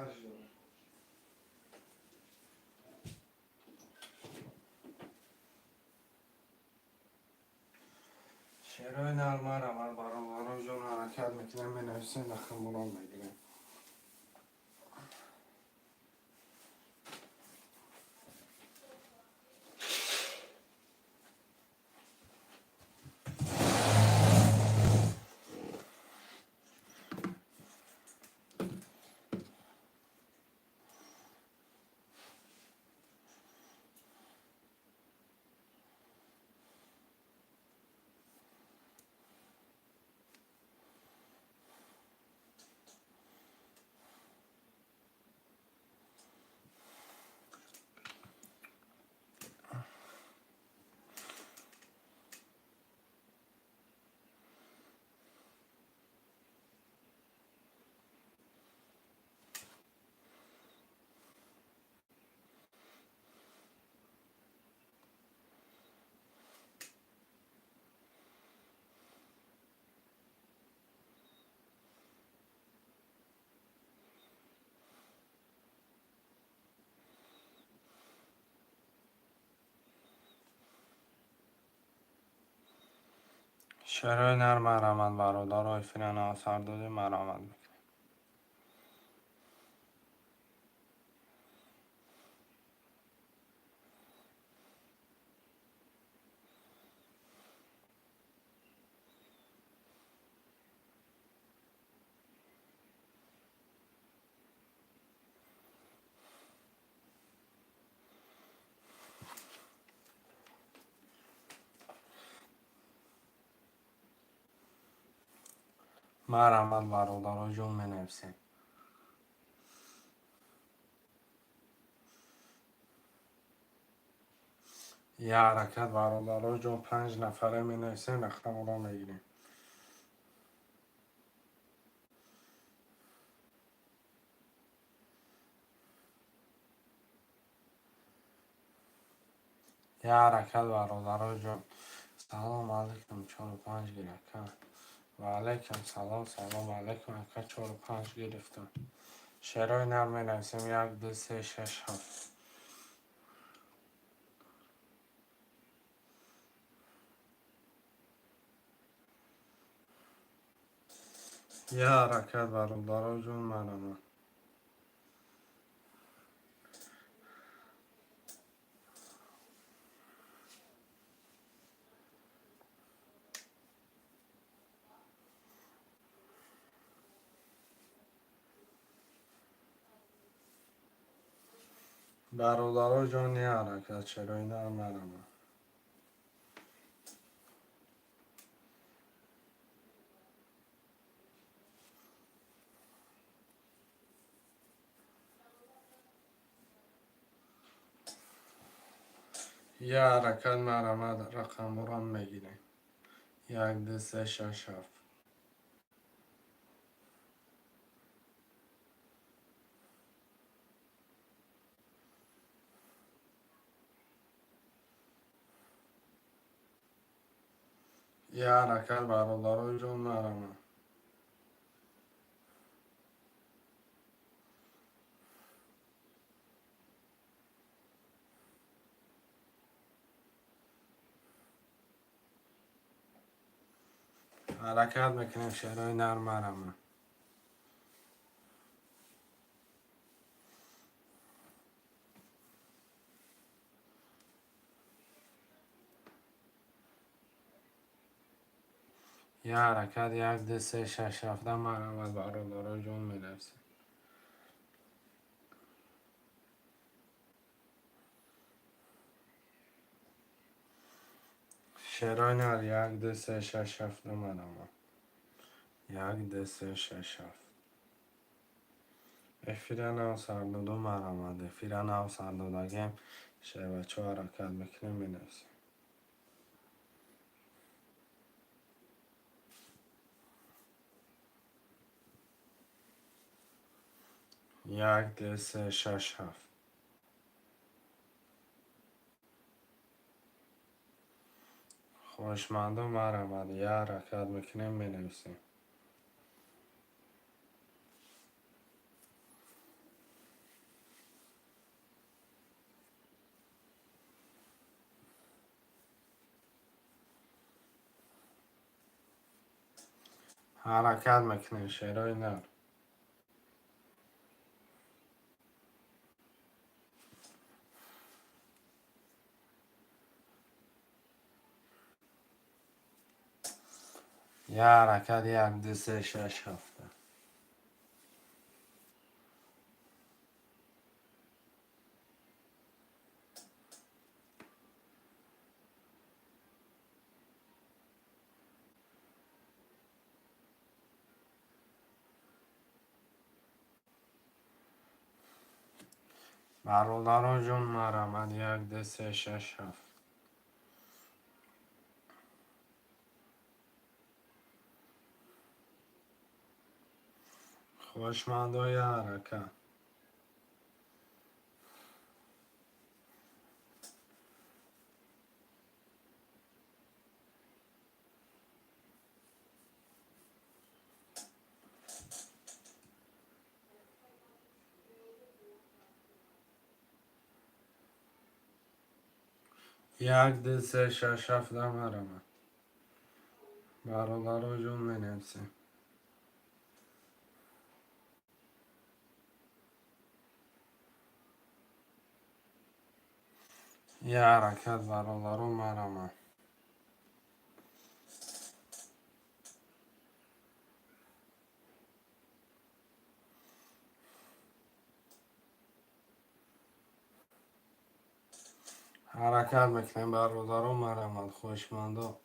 خرج داره. شعرهای نرمه رو برای جون حرکت میکنم بنویسیم نخم برام بگیریم. شعرهای نرم مرحمت برادرای فرن آثار داده مرحمت میکنم. مرحمت برادرای جون بنویسیم. یه حرکت برادرای جون 5 نفره می نویسیم نختم رو میگیریم. یه حرکت برادرای جون. سلام علیکم 4 و 5 گرفتم. و علیکم سلام سلام علیکم اکا 4 و 5 گرفتم. شعرهای نرم می نویسیم 1 2 3 6 7. یه حرکت برادرای جون مرحمت. برادرای جون یه حرکت شعرهای نرم مرحمت. یه حرکت مرحمت رقم رو هم میگیریم. 1 2 3 6 7. یه حرکت برادرای جون مرحمت. حرکت میکنیم شعرهای نرم مرحمت. یه حرکت 1 2 3 6 7 مرحمت برادرای جون می‌نویسیم. شعرهای نرم 1 2 3 6 7 مرحمت. 1 2 3 6 7. افیران او سردادو مرحمت. افیران او سردادگیم شعر 4 حرکت میکنیم می‌نویسیم. 1 2 3 6 7. خوشمندو مرحمت. یه حرکت میکنیم می‌نویسیم. حرکت میکنه شیرای نر. یه حرکت 1 2 3 6 7. برادران جون مرمد 1 2 3 6 7. خوشمندای حرکت. 1 2 3 6 7 مرمد. برادران جون منویسیم. یه حرکت برادران مرمد. حرکت میکنیم برادران مرمد. خوشمندا.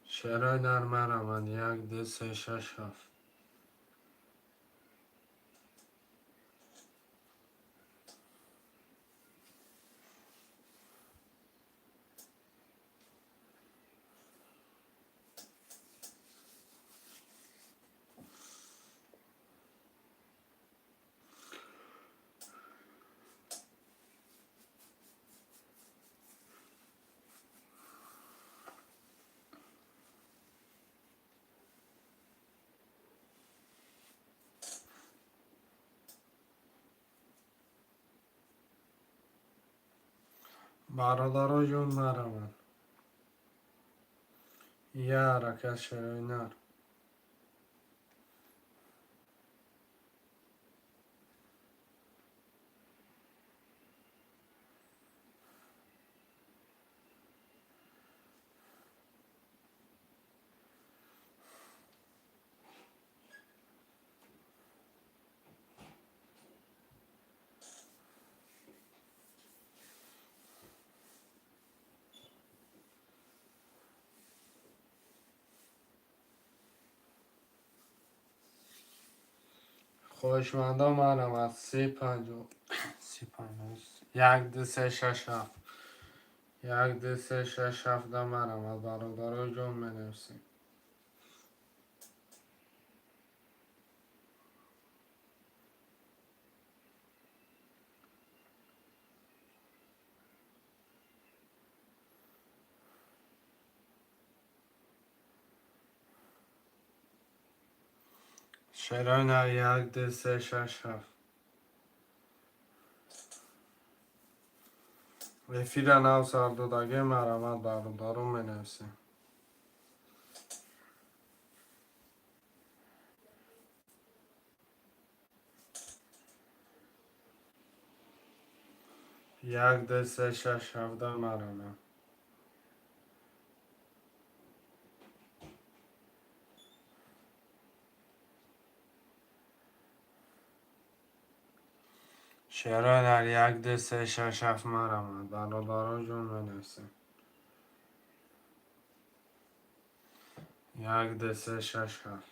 شیرای نر مرمد 1 2 3 6 7. برادران جون مرمد. یه حرکت شیرای نر. خوشمندا مرمد 3 5 3 5 1 2 3 6 7. 1 2 3 6 7 مرمد. برادران جون منویسیم. شیرای نر 1 2 3 6 7. رفیق نو سردادگی مرمد. برادران منویسیم. یک دو سه شش 17 مرمد. شیرای نر 1 2 3 6 7 مرمد. برادران جون منویسیم. 1 2 3 6 7.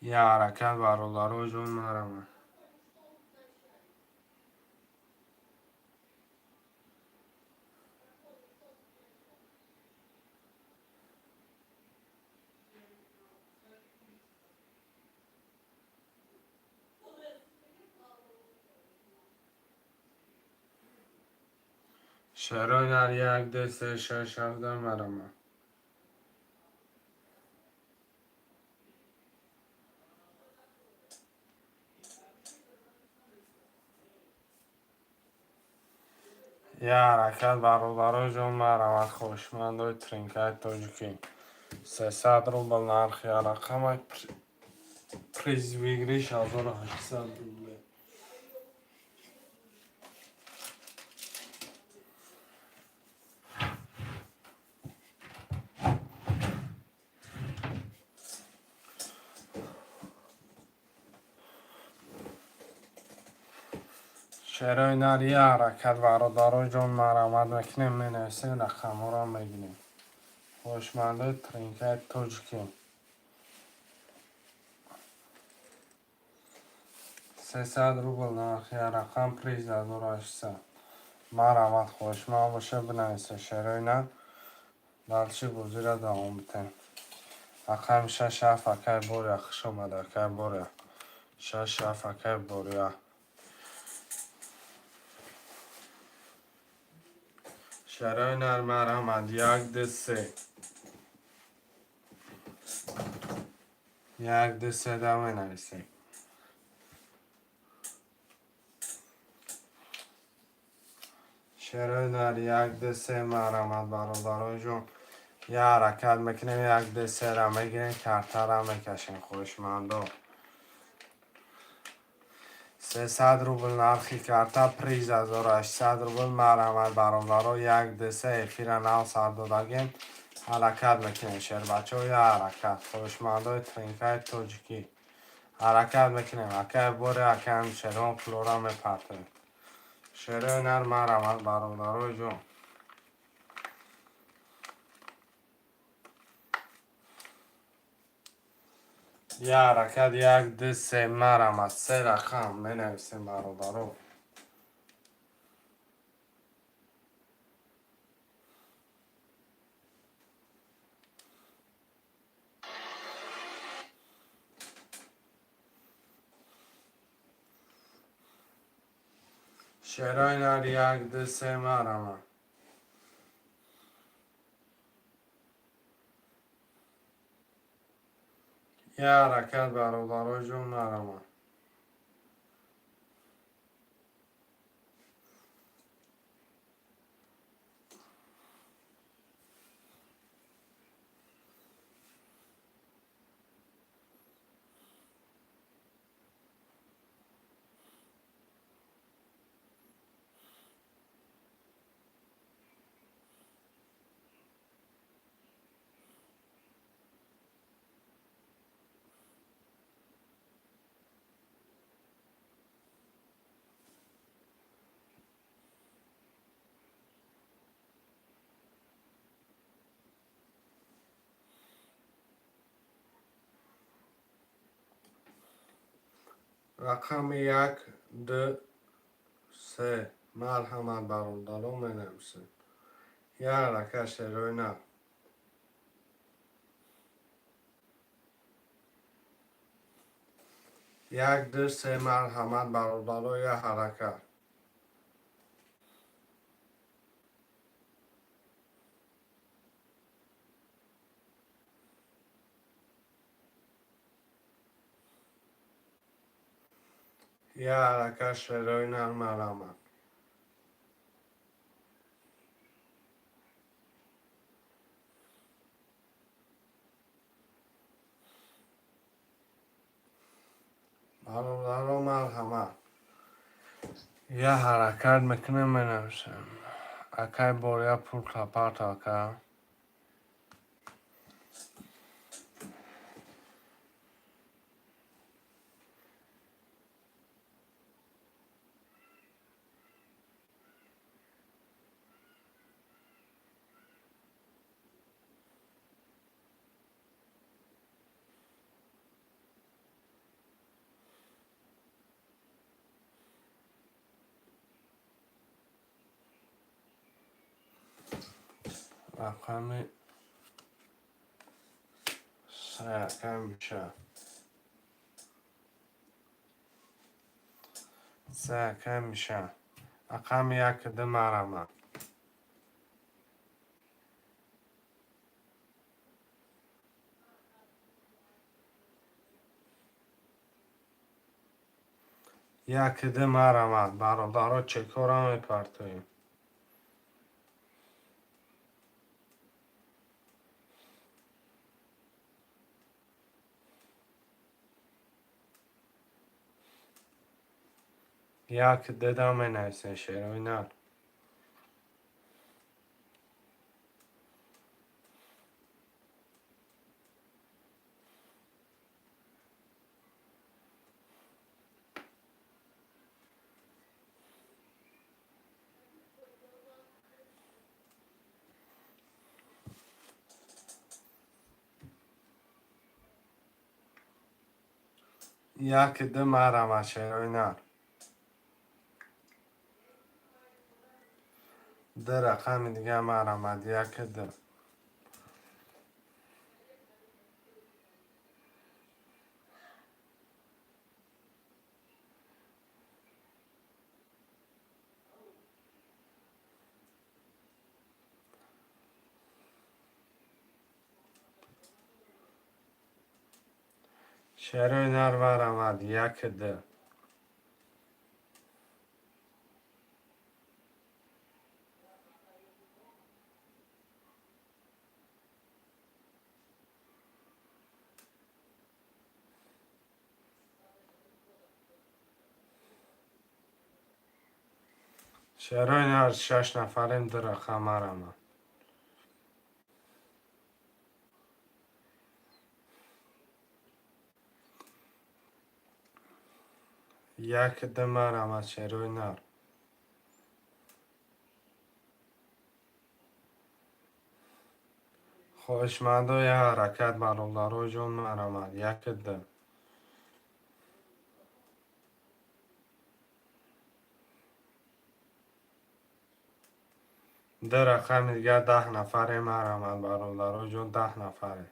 یه حرکت برادران جون مرمد. شراینا یک دسته شش هفته مرمه. یه حرکت برادرای جان مرمت خوشمندای ترینکای تاجیکی 300 روبل نرخ یه رقم پریز بگیریش 1800 روبل. شراینا یه حرکت برادرای جان مرمت میکنیم مینویسیم رقم را میگیریم. خوشمندای ترینکای تاجیکی 300 روبل نرخ یه رقم پریز 1800 مرمت خوشمند باشه بنویسه. شراینا دلچی بازی را دوام بتن. رقم 6 اکی بوریا خوش آمد اکی بوریا 6 اکی بوریا. شراینا مرمت یک دسته یک دسته دوام نویسیم. شراینا یک دسته مرمت برادرای جون یه حرکت میکنیم یک دسته را میگیریم کرته را میکشیم. خوشمندو 300 روبل نرخی کرته پریز 1800 روبل مرمت برادرای یک دسته افیر نو سر دادگیم حرکت میکنیم. شیر بچه ها یه حرکت خوشمندای ترینکای تاجیکی حرکت میکنیم اکی بوری اکی هم شیران پلورا میپرتیم. شیرای نر مرمت برادرای جون یه حرکت یک دسته مرمت 3 رقم مینویسیم برادرو. شیرای نر یک دسته مرمت یه حرکت برادرای جون مرمت رقم 1 2 3 مرحمت برادرو مینویسیم. یه حرکت شیرای نر 1 2 3 مرحمت برادرو یه حرکت یه حرکت شیرای نر مرمت برادرو مرحمت یه حرکت میکنیم مینویسیم اکی بوریا پول کپرت اکی رقم 3 اکی میشه 3 اکی میشه رقم 1 2 مرمت یک ده مرمت برادرها چه کارا میپرتویم. یک ده می نیسته شیروی نر. یک ده مرمت شیروی نر. ده رقم دیگه مرمت یک ده. شیروی نر مرمت یک ده. شیروی نر 6 نفریم ده رقم مرمت. یک ده مرمت شیروی نر. خوشمندای حرکت برادرها جون مرمت یک ده. ده رقم دیگه 10 نفره مرمت برادرها جون 10 نفره.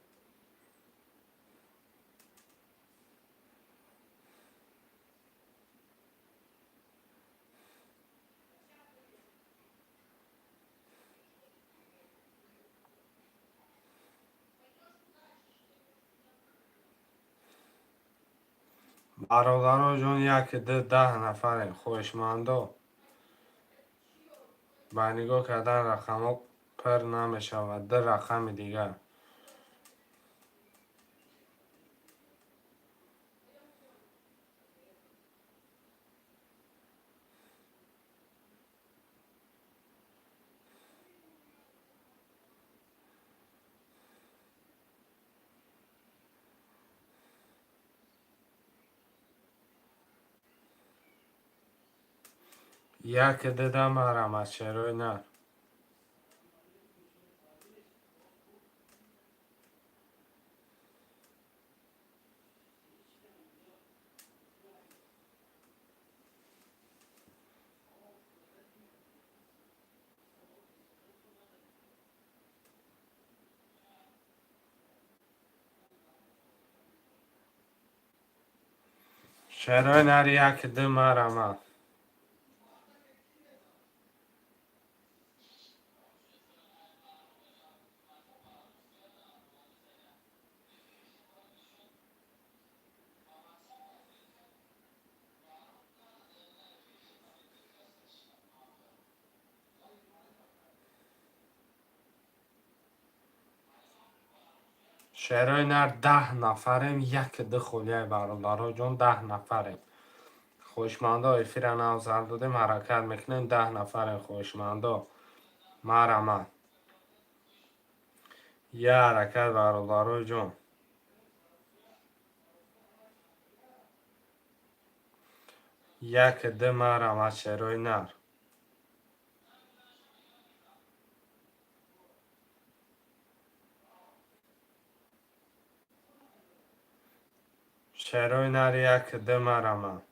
برادرها جون یک ده 10 نفره خوشمندا. با نگاه کردن رقم ها پر نمیشود. ده رقم دیگه. یک ده ده مرمت شیروی نر. شیروی نر یک ده مرمت. شیروی نر 10 نفریم یک ده خولیه برادرها جون 10 نفریم. خوشمندا افیر نوزر دادیم حرکت میکنیم 10 نفریم خوشمندا مرمت. یه حرکت برادرها جون. یک ده مرمت شیروی نر. شیروی نر یک ده مرمت.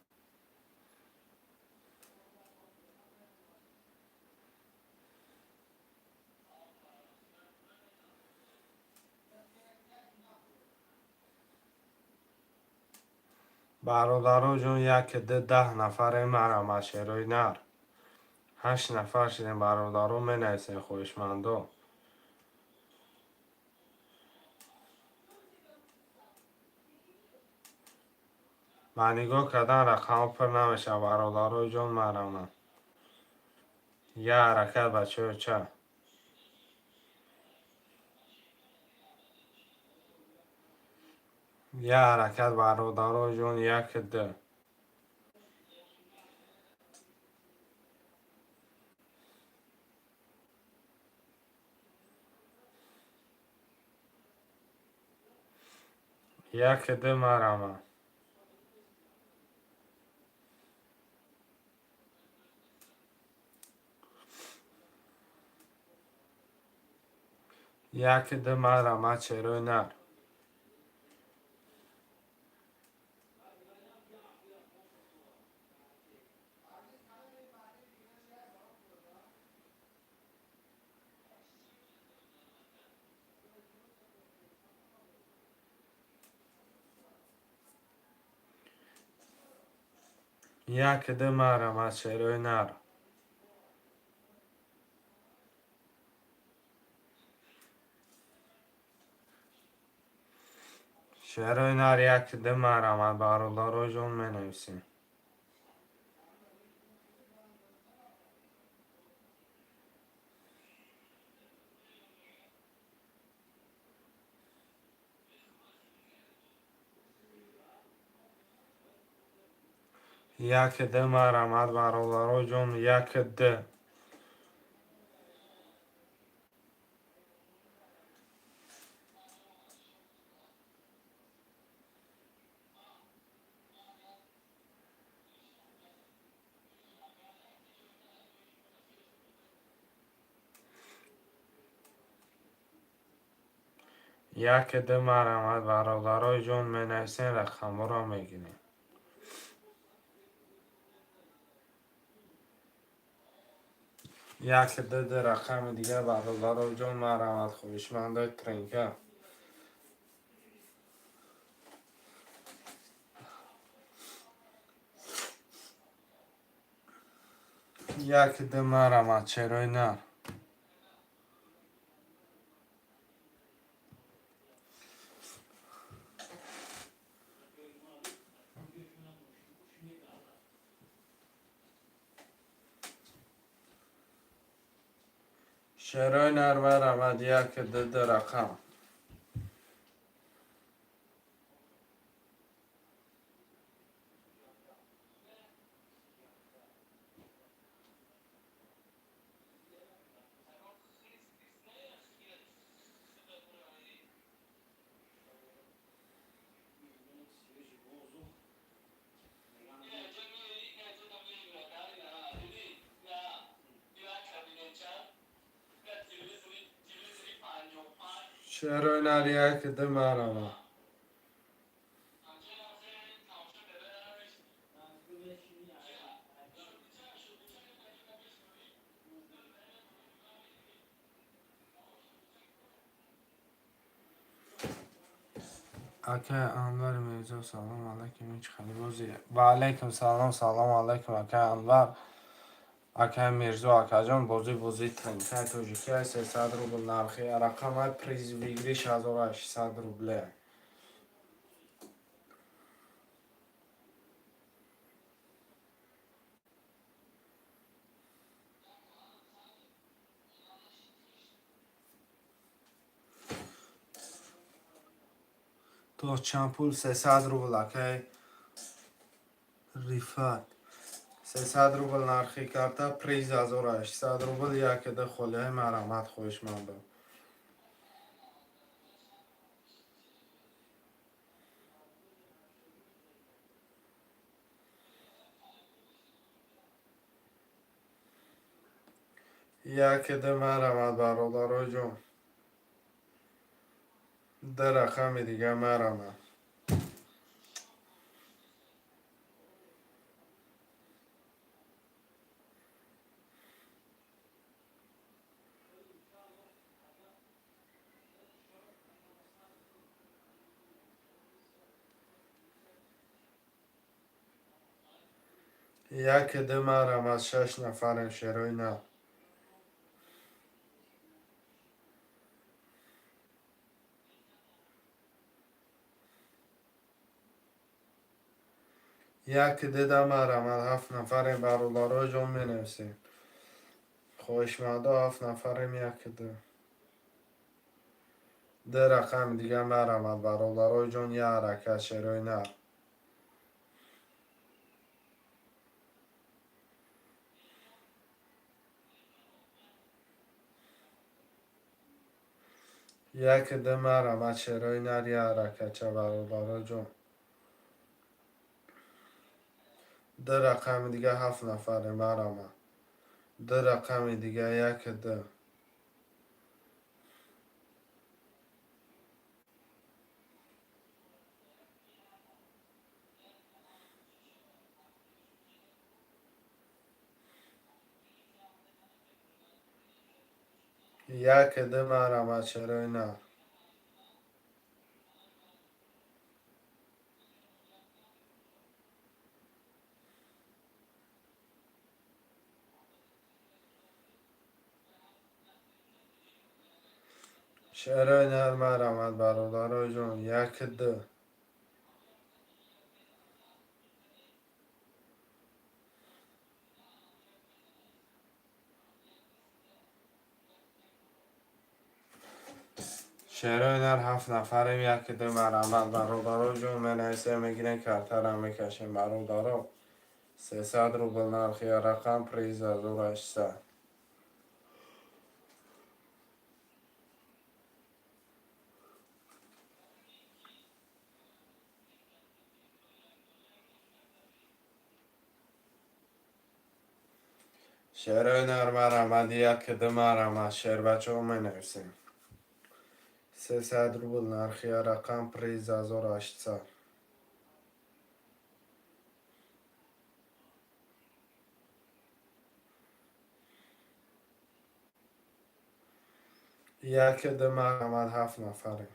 برادرها جون یک ده 10 نفره مرمت شیروی نر. 8 نفر شدیم برادرها می نیسین خوشمندا. من نگاه کردن رقم پر نمیشه برادرای جان محرمم. یه حرکت بچه چه یه حرکت برادرای جان یک ده یک ده محرمم. یک ده محرمم چرا نه. یک ده محرمم چرا نه. چرا نه یک ده محرمم برادرای جان منویسیم. یک ده محرمت برادرای جان یک ده. یک ده محرمت برادرای جان منویسین رقم را میگیریم. یک ده رقم دیگه برادرای جان محرمت خویشمندای ترینکه. یک ده محرمت چرا نه. چرا نه محرمت یک ده رقم. چرا نه یک ده محرمت. اکه انور میرزا سلام علیکم هیچ خیلی بازیه. و علیکم سلام سلام علیکم اکه انور. اکه میرزا اکه جان بازی تنکه توجیکی های 300 روبل نرخی رقم های پریز ویگریش 1800 روبله. تو چند پول 300 روبل اکه ریفت 300 روبل نرخی کرده پریز 1800 روبل یک ده خوله مرمت خوش من داد. یک ده مرمت برادرای جون ده رقم دیگه مرمت. یک ده مرمت 6 نفرم شروع نه. یک دیدم مرمد 7 نفر برادرای جان می نویسیم. خوشماده 7 نفریم یک ده. ده رقم دیگه مرمد برادرای جان یه حرکت شروع نر. یک ده مرمد شروع نر یه حرکت چه برادرای جان. ده رقم دیگه 7 نفره مرمد. ده رقم دیگه یک ده. یک ده مرمد شروع نر. شروع نر مرمد برادرای جان یک ده. شروع نر 7 نفریم یک ده مرمد برادرای جان می نویسیم میگیرین کرتر میکشیم برادرا. 300 روبل نرخی رقم پریز 1800. شروع نر مرمد یک ده مرمد شیر بچه ها می نویسیم. 300 روبل نرخی رقم پریز 1800. یک ده مرمد 7 نفریم.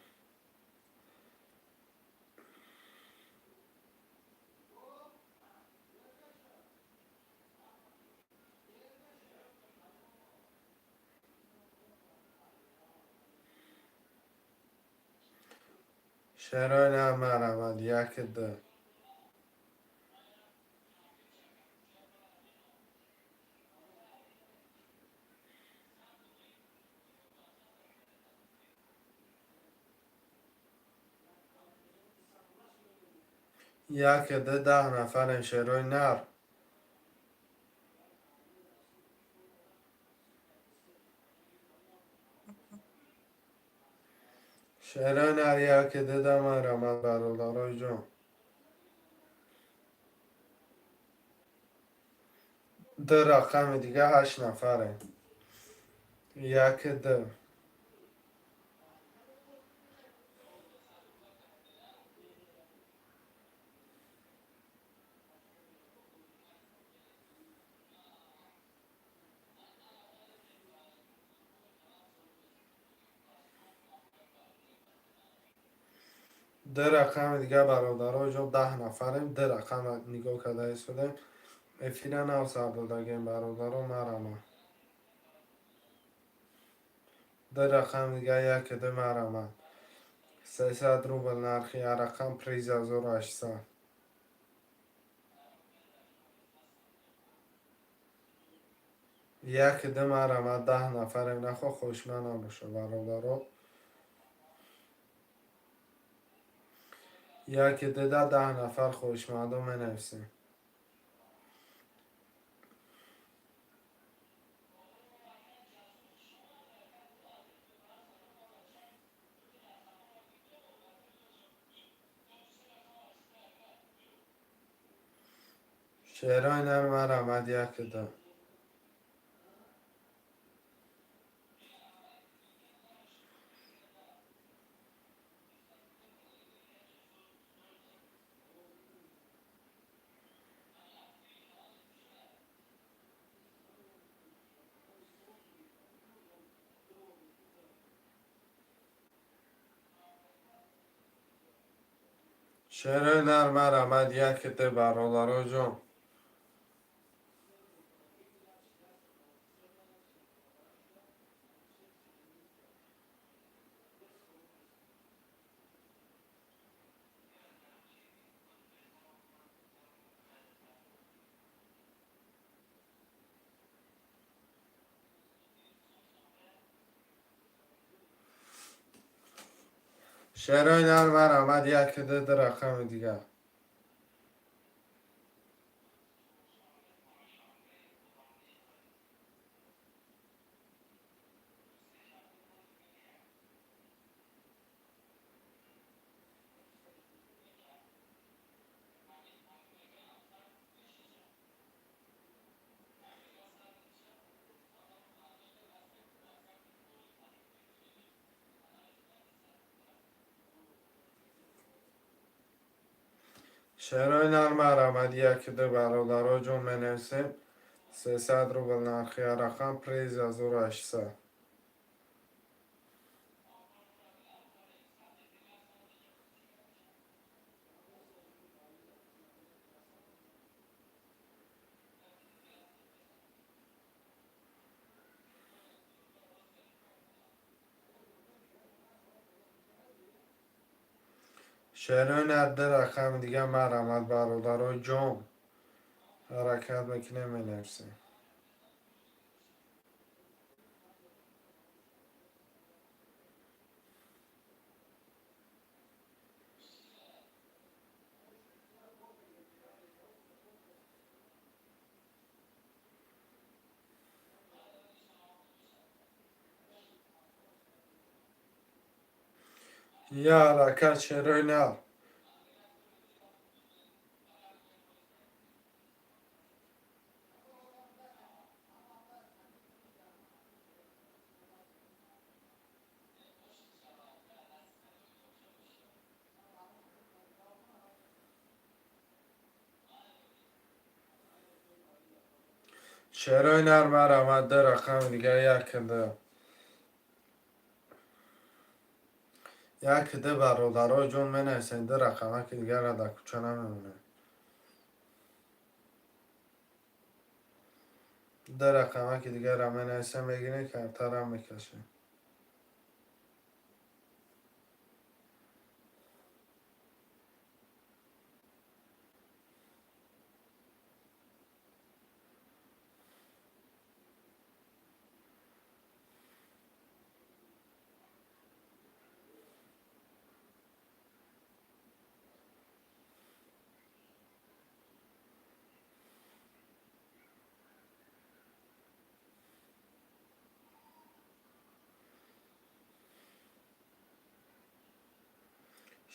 شروع نر مرمد یک ده. یک ده 10 نفریم شروع نر. شروع نر یک ده ده مرمد برادرای جان. ده رقم دیگه 8 نفریم. یک ده. ده رقم دیگه برادرای جان 10 نفریم. ده رقم نگاه کرده ایستادیم. افیره نو سر دادگیم برادرا مرمه. ده رقم دیگه یک ده مرمه. 300 روبل نرخی رقم پریز 1800. یک ده مرمه 10 نفریم نخوا خوشمن نباشه برادرا. یک ده 10 نفر خوشمنده می نویسیم. شعرهای نر مرمد یک ده. شعرهای نر مرمد یک ده برادرای جان. شعرهای نرم آمد یک ده رقم دیگه. شعرهای نرم آمد یک ده برادرها جون می نویسیم 300 روبل نرخی رقم پریز 1800. شعرهای نرم ده رقم دیگه مرمت برادرها جون حرکت میکنه می نویسیم. یا حرکت شعرهای نرم. شعرهای نرم آمد ده رقم دیگه یک ده برادرها جون می نویسیم ده رقمه که دیگه را در کوچه نمیمونه. ده رقمه که دیگه را می نویسیم میگینه که ارتر هم میکشه.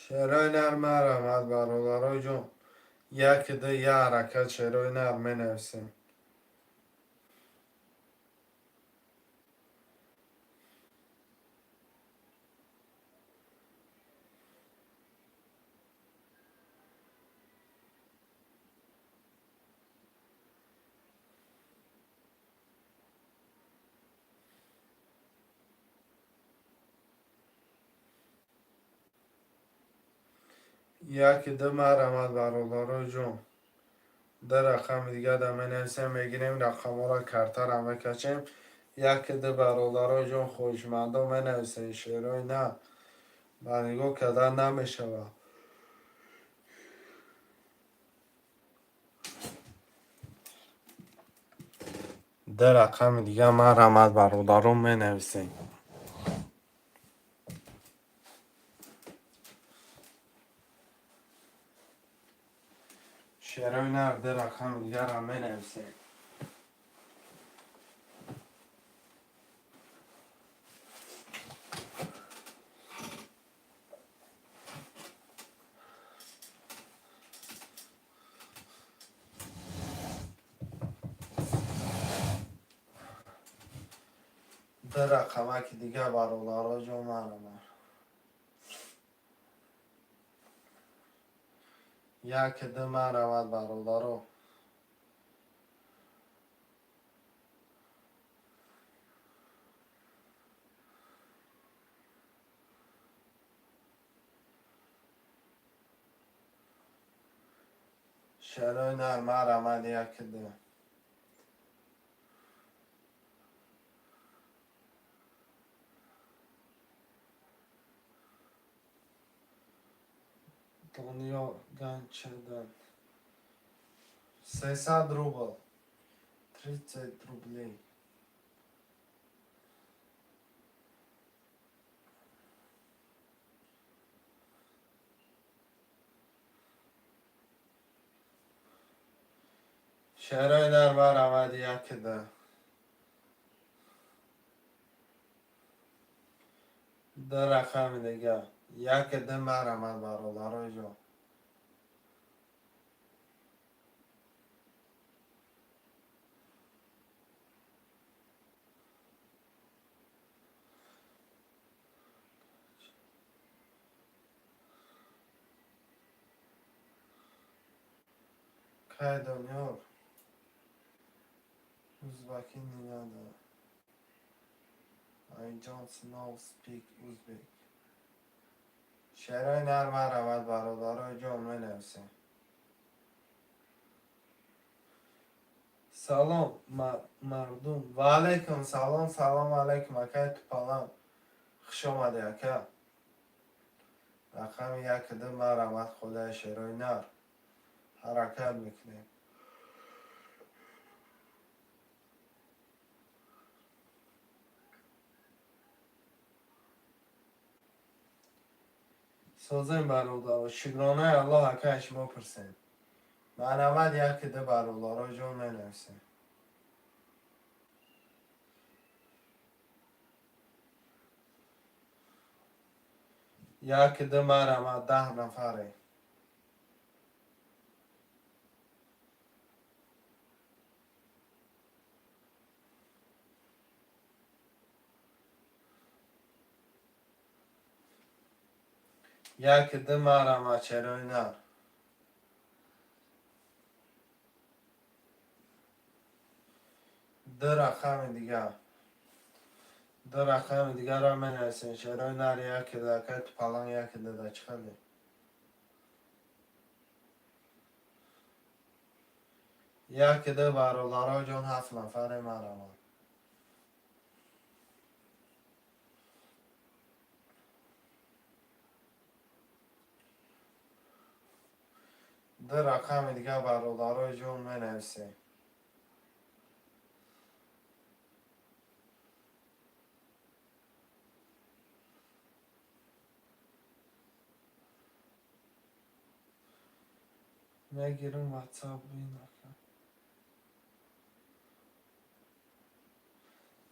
شعرهای نرم آمد برادرها جون یک ده یه حرکت شعرهای نرم می نویسیم. یک ده مرمت برادرها جون ده رقم دیگه در می نویسیم میگیریم رقم ها را کرتر هم میکشیم. یک ده برادرها جون خوشمندم می نویسیم شعرهای نه بنگو کدر نمیشه. ده رقم دیگه مرمت برادرم می نویسیم. شعرهای نه ده رقم دیگه را می نویسیم. ده رقمه که دیگه برادرها جون مرمت. یک ده مرمت برادرها شعرهای نرم مرمت یک ده. دنیا گنج شدن 300 روبل 30 روبلی. شعرهای نرمر آمد یک ده ده رقم دیگه یک ده مر آمد برادرای جان. که دنیا Uzbeki نیاده I don't know speak Uzbek. شعرهای نرم رود برادرای جامعه نویسه. سلام مردم و علیکم سلام سلام علیکم اکای تو پالان خوش آمده اکا. رقم یک ده مرمت خدای شعرهای نر حرکت میکنیم. سوزن برادر شکرانه الله اکایش بپرسیم. مرمت یک ده برادرای جامعه نویسه. یک ده مرمت 10 نفره. یک ده مرمت شعرهای نر. ده رقم دیگه ده رقم دیگه را من هستین شعرهای نر یک ده که تو پلان یک ده چخلی یک ده برادرها جان 7 نفر مرمان. ده رقم دیگه برادرهای جان من هستین. میگیرم واتساپ بین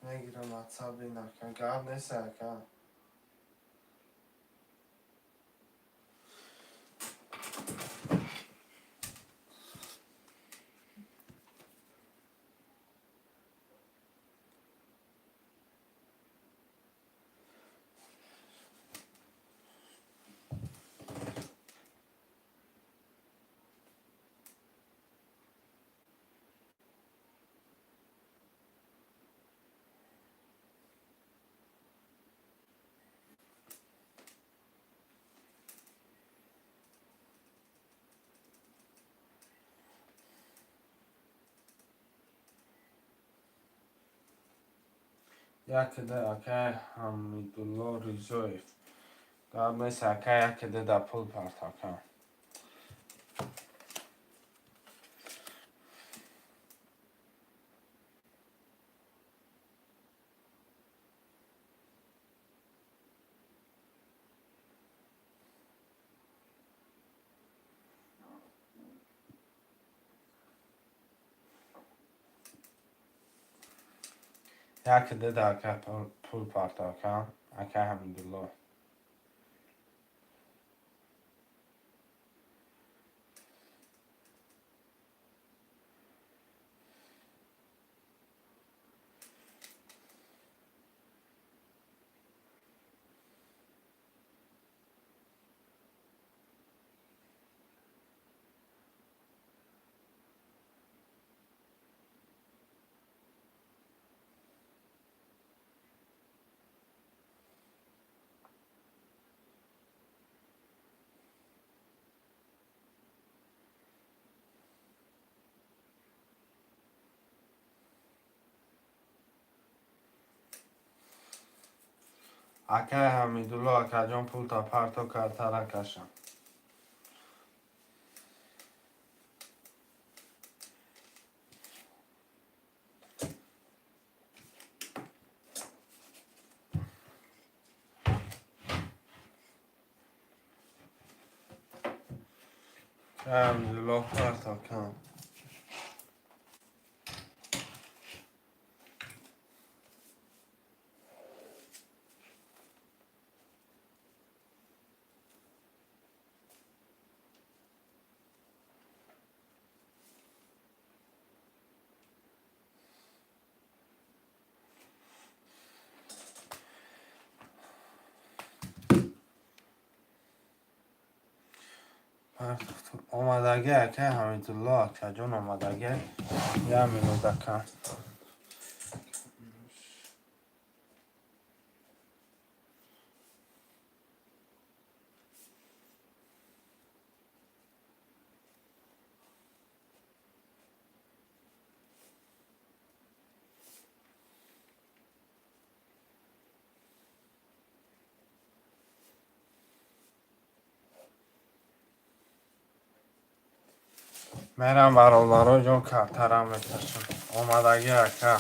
میگیرم واتساپ بین اکن گرد نیست اکن. یک ده اکه حمیدالله ریزویف گرد نیست اکه یک ده در پول پرت اکن. یک ده در اکه پول پرت اکن اکه حمیدالله. اکه حمیدالله اکه جان پول تا پرتو کرده را کشم. حمیدالله پرت اکن آمادگی اکه حمیدالله اکه جان آمادگی یه مینو دکن میرم برادرها جان کفترم میکشم آمادگی اکه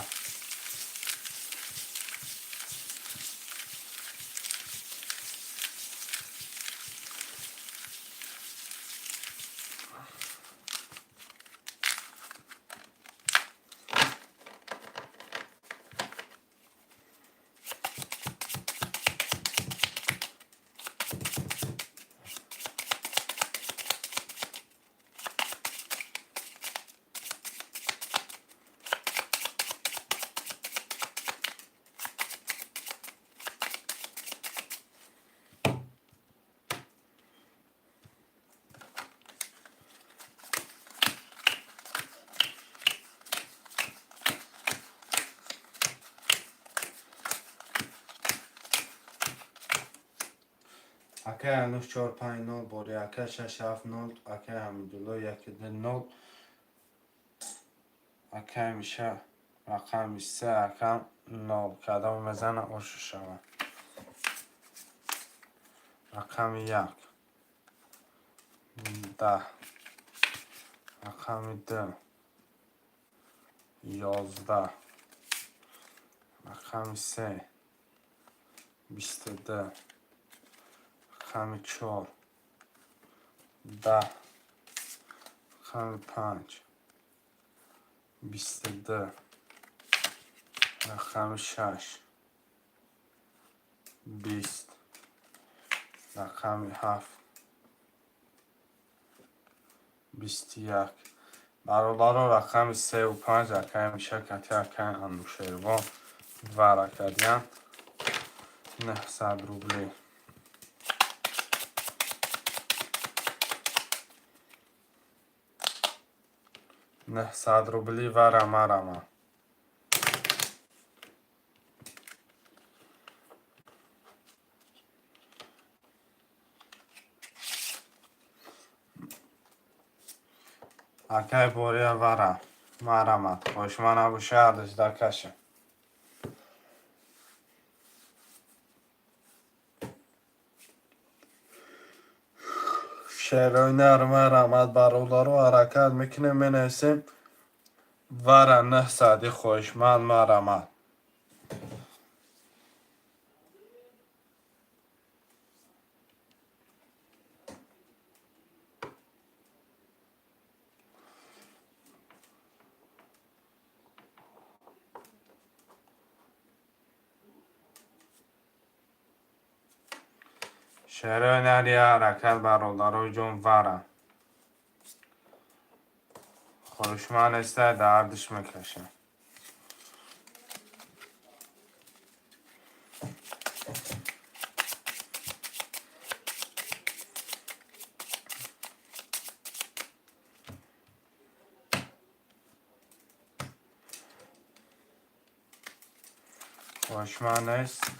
اکه 9450 بوری اکه 670 اکه حمیدالله 120 اکه میشه رقم 3 اکه 9 کدام میزنه اوشو شود رقم 1 10 رقم 2 11 رقم 3 22 رقم 4 10 رقم 5 22 رقم 6 20 رقم 7 21 برادر رقم 3 و 5 اکه میشه کتی اکه اندوشیروان و رکدین 900 روبلی 900 روبلی و رمه اکه بوری و مرمت خوشمن نبوشه ارزش در کشه شیرای نرمه رمت برادر رو حرکت میکنه مینویسیم و 900 خوشمن مرمت شیرای نری حرکت برادر جون و خوشمن است دردش میکشه خوشمن است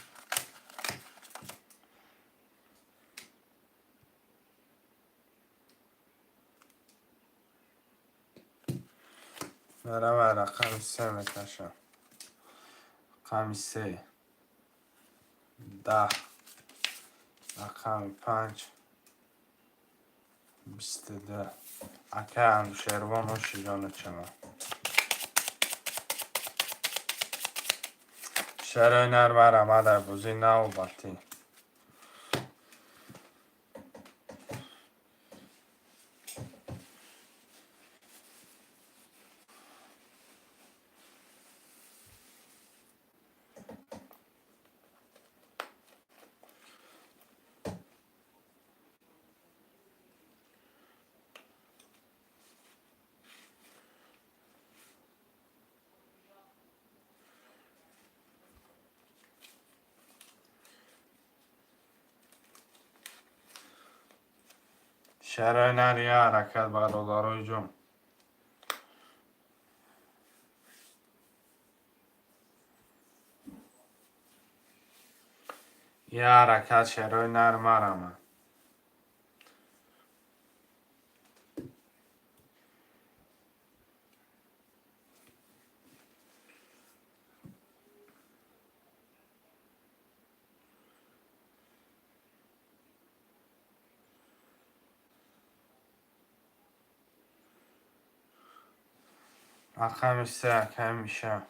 برم رقم 3 میکشم رقم 3 10 رقم 5 22 اکه اندوشیروان و شیران چمن شیرای نرمه رمه در بوزی نو باتی شهر یه حرکت برادرای جون. یه حرکت شهرهای نرمرمه. رقم 3 کم میشه.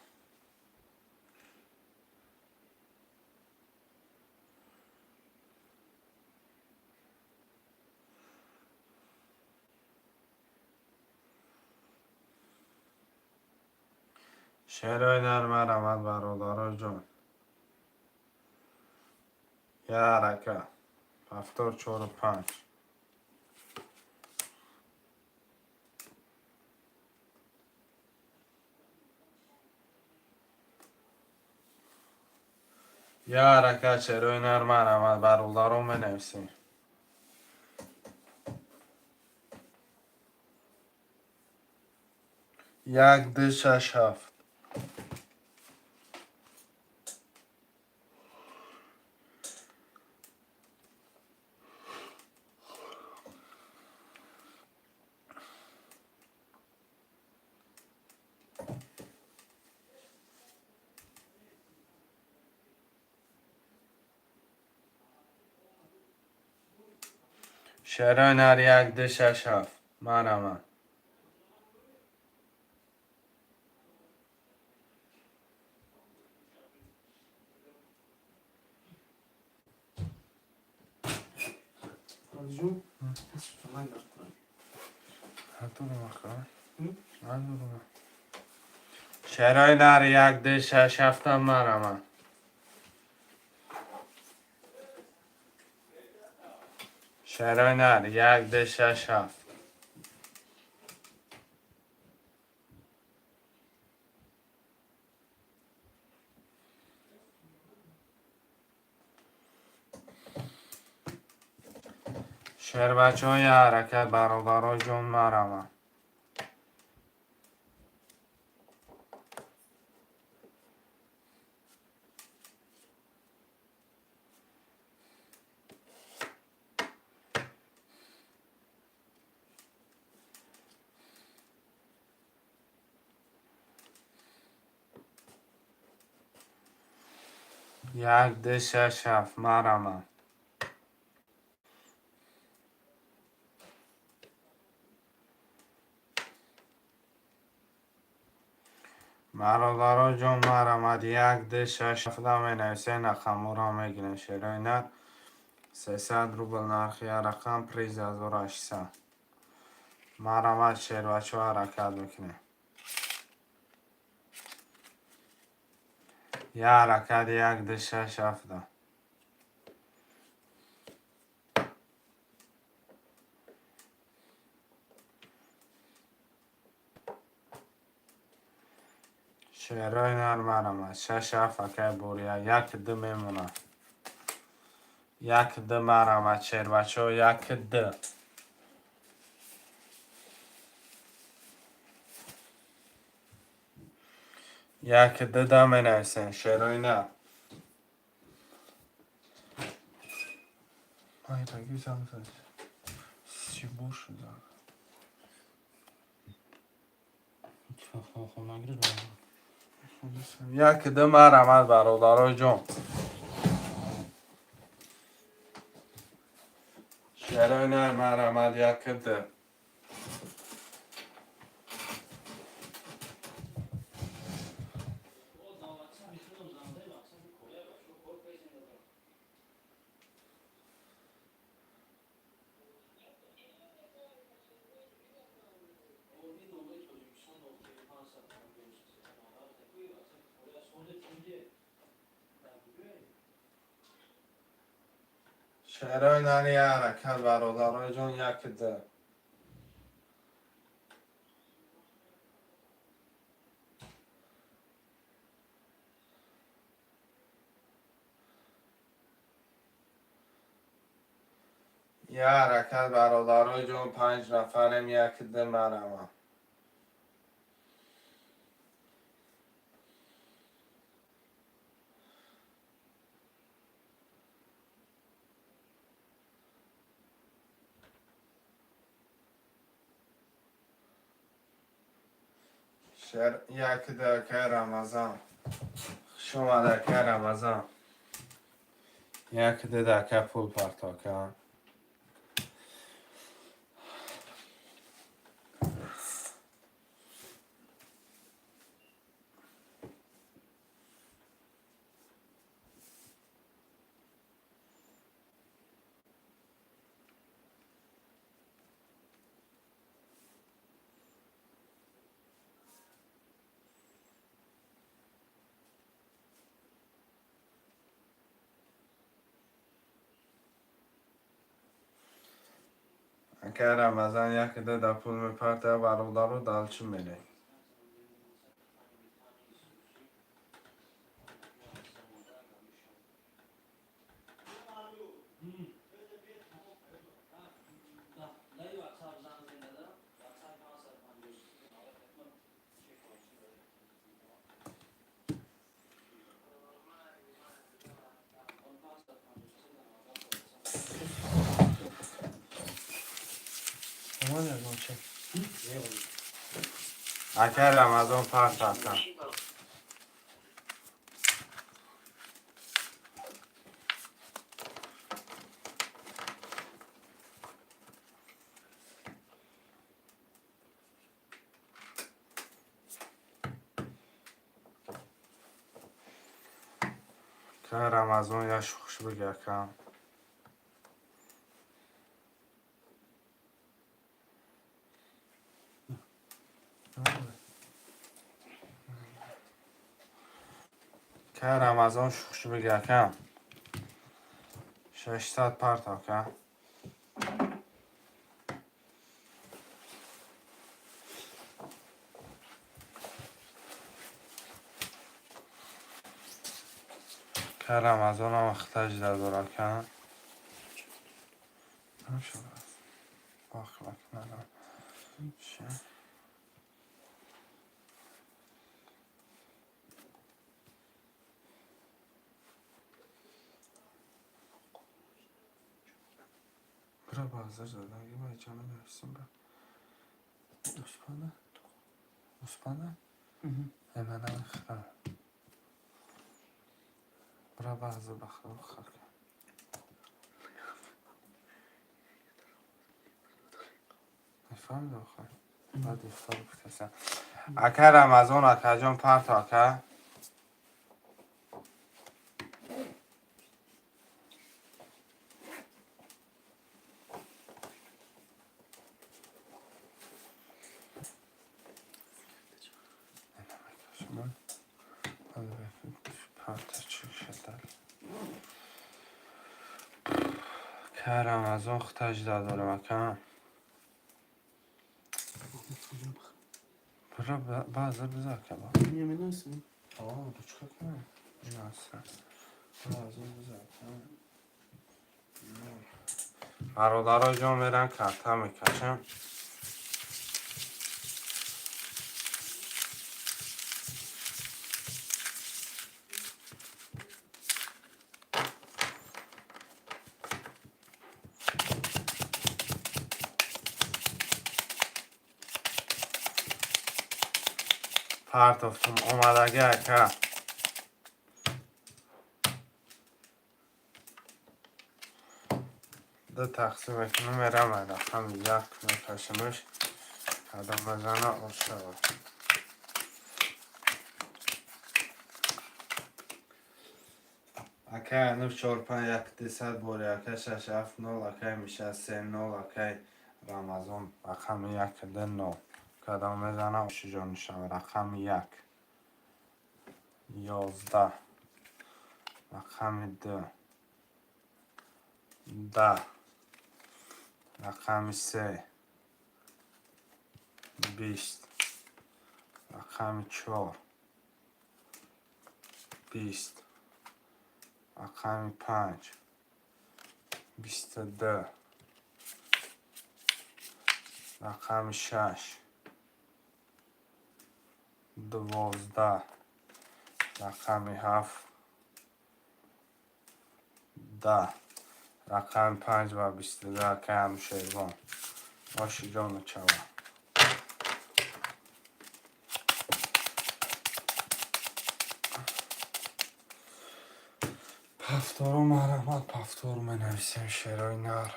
شهرهای نرمرمه برادرای جون. یه حرکت 745. یه حرکت شهرهای نرمرمه برادران بنویسیم. یک دو شش هفت. شهرهای نر 1 2 6 7 مرمه. شهرهای نر 1 2 6 7 مرمه. شهرهای نر 1 2 6 7. شهر بچه های حرکت برادرای جون مرمه. یک دو شش هفت مرمه. برادرای جون مرمه. یک دو شش هفت می نویسه نخمو را میگیرن. شهرهای نر 300 روبل نرخی رقم پریز 1800. مرمه شهر بچه ها حرکت بکنه. یه حرکت 1 2 6 7. شهرهای نر مرمه. 6 7 اکه بوریا 1 2 میمونه. 1 2 مرمه شهر بچه ها 1 2. یک دو می نویسن. شهرهای نر. چی بوش شده؟ یک دو مرمه برادرای جون. شهرهای نر مرمه 1 2. شهرهای نر یه حرکت برادرای جون 1 2. یه حرکت برادرای جان 5 نفرم یک ده مرمه. یک دکه رمضان شما دکه رمضان یک دکه پول پرتاکه که رمضان یک ده پول میپرته برادر رو دلچین میره. اکه رمضان پرتاکه که رمضان یا خوش بگه که رمضان خوش بگه که 600 پرتاکه که رمضان هم اختج در داره که نمیشه باخلک ندارم چه برا بازار دادم اگه باید جانم نفسیم برا دوسپانه ایمنه خرم برا بازار بخیر بخیر نفهم بخیر بعد افطار بکسن اکه رمضان اکه جان پرت اکه پرت چی شده که رمضان اختج داره مکان برا بازار بذار که با Yemin olsun. آه دوچکا کنم این اصلا بازار بذار که برادرای جان میرن کرته میکشم پرت افتم اومدگه که دو تقسیم کنم میرم رقم یک میکشمش قدم بزنه آشه اکه انو 4 5 1 200 بوری اکه 6 7 0 اکه میشه 3 0 اکه رمضان رقم یک ده 9 قدم بزنه آشه جانشم رقم یک 11 رقم 2 10 رقم 3 20 رقم 4 20 رقم 5 22 رقم 6 12 رقم 7 10 رقم 5 و 22 که همشیروان باشی جان چوا پفتارو مرحمت پفتارو می نویسیم شیرای نر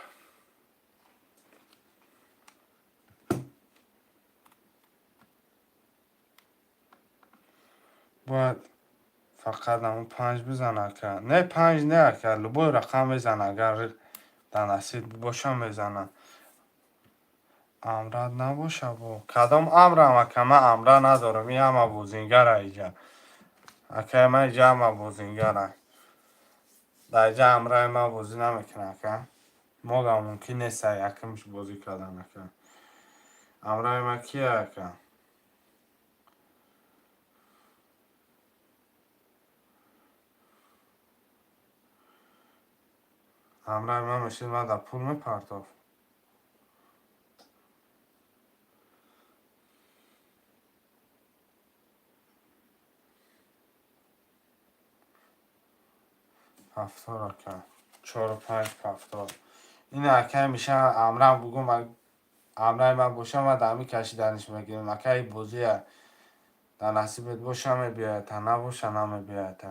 باید فقط همون 5 بزنه که نه 5 نه که لبای رقم بزنه اگر در نصیب باشه میزنه امرد نباشه با کدام امرم که من امره ندارم این همه بوزینگر ایجا اکه من ایجا همه بوزینگر در اینجا امره من بازی نمیکنه که موقع ممکن نیست یکمش بازی کردن که امره من کیه که امره من میشید من در پول میپرتاف هفتار که 4 و 5 هفتار این اکه میشه امره بگم امره من باشه من دمی کشیدنش میگیرم اکه ای بازی در نصیبت باشه میبیاید نباشه نمیبیاید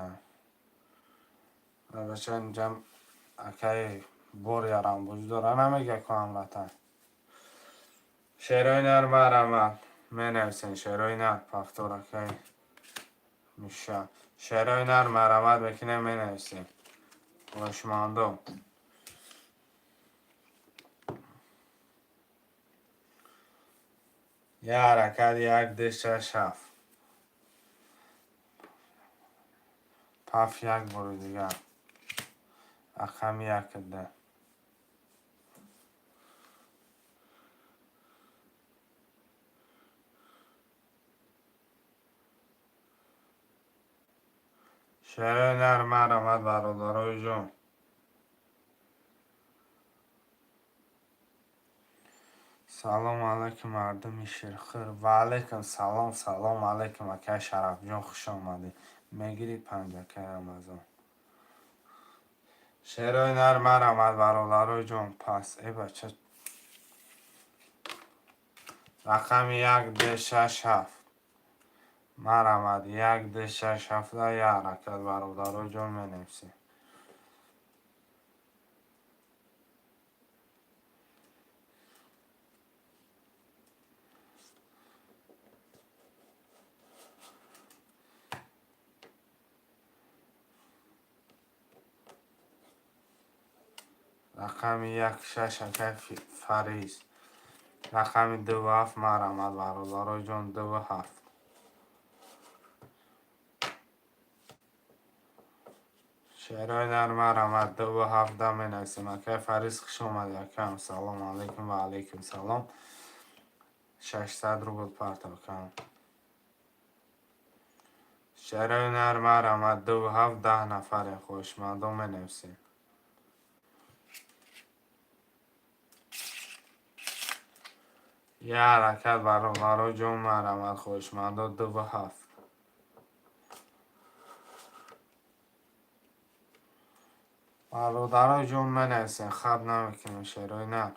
بچه اینجا اکه بار یارم بازی داره نمیگه که امره شیرای نر مرمت می نویسین شیرای نر پفتار اکه میشه شیرای نر مرمت بکنه می نویسین خوشماندم یه حرکت یک ده 6 7 پف یک برو دیگر رقم 1 ده شیرای نر مرمت برادرای جون سلام علیکم مردم شیرخیر و علیکم سلام علیکم اکه شرف جان خوش آمدی میگیری 5 اکه رمضان شیرای نر مرمت برادرای جون پس ای بچه رقم 1 ده 6 7 مرمت 1 ده 6 7 یه حرکت برادرای جون می نویسی رقم 1 6 اکه فریز رقم 2 و 7 مرمت برادرای جون 2 و 7 شیرای نر مرمت 2 و 7 می نویسیم اکه فریز خوش آمدی اکم سلام علیکم و علیکم سلام 600 رو بود پرتاب کنم شیرای نر مرمت 2 و 7 10 نفر خوشمندم می نویسیم یه حرکت برادرای جون مرمت خوشمندا 2 و 7 برادرای جون می نویسیم خب نمیکنیم شیرای نر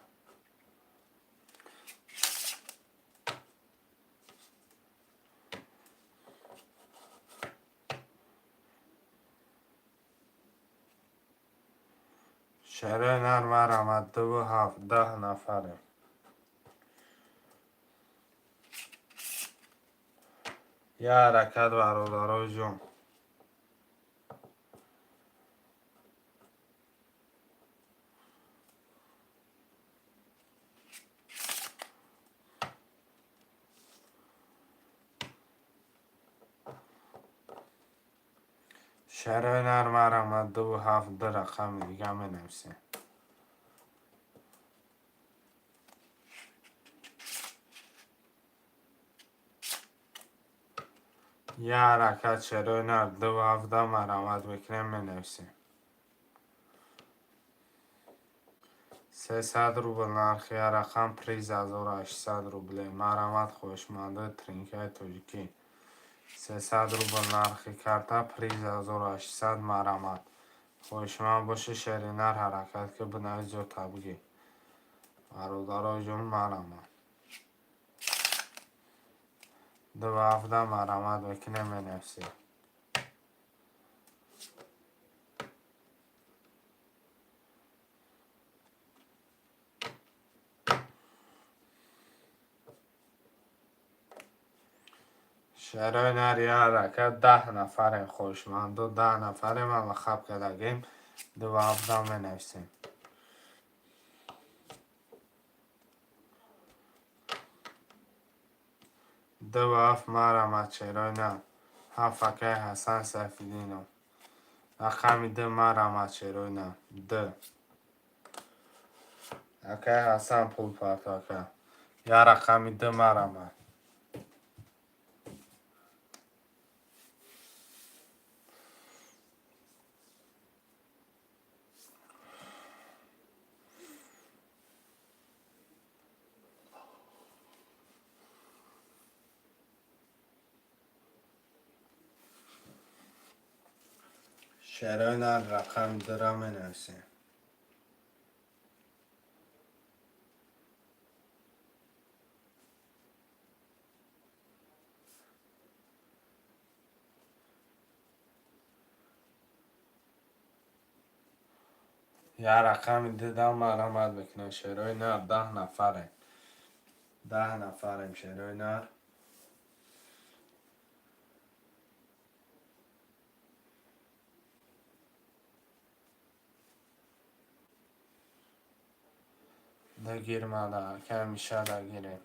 شیرای نر مرمت 2 و 7 10 نفره یه حرکت برادرای جون شیرای نر مرمت 2 و 7 ده رقم دیگه می نویسیم یه حرکت شیرای نر 2 و 7 ده مرمت بکنیم می نویسیم 300 روبل نرخی رقم پریز 1800 روبل مرامت خوشمنده ترینکای توجیکی 300 روبل نرخی کرده پریز 1800 مرامت خوشمند باشه شرینر حرکت که بنای زور تبگی برادرای جون مرامت دو هفته مرامت بکنه می نفسی شهرهای نری حرکت 10 نفر خوشمند و 10 نفر ما مخب کدگیم دو هفته می نفسیم دو هفت مرامت شهرهای نه هفکه حسن سفیدینو رقمی ده مرامت شهرهای نه ده اکه حسن پول پرتاکه یا رقمی ده مرامت شهرهای نه رقم ده را می نفسیم یا رقمی ده دا مرامت بکنه شهرهای نه 10 نفره 10 نفریم شهرهای نه ده گیرمده که میشه ده گیریم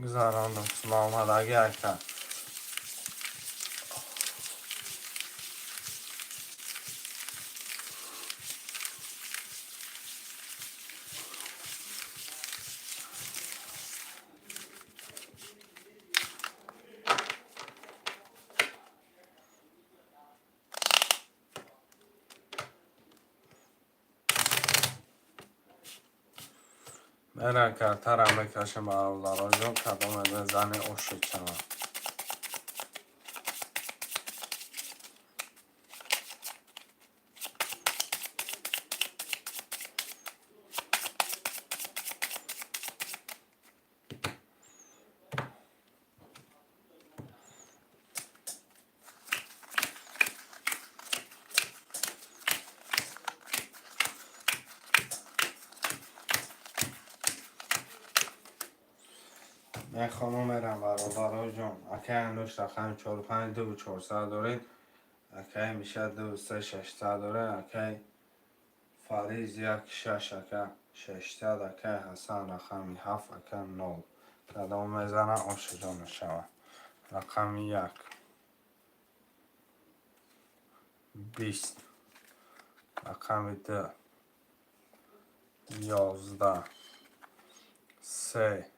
گذراندم سلام آمدگی اکتر من که ترم بکشم برادرها جون کدام به زن اوشی کنم من خانم میرم برادرها جون اکه اندوش رقم 45 دو 400 دارین اکه میشه 2 3 600 داره اکه فریز 1 6 اکه 600 اکه حسن رقمی 7 اکه 0 کدام میزنه اوش جان شوه رقم 1 20 رقم 2 11 3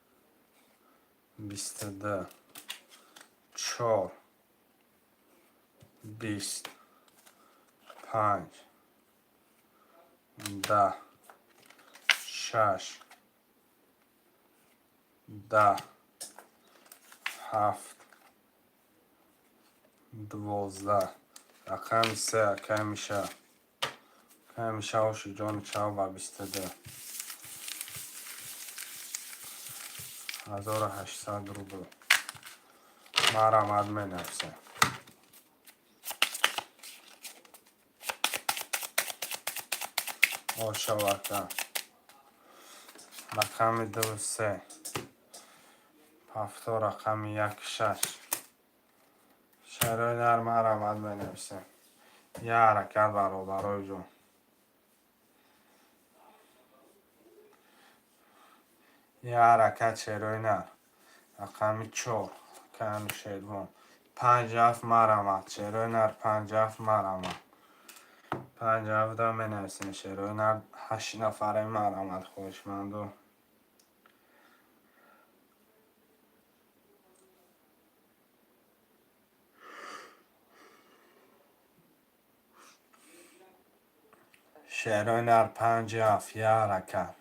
22 4 20 5 10 6 10 7 12 رقم 3 که میشه اوش جان چاو و 22 1800 روبل مرامت می نفسه آشاورکن رقم 2 3 هفته رقم 1 6 شهرهای در مرامت می نفسه یه حرکت برادرای جون یه حرکت شعرهای نر رقم 4 کم شیروان 57 مرمت شعرهای نر 57 مرمت 57 دا بنویسین شعرهای نر 8 نفره مرمت خوشمند و شعرهای نر 57 یه حرکت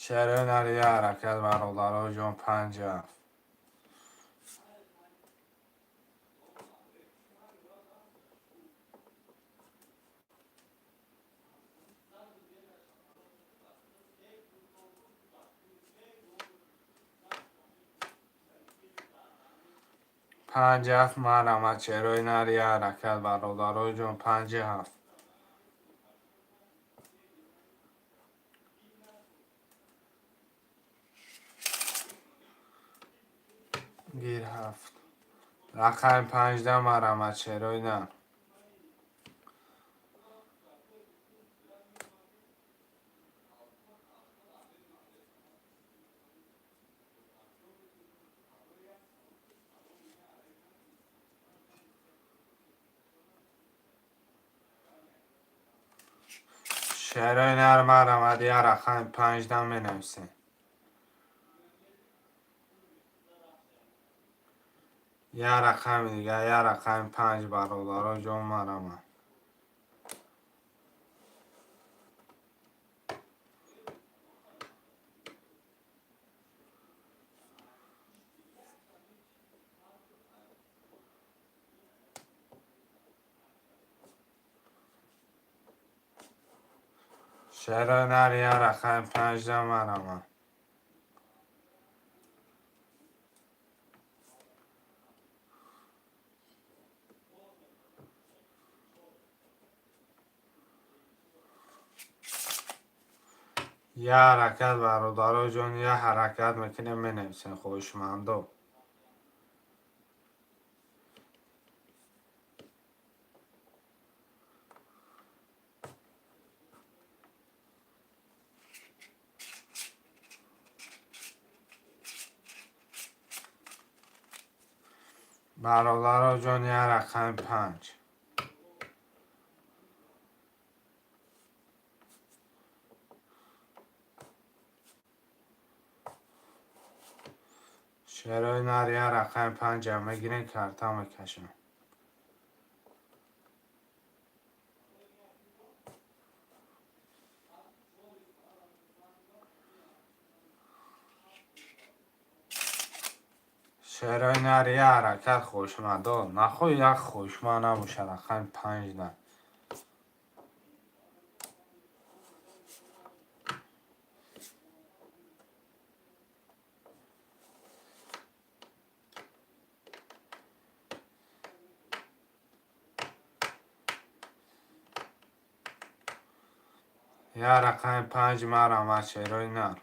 شعرهای نر یه حرکت برادرها جان 57 57 مرمت شعرهای نر یه حرکت برادرها جان 57 گیر 7 رقم 15 مرمت شعرهای نر شعرهای نر مرمت یه رقم 15 بنویسین یه رقم دیگه یه رقم 5 برادرها جان مرمت شعرهای نر یه رقم 15 مرمت یه حرکت برادرها جان یه حرکت میکنه بنویسین خوشمندو برادرها جان یه رقم 5 شعرهای نر یه رقم 5 هم بگیرین کرتا میکشم شعرهای نر یه حرکت خوشمنده نخواه یک خوشمند نباشه رقم 5 نه یه رقم 5 مرمت شعرهای نر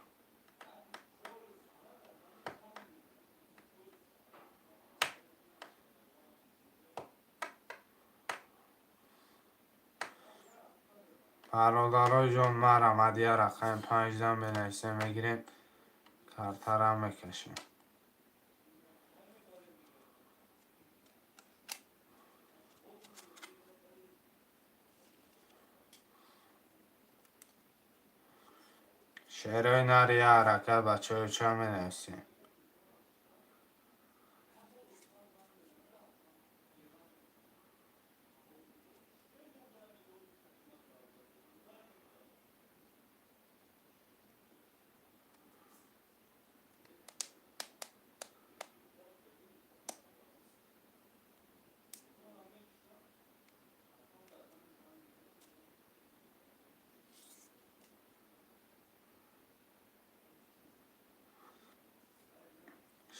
برادرها جان مرمت یه رقم 5 بنویسین بگیرین کرتا را میکشیم شعرهای نر یه حرکت بچه های چه بنویسین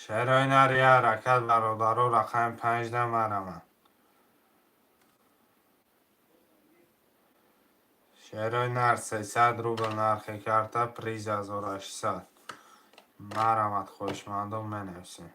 شعرهای نر یه حرکت برادرها رقم 5 مرمت شعرهای نر 300 روبل نرخ کرده پریز 1800 مرمت خوشمندم بنویسین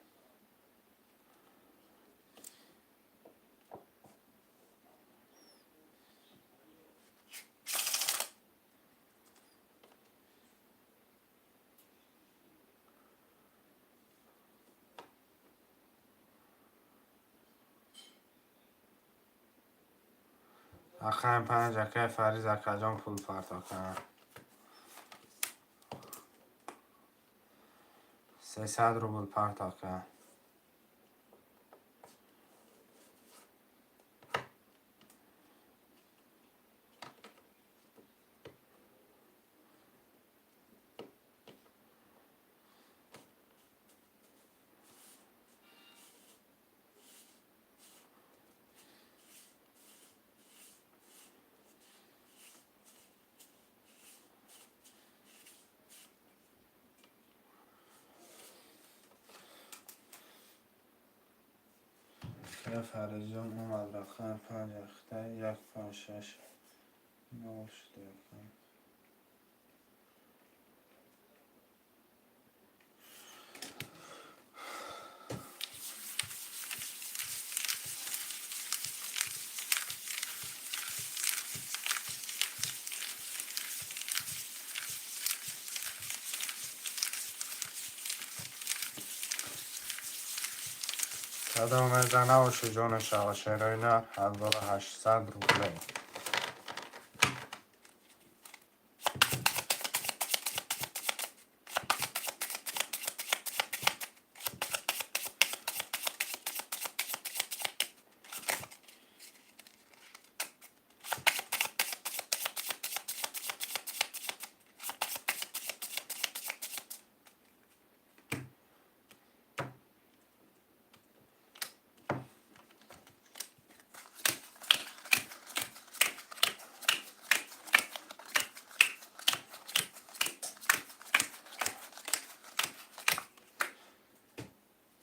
رقم 5 اکای فریز اکاجان پول پرداخت. 300 روبل پرداخت. که فرزیان اومد رقم 5 اخته 156 نول شده. صدا زنه و شجون شاق شیرینه 1800 روبله.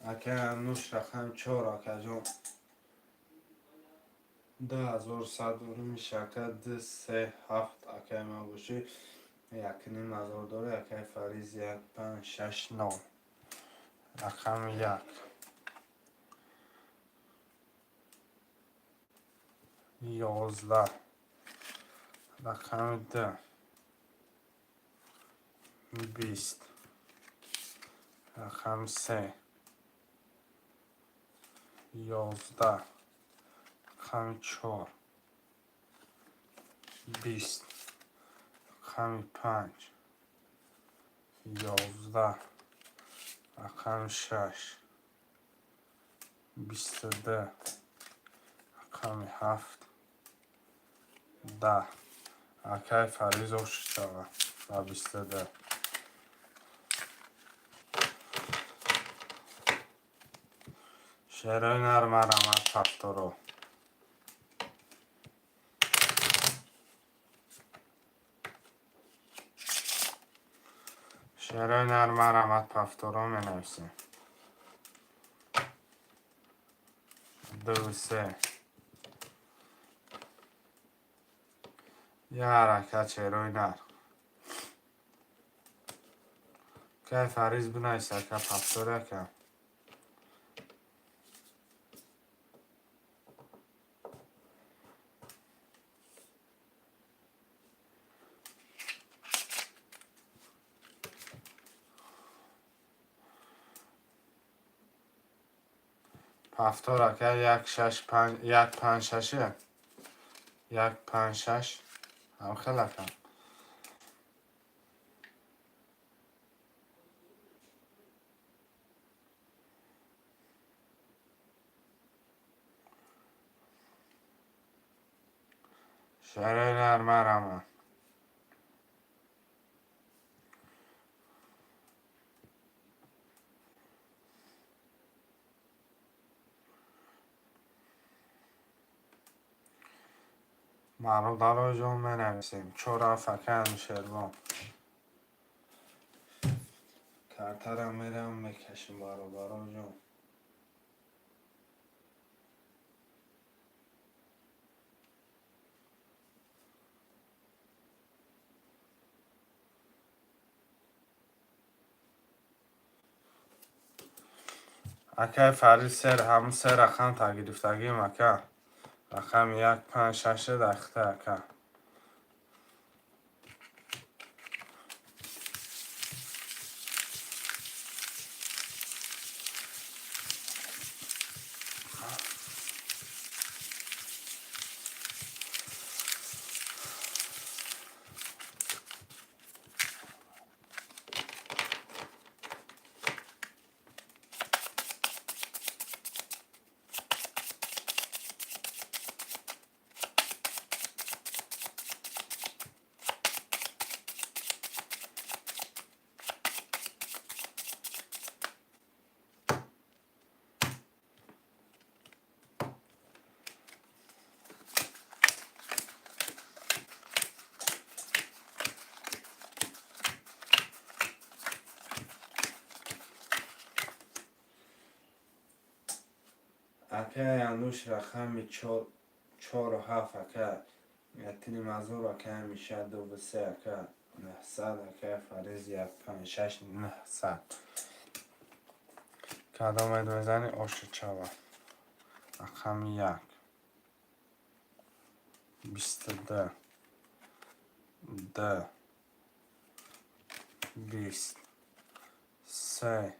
اکه نوش رقم 4 اکاجان 2100 میشه که 237 اکه ما باشی 1.5 داره. اکه فریز 1569 رقم 1 11 رقم 2 20 رقم 3 11 رقم 4 20 رقم 5 11 رقم 6 22 رقم 7 10 اکه فریز و شده و 22 شیرای نرم رحمت پفتورو. شیرای نرم رحمت پفتورو می نویسیم. 2 3 یه حرکت شیرای نر که فریز بنویسه که پفتوره که پفتوره که 156 156 هم خیلی کم. شیرای نرم رحمت مرو دارو جون می نویسیم. چورا فکن شیروان کارترم میرم میکشیم بارو جون. اکه فریز سر همون سه رقم تا گرفتگیم اکه رقم 156 دخته اکه اکه اندوش رقم 4 و 7 اکه یتنی مزور اکه میشه 2 و 3 اکه 900 اکه فریز 1 5 6 900 کدام اید بزنی آش چوا رقم 1 22 2 20 3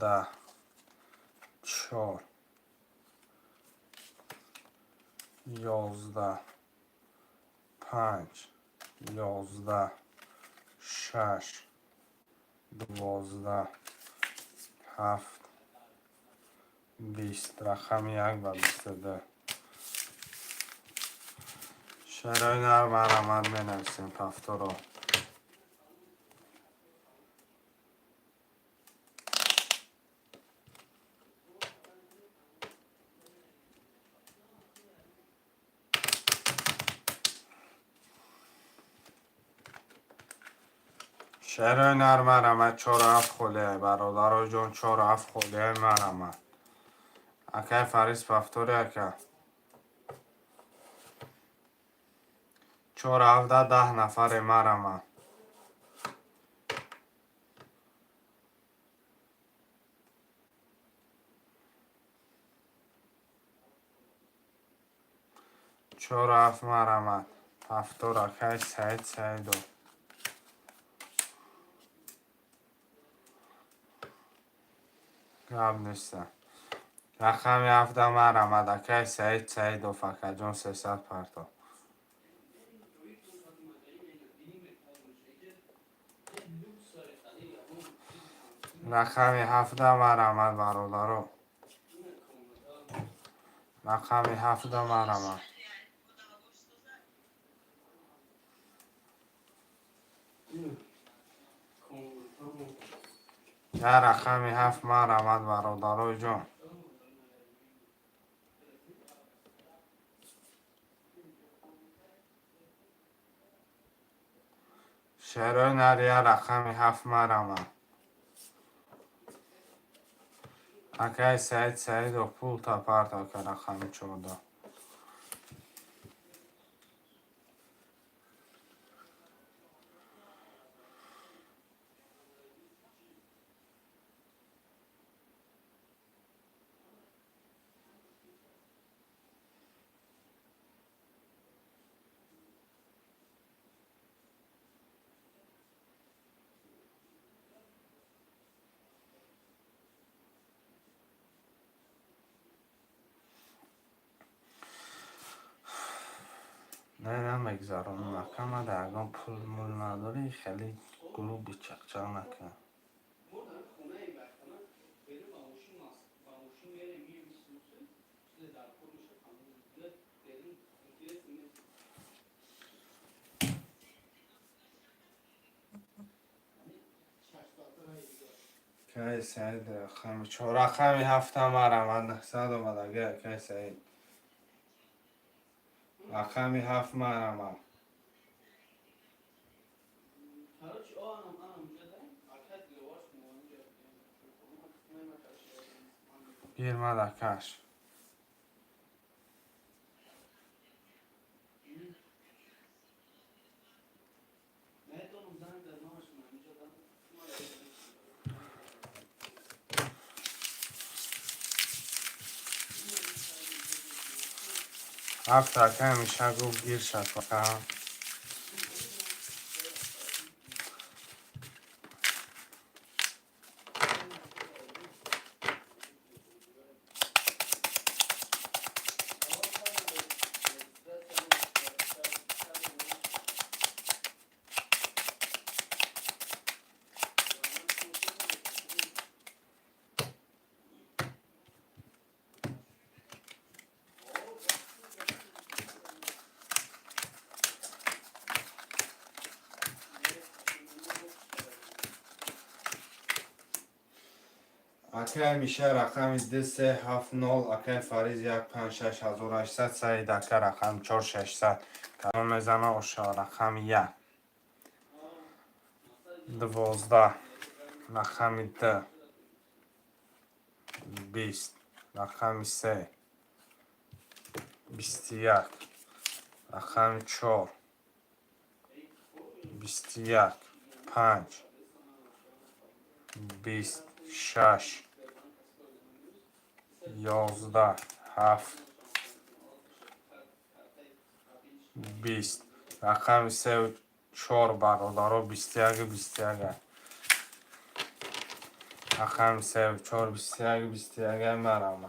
10 4 11 5 11 6 12 7 20 رقم 1 و 22 شعرهای نرم علامت بنویسیم هفته رو شعرهای نرم علامت 4 و 7 خلیه برادرای جان 4 و 7 خلیه مرمت اکه فریز پفتوری اکه 4 و 7 10 نفر مرمت 4 و 7 مرمت پفتور اکه سعیدو گب نیسته رقم 17 مرمت اکه سعیدو فکر جان 300 پرتا رقم 17 مرمت برادرو رقم 17 مرمت یا رقم 7 مرمت برادرای جان شعرهای نریه رقم 7 مرمت اکه سعید و پول تا پرتا که رقم 14 نه مگذارم نکم درگام پول مول نداری خیلی گروه چقچق نکن که سعید رقم 4 رقم 7 مرمت 900 اومد اگه که سعید رقم 7 مرمت گیر مدکش هفت اکه میشه گو گیر شد فقط اکه میشه رقم 2370 اکه فریز 156,800 سعید اکه رقم 4600 کلام میزنه آشا رقم 1 12 رقم 2 20 رقم 3 21 رقم 4 21 5 26 11 7 20 رقم 3 و 4 برادرها 21 رقم 3 و 4 21 مرامه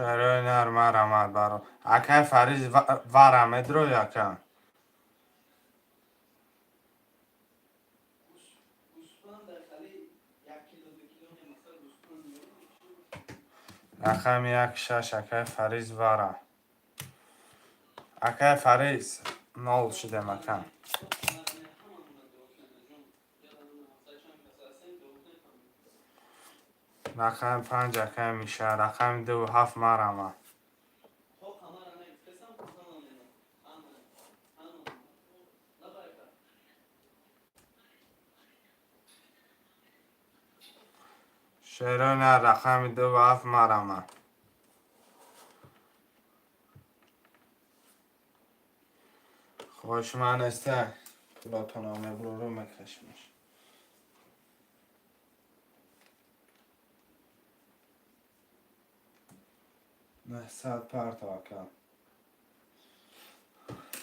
شهرهای نرمه رمد برا اکه فریز ورمه درو یکم رقم 1 6 اکه فریز ورم اکه فریز نول شده مکم رقم 5 اکه میشه رقم 2 7 مرمه شهرهای نه رقم 2 و 7 مرمه خوش من استه پلاتونامه برو رو مکشمش نه ساعت پرت آکم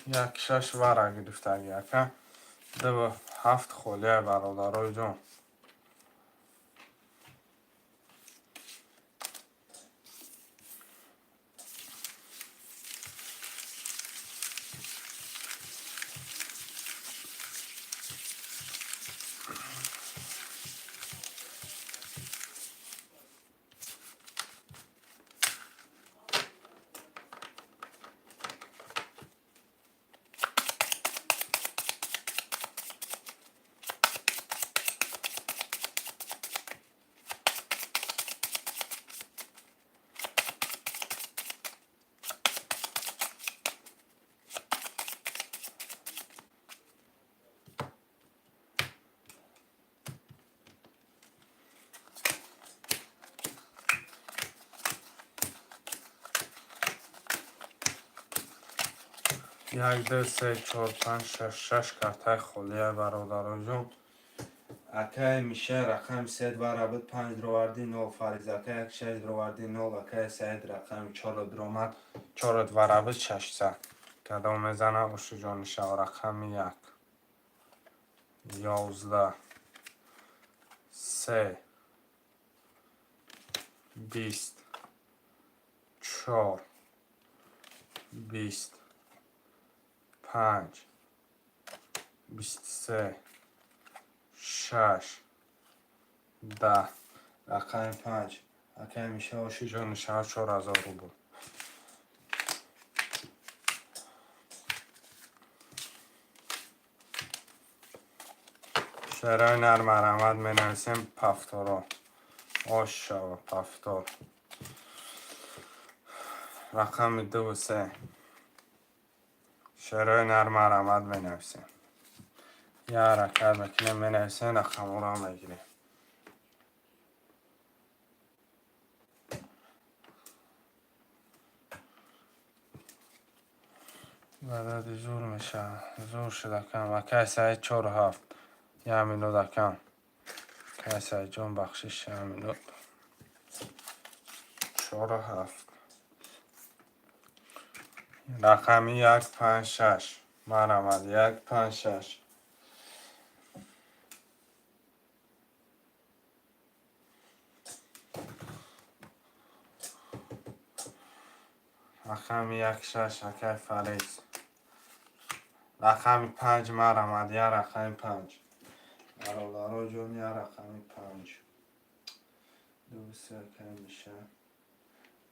1 6 وره گرفته یکم 2 و 7 خولیه برادرای جون یک دو سه چهار پنج شش کارتای خولیه برادرای جون اکه میشه رقم 3 برابر 5 دروردی 9 فریز اکه 1 6 دروردی 9 اکه 3 رقم 4 درآمد 4 برابر 600 کدام میزنه اوش جان شو رقم 1 11 3 20 4 20 5 23 6 10 رقم 5 اکه میشه اوش جان شو 4000 روبل شهرهای نرم رحمت می نویسیم پفتورا آش شوا پفتور رقم 2 و 3 شهرهای نرم رحمت می نویسیم یا حرکت بکنیم می نویسیم رقم را می گیریم بعد زور میشه زور شده کم و کسی 4 و 7 یه مینو دکم کسی جون بخشش یه مینو 4 و 7 رقمی 1 5 6 من آمد 1 5 6 رقم 1 6 اکه فریز رقم 5 من آمد یه رقم 5 برادرها جون یه رقم 5 2 3 اکه میشه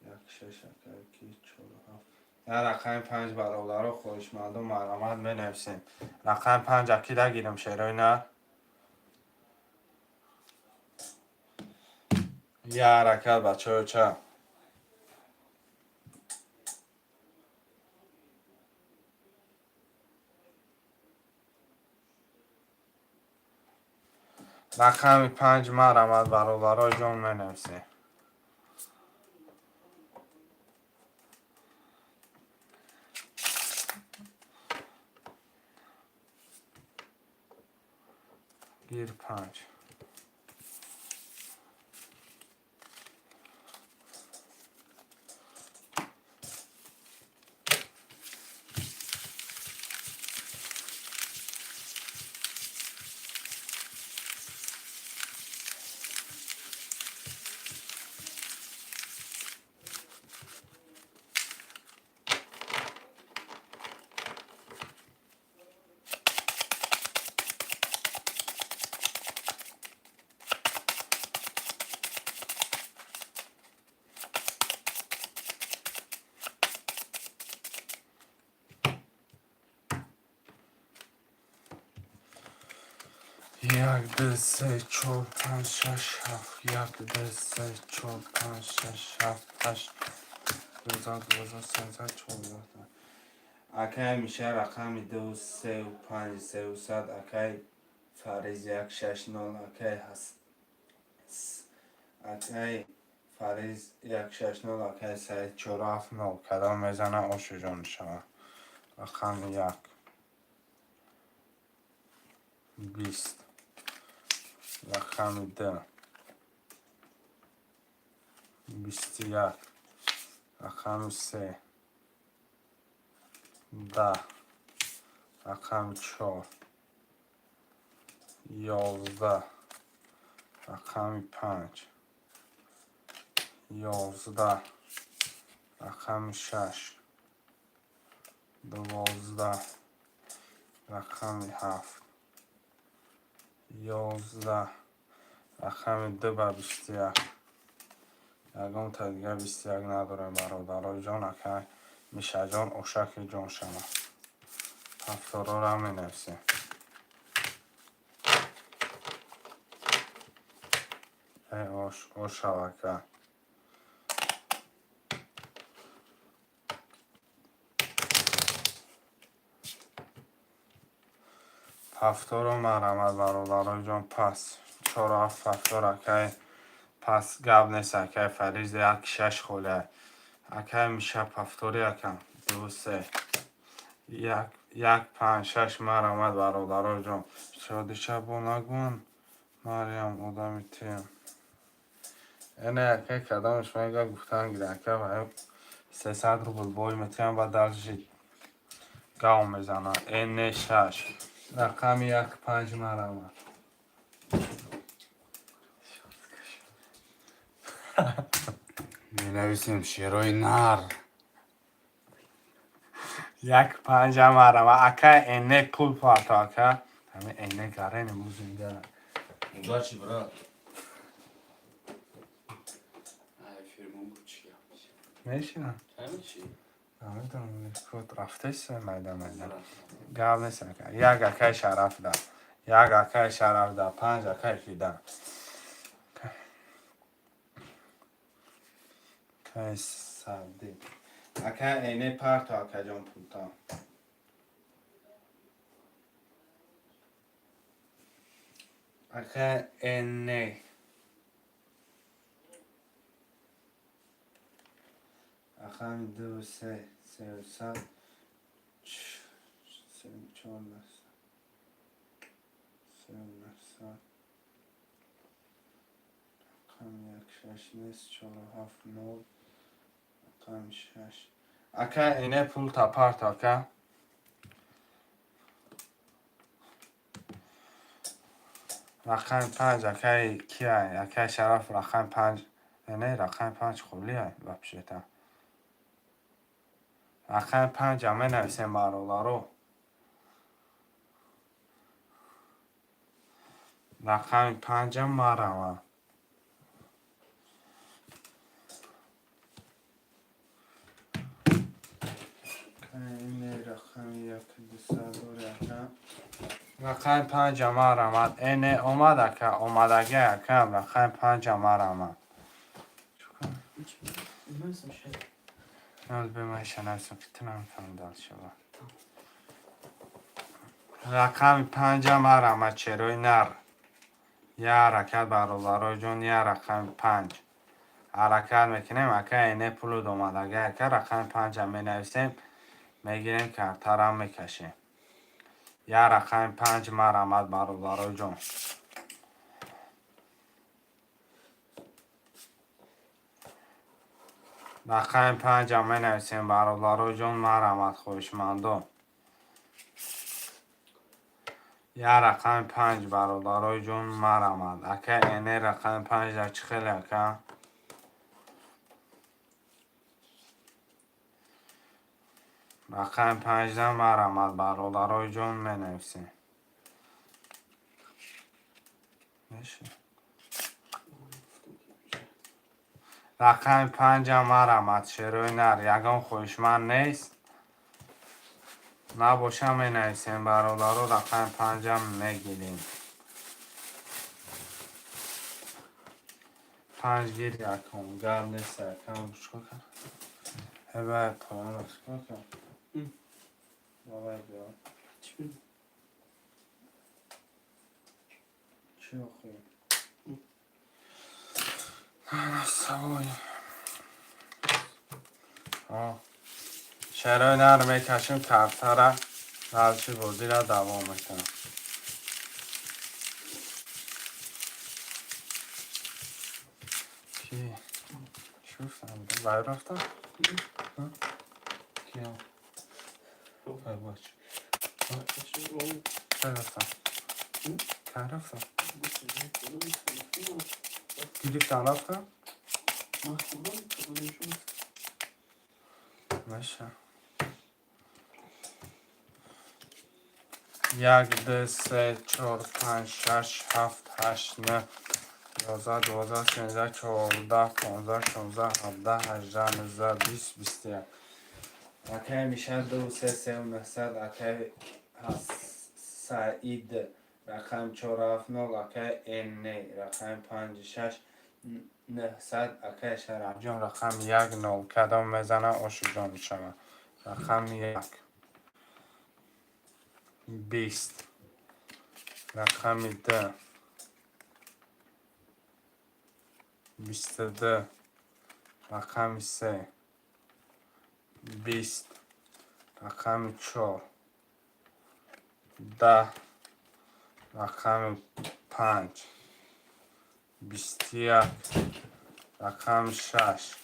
1 6 اکه 2 4 7 یا رقم 5 برادر و خوشمند و مرامت بنویسیم. رقم 5 اکی در گیرم شیرای نه. یا حرکت بچه چه رقم 5 مرامت برادرای جان بنویسیم. گیر 5 یک دو سه چهار پنج شش هفت یک دو سه چهار پنج شش هفت هشت 12 13 14 اکی میشه رقم 2 3 و 5 3 و 100 اکی فریز 1 6 0 اکی هست اکی فریز 1 6 0 اکی 3 4 7 0 کدام میزنه آشو جان شما رقم 1 20 رقم 2 21 رقم 3 10 رقم 4 11 رقم 5 11 رقم 6 12 رقم 7 11 رقم 2 به 21 یکم تا دیگه 21 نداره برادرای جان اکه میشه جان اشک جان شما هفتارا رو هم مینویسیم ای آش شوکه هفتارا مرمت برادرای جان پس 4 و 7 هفتار اکه پس گب نیست اکه فریز 1 6 خوله اکه میشه هفتاری اکم 2 3 1 5 6 مرمت برادرای جان شادی شب و نگون مریم آدمی تیم اینه اکه کدامش میگه گفتن گیره اکه و 300 روبل بای میتیم و درجی گاو میزنن اینه 6 رقم 1 5 مرمت می نویسیم شیرای نر 1 5 مرمت اکه اینه پول پارتا اکه همه اینه گره نموزیم گره اونجا چی براد؟ فرمون کوچیه میشینم همین چی؟ همه دارم کود رفته سه میدم گاو نیست اکه یک اکه شرف ده یک اکه شرف ده 5 اکه فیده که سردی اکه اینه پارتا اکه جان پولتا اکه اینه اخم 2 3 3 و 100 3 4 نست 3 نست اخم 1 6 نیست 4 و 7 9 اخم 6 اکه اینه پول تا پارت اکه رقم 5 اکه کیه اکه شرف رقم 5 اینه رقم 5 خولیه بپشیتا رقم 5 همه نویسیم برادرو رقم 5 هم مرمه این رقم یک دو یکم رقم 5 ما را آمد این اومد که اومدگی یکم رقم 5 ما را آمد یاد بمیشه نفسم که تنم دال شود رقم 5 ما را آمد چروی نر یا حرکت برابر جون یا رقم 5 حرکت میکنیم اکه اینه پلود اومدگی که رقم 5 می نویسیم میگیریم کارتر هم میکشیم یا رقم 5 ما را آمد برابر جون رقم 5 می نویسیم برابر جون ما را آمد خوشمندم یا رقم 5 برادرای جون ما را آمد اکه اینه رقم 5 در چی خیلی اکه رقم 5 در ما را آمد برادرای جون می نویسیم رقم 5 ما را آمد شیروی نر یگان خوشمند نیست نباشه می نویسیم برادرو رقم 5 میگیریم 5 گیر یکم گرم نیست یکم بشکو کن هبه پایان بشکو کن بابای بیا چی اخوی سوای شیروی نر میکشیم کفتره رلچی بودی را دوام میکنم کی؟ چی فهمیدم؟ باید رفتم؟ کیا؟ خیلی باش چه رفتم؟ که رفتم؟ گریفتم رفتم؟ باشه یک دو سه چهار پنج شش هفت هشت نه 11 12 13 14 15 16 17 18 19 20 21 اکه میشه 2 3 3 900 اکه سعید رقم 4 7 9 اکه اینی رقم 5 6 900 اکه شرف جان رقم 1 9 کدام میزنه آشو جان میشوه رقم 1 20 رقم 2 22 رقم 3 20 رقم 4 10 رقم 5 21 رقم 6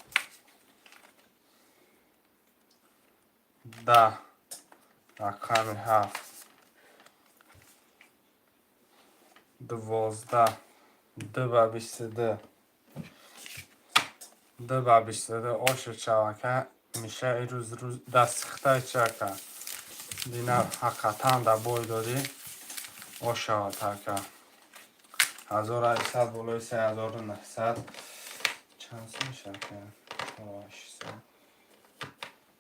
10 رقم 7 12 2 با 22 2 با 22 آشو چوکه میشه ای روز دست خطای چکه دینا حقیقتا در بای دادی آشو تکه 1800 بلوی 3900 چند سه میشه که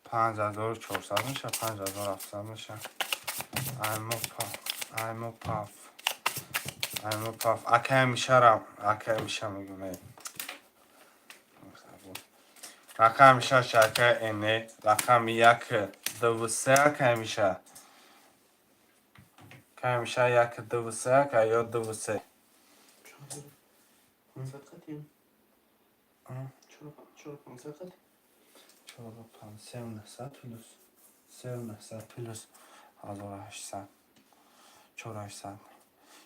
5400 میشه 5700 میشه ایمو پاف اکه میشه رو اکه میشه میگم رقم میشه شکه اینه رقم 1 2 3 اکه میشه که میشه 1 2 3 اکه یا 2 3 4 5 3 900 پلوس 3 900 پلوس 1800 4800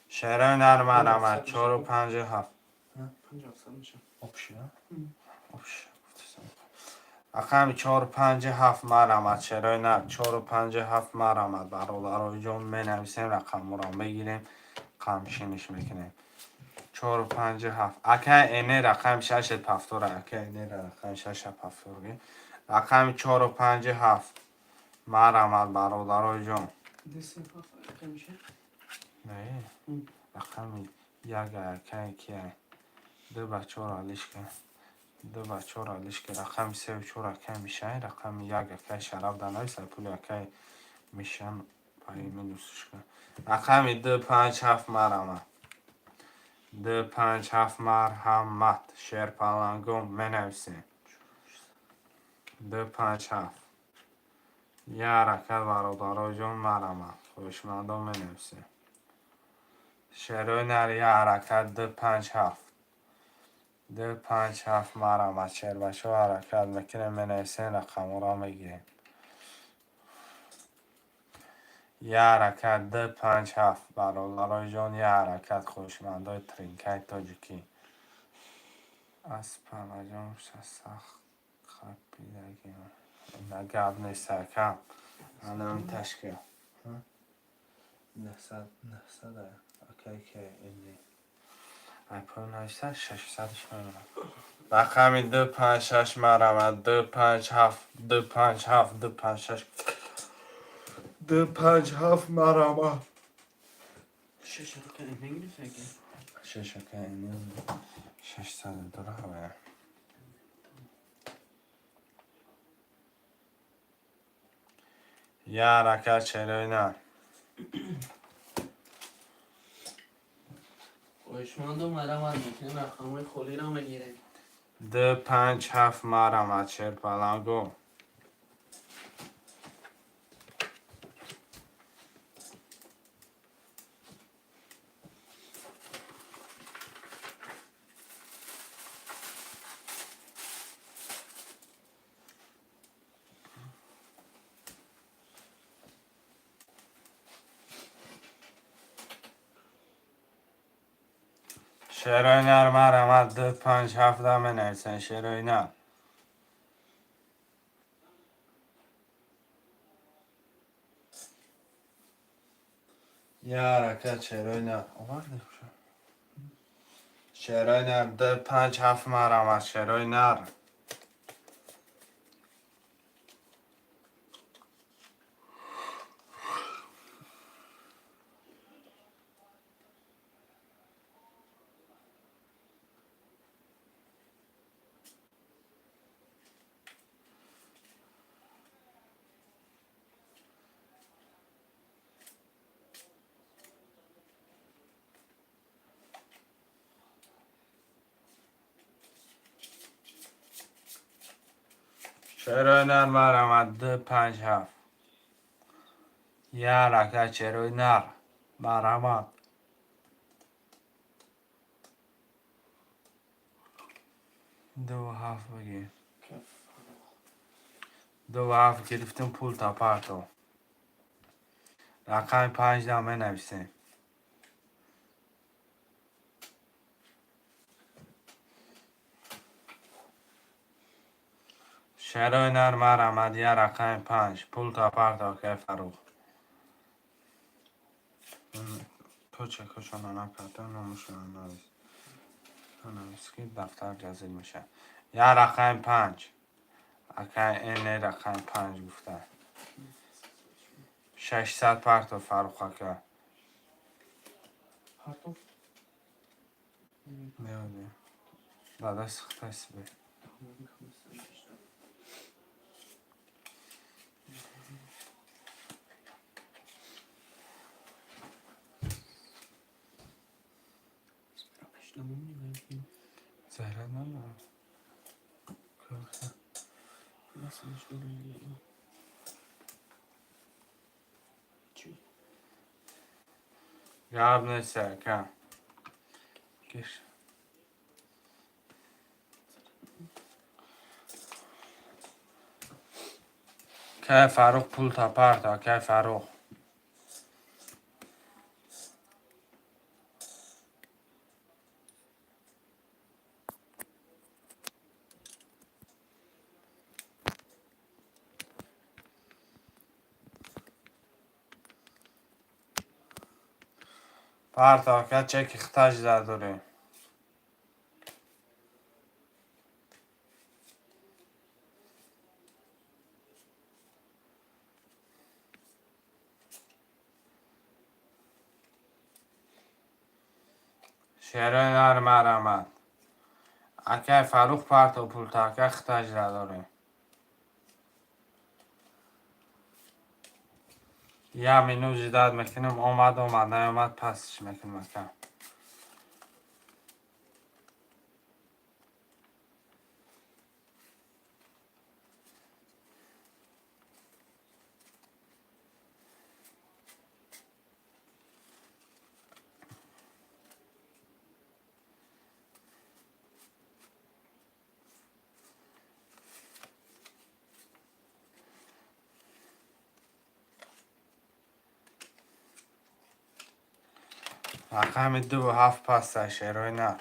شهره نرمه آمد 4 و 5 7 آبشه رقم 4 و 5 7 مر آمد شهره نر 4 و 5 7 مر آمد برادرای جون می نویسیم رقم را بگیریم قمشینش میکنیم 4 و 5 7 اکه اینه رقم 6 پفتوره اکه اینه رقم 6 پفتوره رقم 4 و 5 7 مر آمد برادرای جون نه رقم 1 اکه کیه 2 با 4 حالیش که دو و چهار لیشک رقم 3 و 4 اکی میشه رقم 1 اکی شراب دانای سرپول اکی میشن پای منوسش کن رقم 2 5 7 مرمه 2 5 7 مرحمت شیر پلنگم منویسیم 2 5 7 یه حرکت برادرای جان مرمه خوشمندم منویسیم شیروی نر یه حرکت 2 5 7 2 5 7 مرمه شیر بشو حرکت میکنه منویسیم رقم را میگیریم یه حرکت 2 5 7 برادرای جان یه حرکت خوشمندای ترینکای تاجیکی از پنجم سخت خپیدگی نگب نیست کم هنم تشکیل نهصد اوکی که اینی اپل نوشته 600ش میمونم رقمی 2 5 6 مرمه 2 5 7 2 5 7 2 5 6 2 5 7 مرمه 6 که انگلیس اگه 6 که اینی 600 درهم یه حرکت چلوی نه خوشمندم مرمت میکنه رقمای خولی را میگیره 2 5 7 مرمه چهل پلنگو شیروی نر مرمه 2 5 7 دمه نیسن شیروی نر یه حرکت شیروی نر آورده شو شیروی نر 2 5 7 مرمه شیروی نر شیروی نر مرمه 2 5 7 یه حرکت شیروی نر مرمه 2 7 بگیر 2 7 گرفتیم پول تا پرتو رقم 5 دمه نویسیم شیروی نر مرمه یه رقم 5 پول تا پرتو که فروخ تو چه کشان نکرده نموشن نویس نویس که دفتر جزیل میشه یه رقم 5 اکه این رقم 5 گفته 600 پرتو فروخه که پارتو نیادی داده سخته سی بی زهره ندارم گرد نیسته که گیش که فروخ پول تا پرتا که فروخ پرتا که چک اختاج دادوری شیروی نر مرمد اکه فروخ پارت و پول تاکه اختاج را داریم. یا منو جداد میکنم اومد نیامد پسش میکنم اکه. رقم 2 و 7 پس شیروی نر.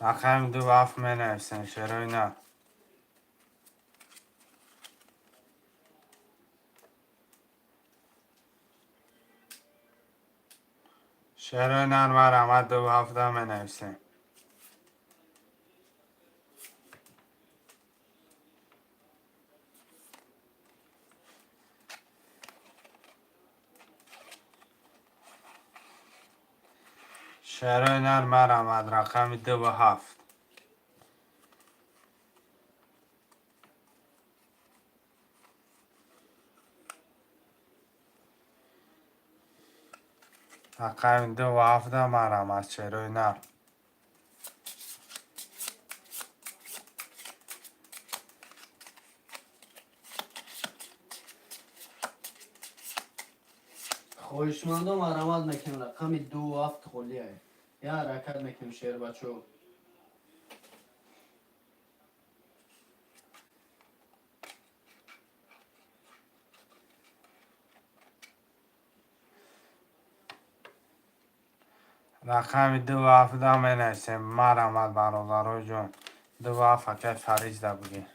رقم 2 و 7 می نویسن شیروی نر. شیروی نر مرمت 2 و 7 می نویسن. شیروی نر مرمت رقم 2 و 7. رقم 2 و 7 مرمت شیروی نر. خواهشمندم مرحمت میکنم رقم 2 و 7 خلیه. یا حرکت میکنم شیر بچو. رقم 2 و 7 می نویسن مرمت برادرای جون. 2 و 7 اکه فریج ده بگی.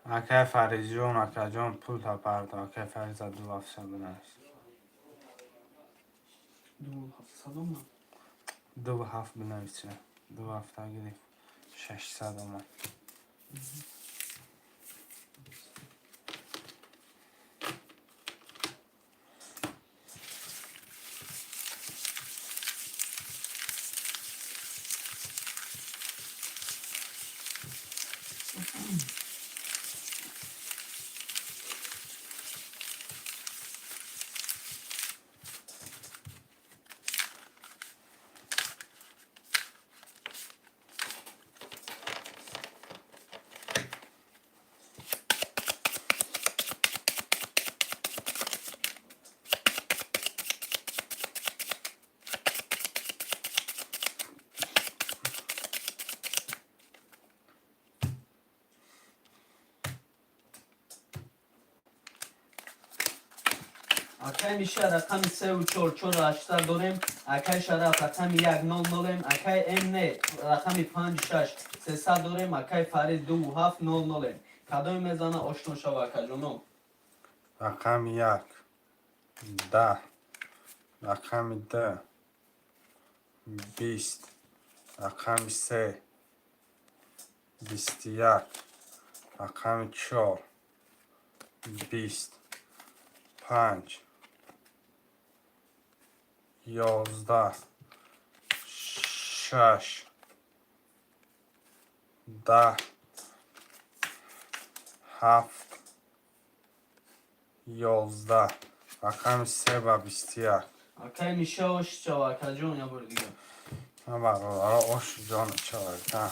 اکه فریج جون اکه جون پول تا پرد اکه فریج ده 2 و 7 بنویس. 2 و 700 من. 2 و 7 بنویسه. 2 و 7 گیری 600 اومد. اکای میشه رقم 3 و 4 4 و 8 داریم. اکای شرف رقم 1 0 0. اکای ام نه رقم 5 6 300 داریم. اکای فرید 2 و 7 0 0. کدوم میزنه آشنا شو اکای جونم. رقم 1 10. رقم 2 20. رقم 3 21. رقم 4 20. 5 11 6 10 7 11. رقم 3 و 21. اکای میشه آش شو اکای جون یا بر دیگه. من برقرار آش جان چاکه.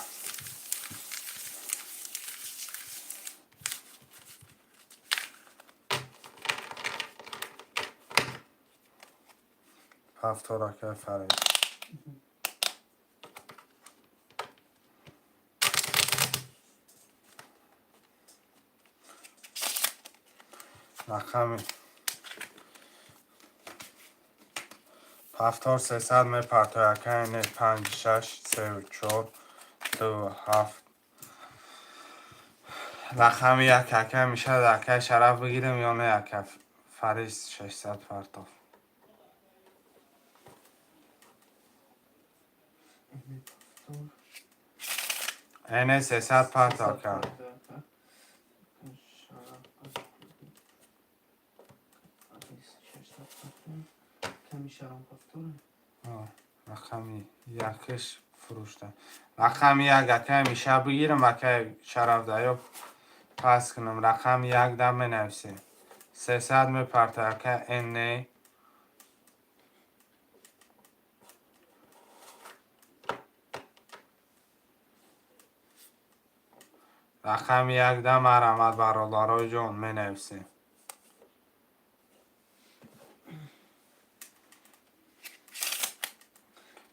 هفت تا راکه فرید. رقم هفتاد 300 میپرتو یکه 5 6 3 و 4 2 7 رقم یک میشه یکه شرف بگیرم یا نه یکه فریز 600 پرتو اینه 300 پرتو کرد رقمی یکش فروشته رقم یکه میشه بگیرم اکه شرف ده پس کنم رقم یک دم بنویسیم 300 میپرته اکه اینه رقم یک دم مرحمت برادرای جان مینویسیم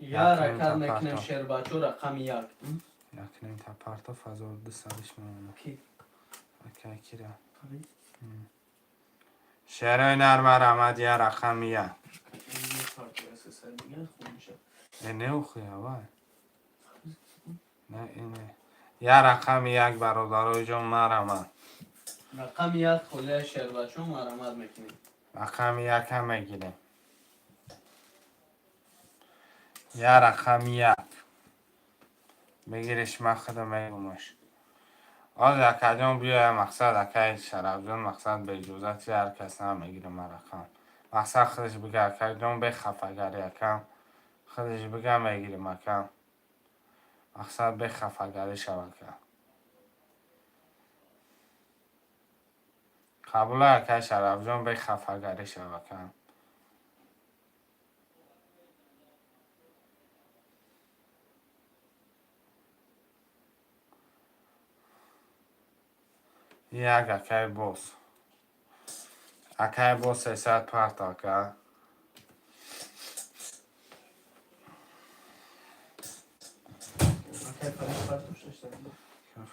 یا رکل میکنیم شیر بچو رقم یک یک نیم تا پرتو فضا 200 میمونه کی؟ اکه کی را شعرهای نرم مرحمت یه رقم یک اینه او خویه وای نه اینه یه رقم یک برادرای جان مرحمت رقم یک خوله شیر بچو مرمت میکنیم رقم یک هم میگیریم یه رقم یک بگیرش من خودم میگمش آز اکه جان بیا مقصد اکه شرف جان مقصد به اجازت هر کس هم میگیرم رقم مقصد خودش بگه اکه جان به خفگری اکم خودش بگه میگیرم اکم مقصد به خفگری شوکه قبول اکه شرف جان به خفگری شوکه یک اکه بوس اکه بوس 300 پرتا که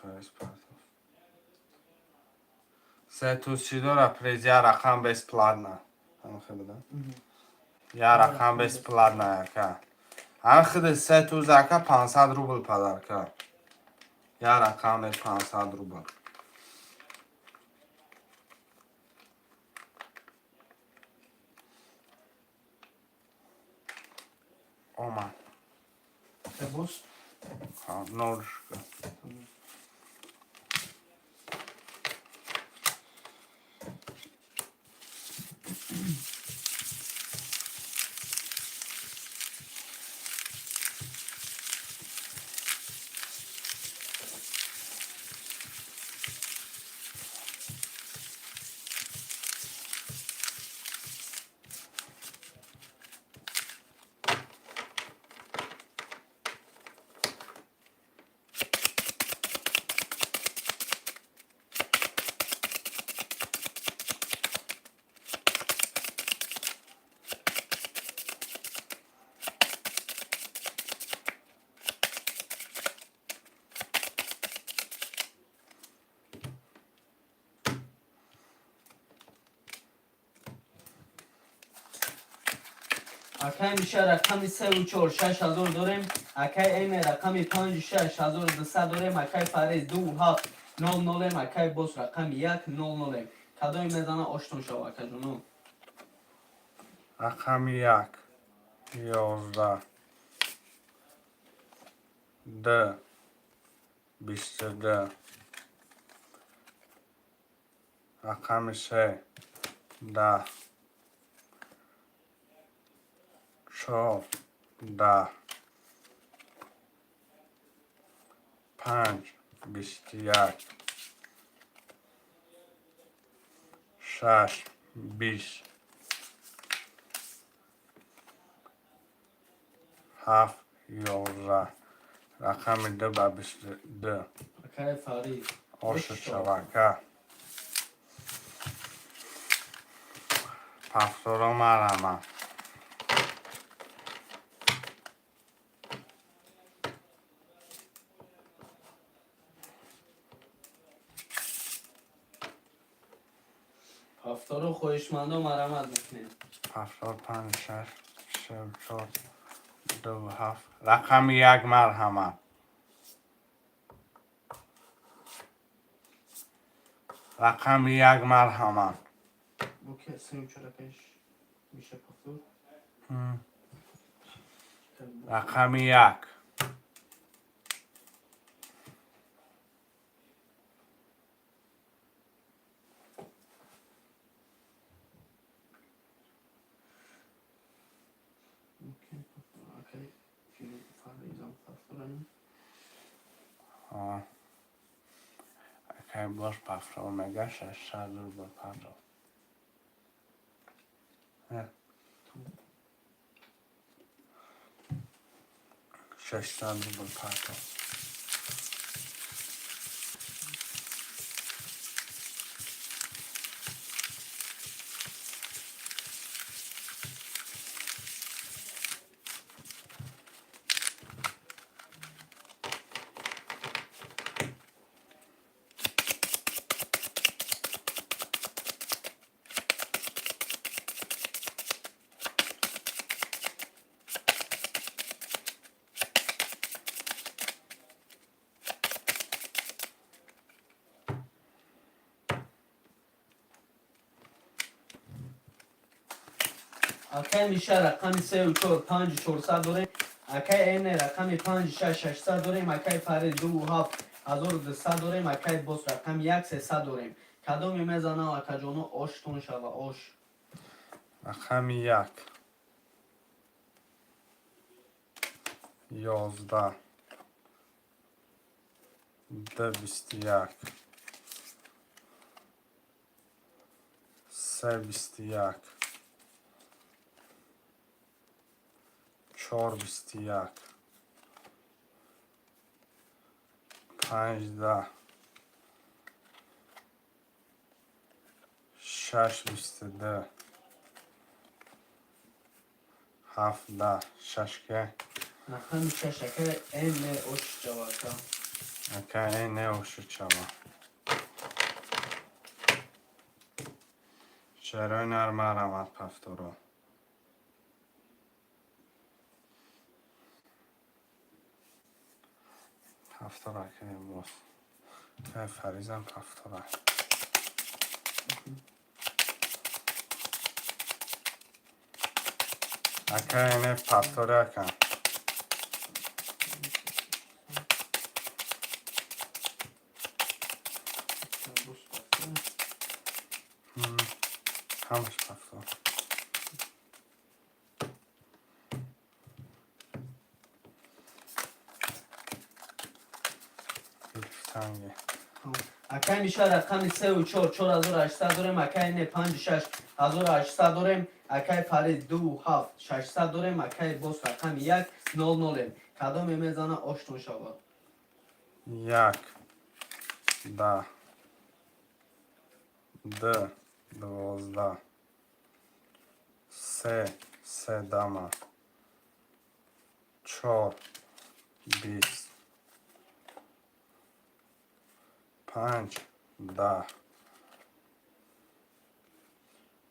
فرش پرتا سه توز چی داره پریز یه رقم بیس پلادنا همه خیلی بده یه رقم بیس پلادنا اکه همه خیلی سه توز اکه 500 روبل پدر که یه رقم بیس 500 روبل اومد بوس نورش اکه میشه رقم 3 و 4 6000 داریم اکه این رقم 5 6 1200 داریم اکه فریز 2 7 0 0 اکه بوس رقم 1 0 0 کدای میزنه آشتون شو اکه جونو رقم یک 11 ده 22 رقم 3 10 4 10 5 21 6 20 7 11 رقم 2 به 22 اکه فریز آش شبکه پفتورا مرمه هفتارو خوشمند و مرمت میکنیم 75 6 3 4 2 7 رقم 1 مرحمت رقم 1 مرحمت اوکی 3 و 4 کش میشه پفتور رقم 1 اوکی اوکی فیلم فریزم پفتورم که باش پفتور مگه 600 روبل پفتور 600 روبل پفتور اوکی میشه رقم 3 و 4 5 400 داریم اوکی این رقم 5 6 600 داریم اوکی فرید 2 و 7 1200 داریم اوکی باز رقم 1 300 داریم کدومی میزنه اوکی جانو آشتون شوه آش رقم 1 11 21 21 21 15 22 17 6 که رقم 6 اوکی این آش جوه اوکی این اوشو چما شروع نرمه رمت پفتورو پفتوره که باز که فریزم پفتوره اوکی این پفتوره کن همش پفتور گرفتنگی اوکی میشه رقم 3 و 4 4800 داریم اوکی این 5 6 1800 داریم اوکی فرید 2 و 7 600 داریم اوکی باز رقم 1 0 0 کدومی میزنه آشتون شوه 1 10 2 12 3 13 4 20 5 10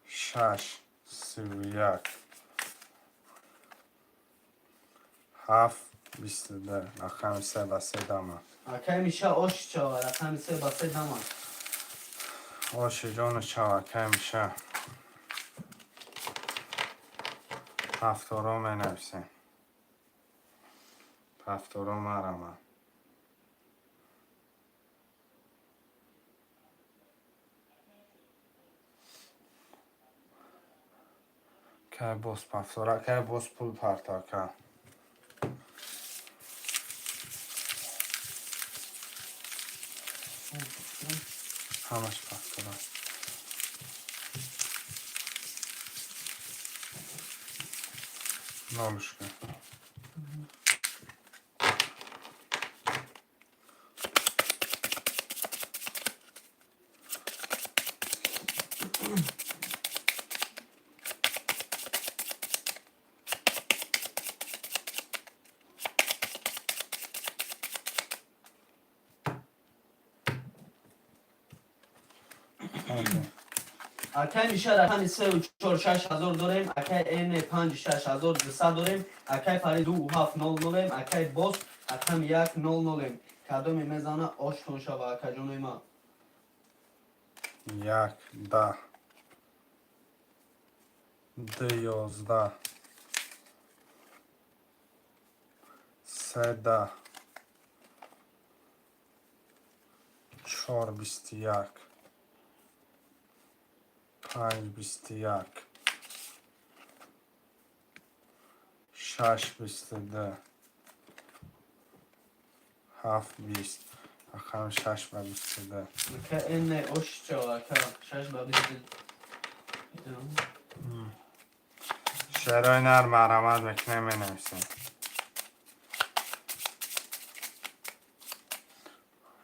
6 31 7 22 رقم 3 و 3 دامه اوکی میشه آش شوه رقم 3 با 3 دمان آش جان چاوکه میشه پفتورو می نویسیم پفتورو مرمه که باز پفتوره که باز پول پرتا که همش پفتوره نالش کن اکای میشه رقم 3 و 4 6000 داریم. اکای این 5 6200 داریم. اکای فرید 2 و 7 0 0. اکای باز رقم 1 0 0. کدوم میزنه آشتون شو اکای جونوی ما. 1 10 2 11 3 10 4 21 5 21 6 22 7 20 رقم 6 و 22 اکای این آشت شو اکای 6 با 20. شعرهای نرم مرحمت میکنه می نویسیم.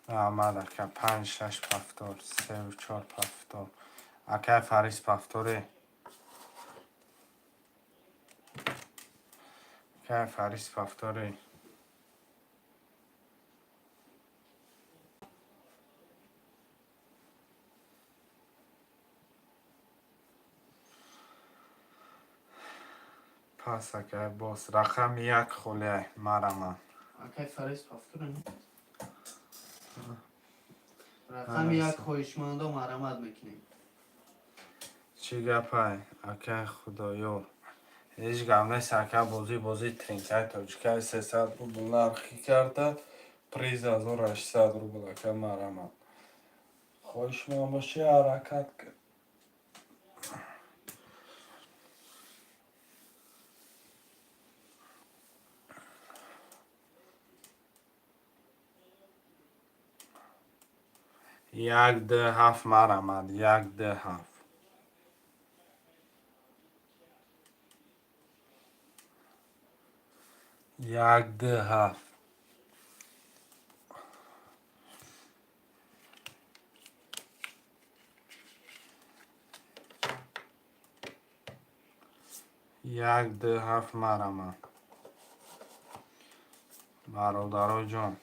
محمد اکا 5 6 پفتور 3 و 4 پفتور. اکا فریس پفتوری. اکا فریس پفتوری. پس اکا باز رقم 1 خوله مرحمت. اکای فریس پفتور رقم 1 خویشمنده مرحمت میکنیم. چی گپای اکا خدایور. هیچ گم نیست اکا بازی ترینکای تاجیکای 300 روبل نرخی کرده. پریز 1800 روبل اکا مرحمت. خوش ما باشی حرکت کرد. یک ده هفت مرحمت. یک ده هفت. یک ده هفت. یک ده هفت مرحمت. برادرو جان.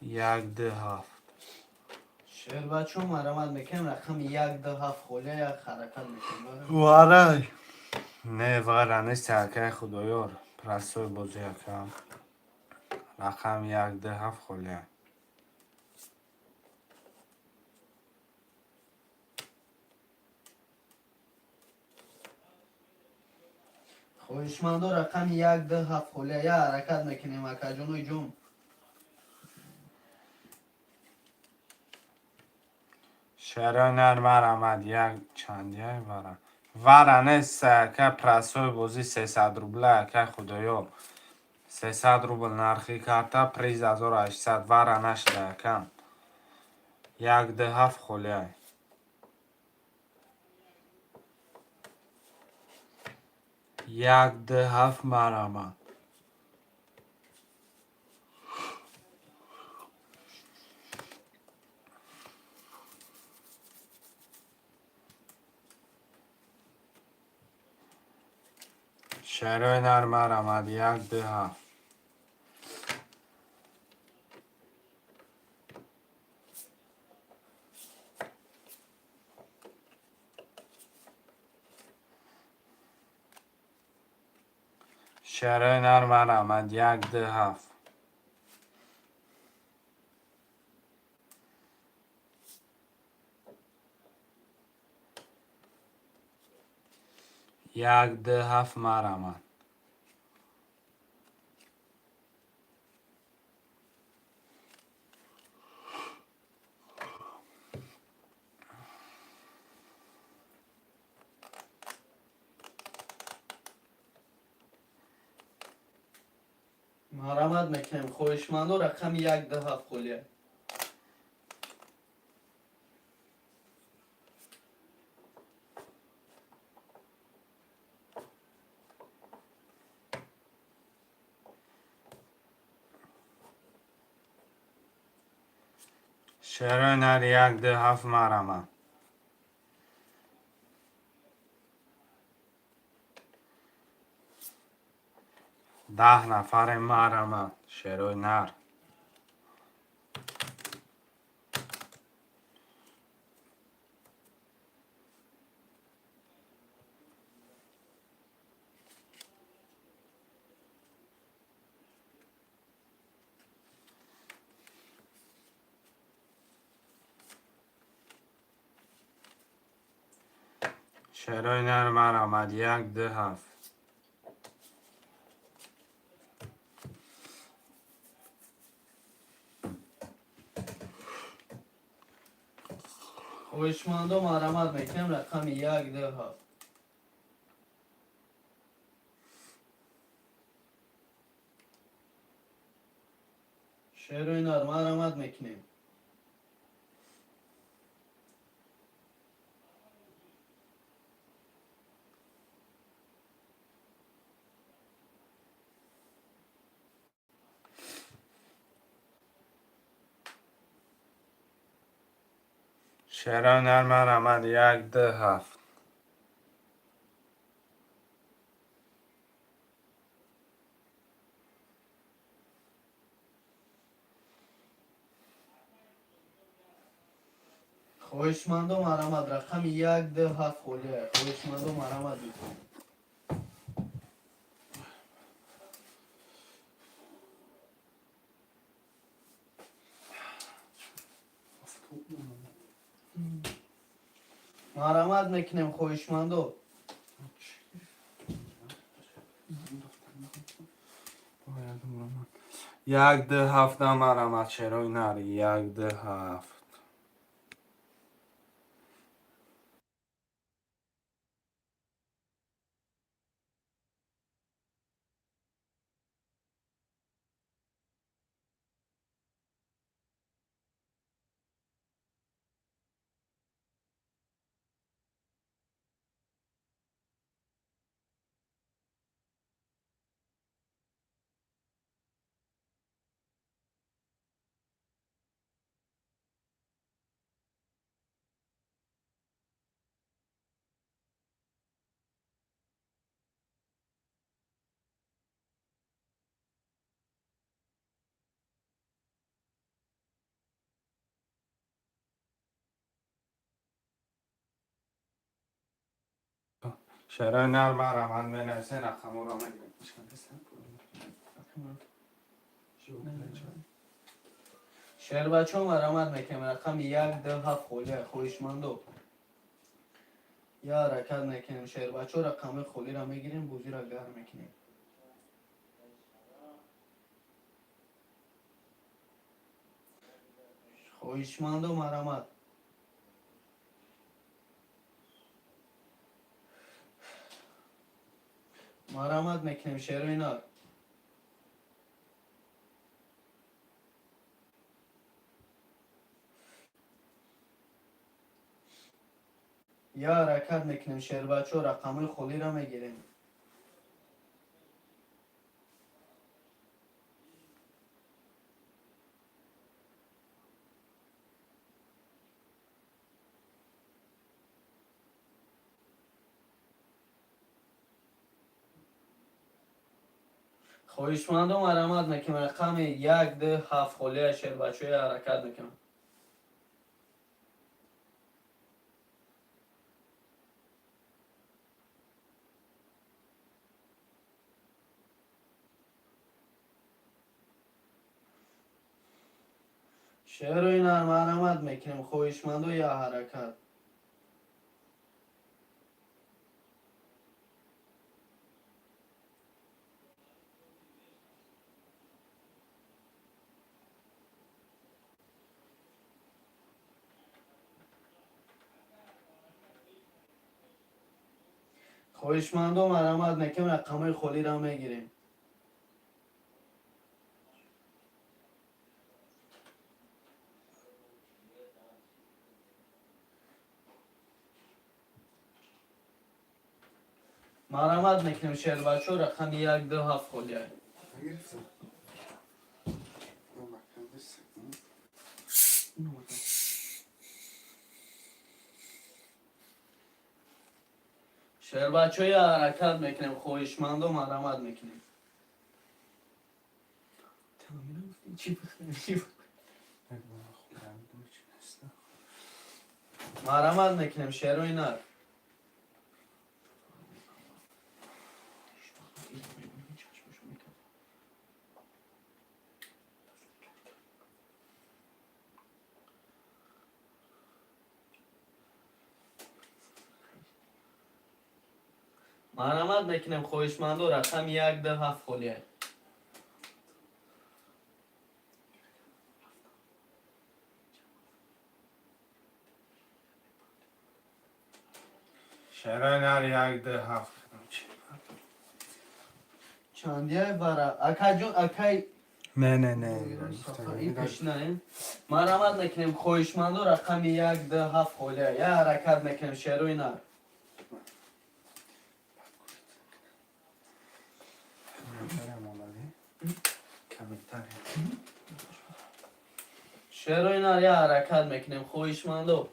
یک ده هفت. شعر بچه مرحمت میکنیم رقم 1 2 7 خوله یک حرکت میکنیم. وارای نه وارا نیست اکای خدایار. پرستوی بازی اکام. رقم یک ده هفت خوله. خویشمنده رقم 1 2 7 خوله یک حرکت میکنیم اکای جونوی جون. شعرهای نر مرحمت. یک چندی های وارا. وارا نیست اکای پرستوی بازی 300 روبله اکای خدایار. 300 روبل نرخی کرده پریز 1800 وارا نشده کم. یک ده هفت خوله. یک ده هفت مرحمت. شعرهای نر مرحمت. یک ده هفت. شعرهای نر مرحمت. یک ده هفت. یک ده هفت مرحمت. مرحمت میکنیم خویشمنده رقم 1 2 7 خوله. شعرهای نر یک ده هفت مرحمت. 10 نفر مرحمت. شعرهای نر. شعرهای نرم آمد 1 2 7. خویشمندو مرامت میکنم رقم 1 2 7. شعرهای نرم مرامت میکنیم. شعرهای نرم آمد 1 2 7. خویشمندو مرامت رقم 1 2 7 خولیه. خویشمندو مرامت میکنیم. مرامت میکنیم خویشمندو. 1 2 7 مرامت شعرهای نر 1 2 7. شعرهای نرم آمد بنویسین رقم رو میگیریم. شعر بچه ها مرامت میکنیم رقم 1 2 7 خولیه. خویشمندو یا حرکت میکنیم. شعر بچه ها رقم خولی را میگیریم. بوزی را گرم میکنیم. خویشمندو مرامت. مرامت میکنیم شعر اینا. یا حرکت میکنیم. شعر بچه ها رقم خولی را میگیریم. خویشمندو مرامت میکنیم رقم 1 2 7 خولیه. شعر بچه ها حرکت میکنیم. شعر اینا مرامت میکنیم. خویشمندو یا حرکت. خویشمندو مرامت میکنیم رقم خولی را میگیریم. مرامت میکنیم شعر بچه ها رقم 1 2 7 خولیه. شعر بچه های حرکت میکنیم. خویشمندو مرامت میکنیم. مرامت میکنیم شعر اینا. مرحمت میکنم خواهشمندو رقم 1 ده 7 خلیه. شعرهای نر 1 ده 7 چندیه برا اکا جون اکای نه این پشنه مرحمت میکنم خواهشمندو رقم 1 ده 7 خلیه. یه حرکت میکنم شعروی نر. شعروی نر یه حرکت میکنم خواهشمندو.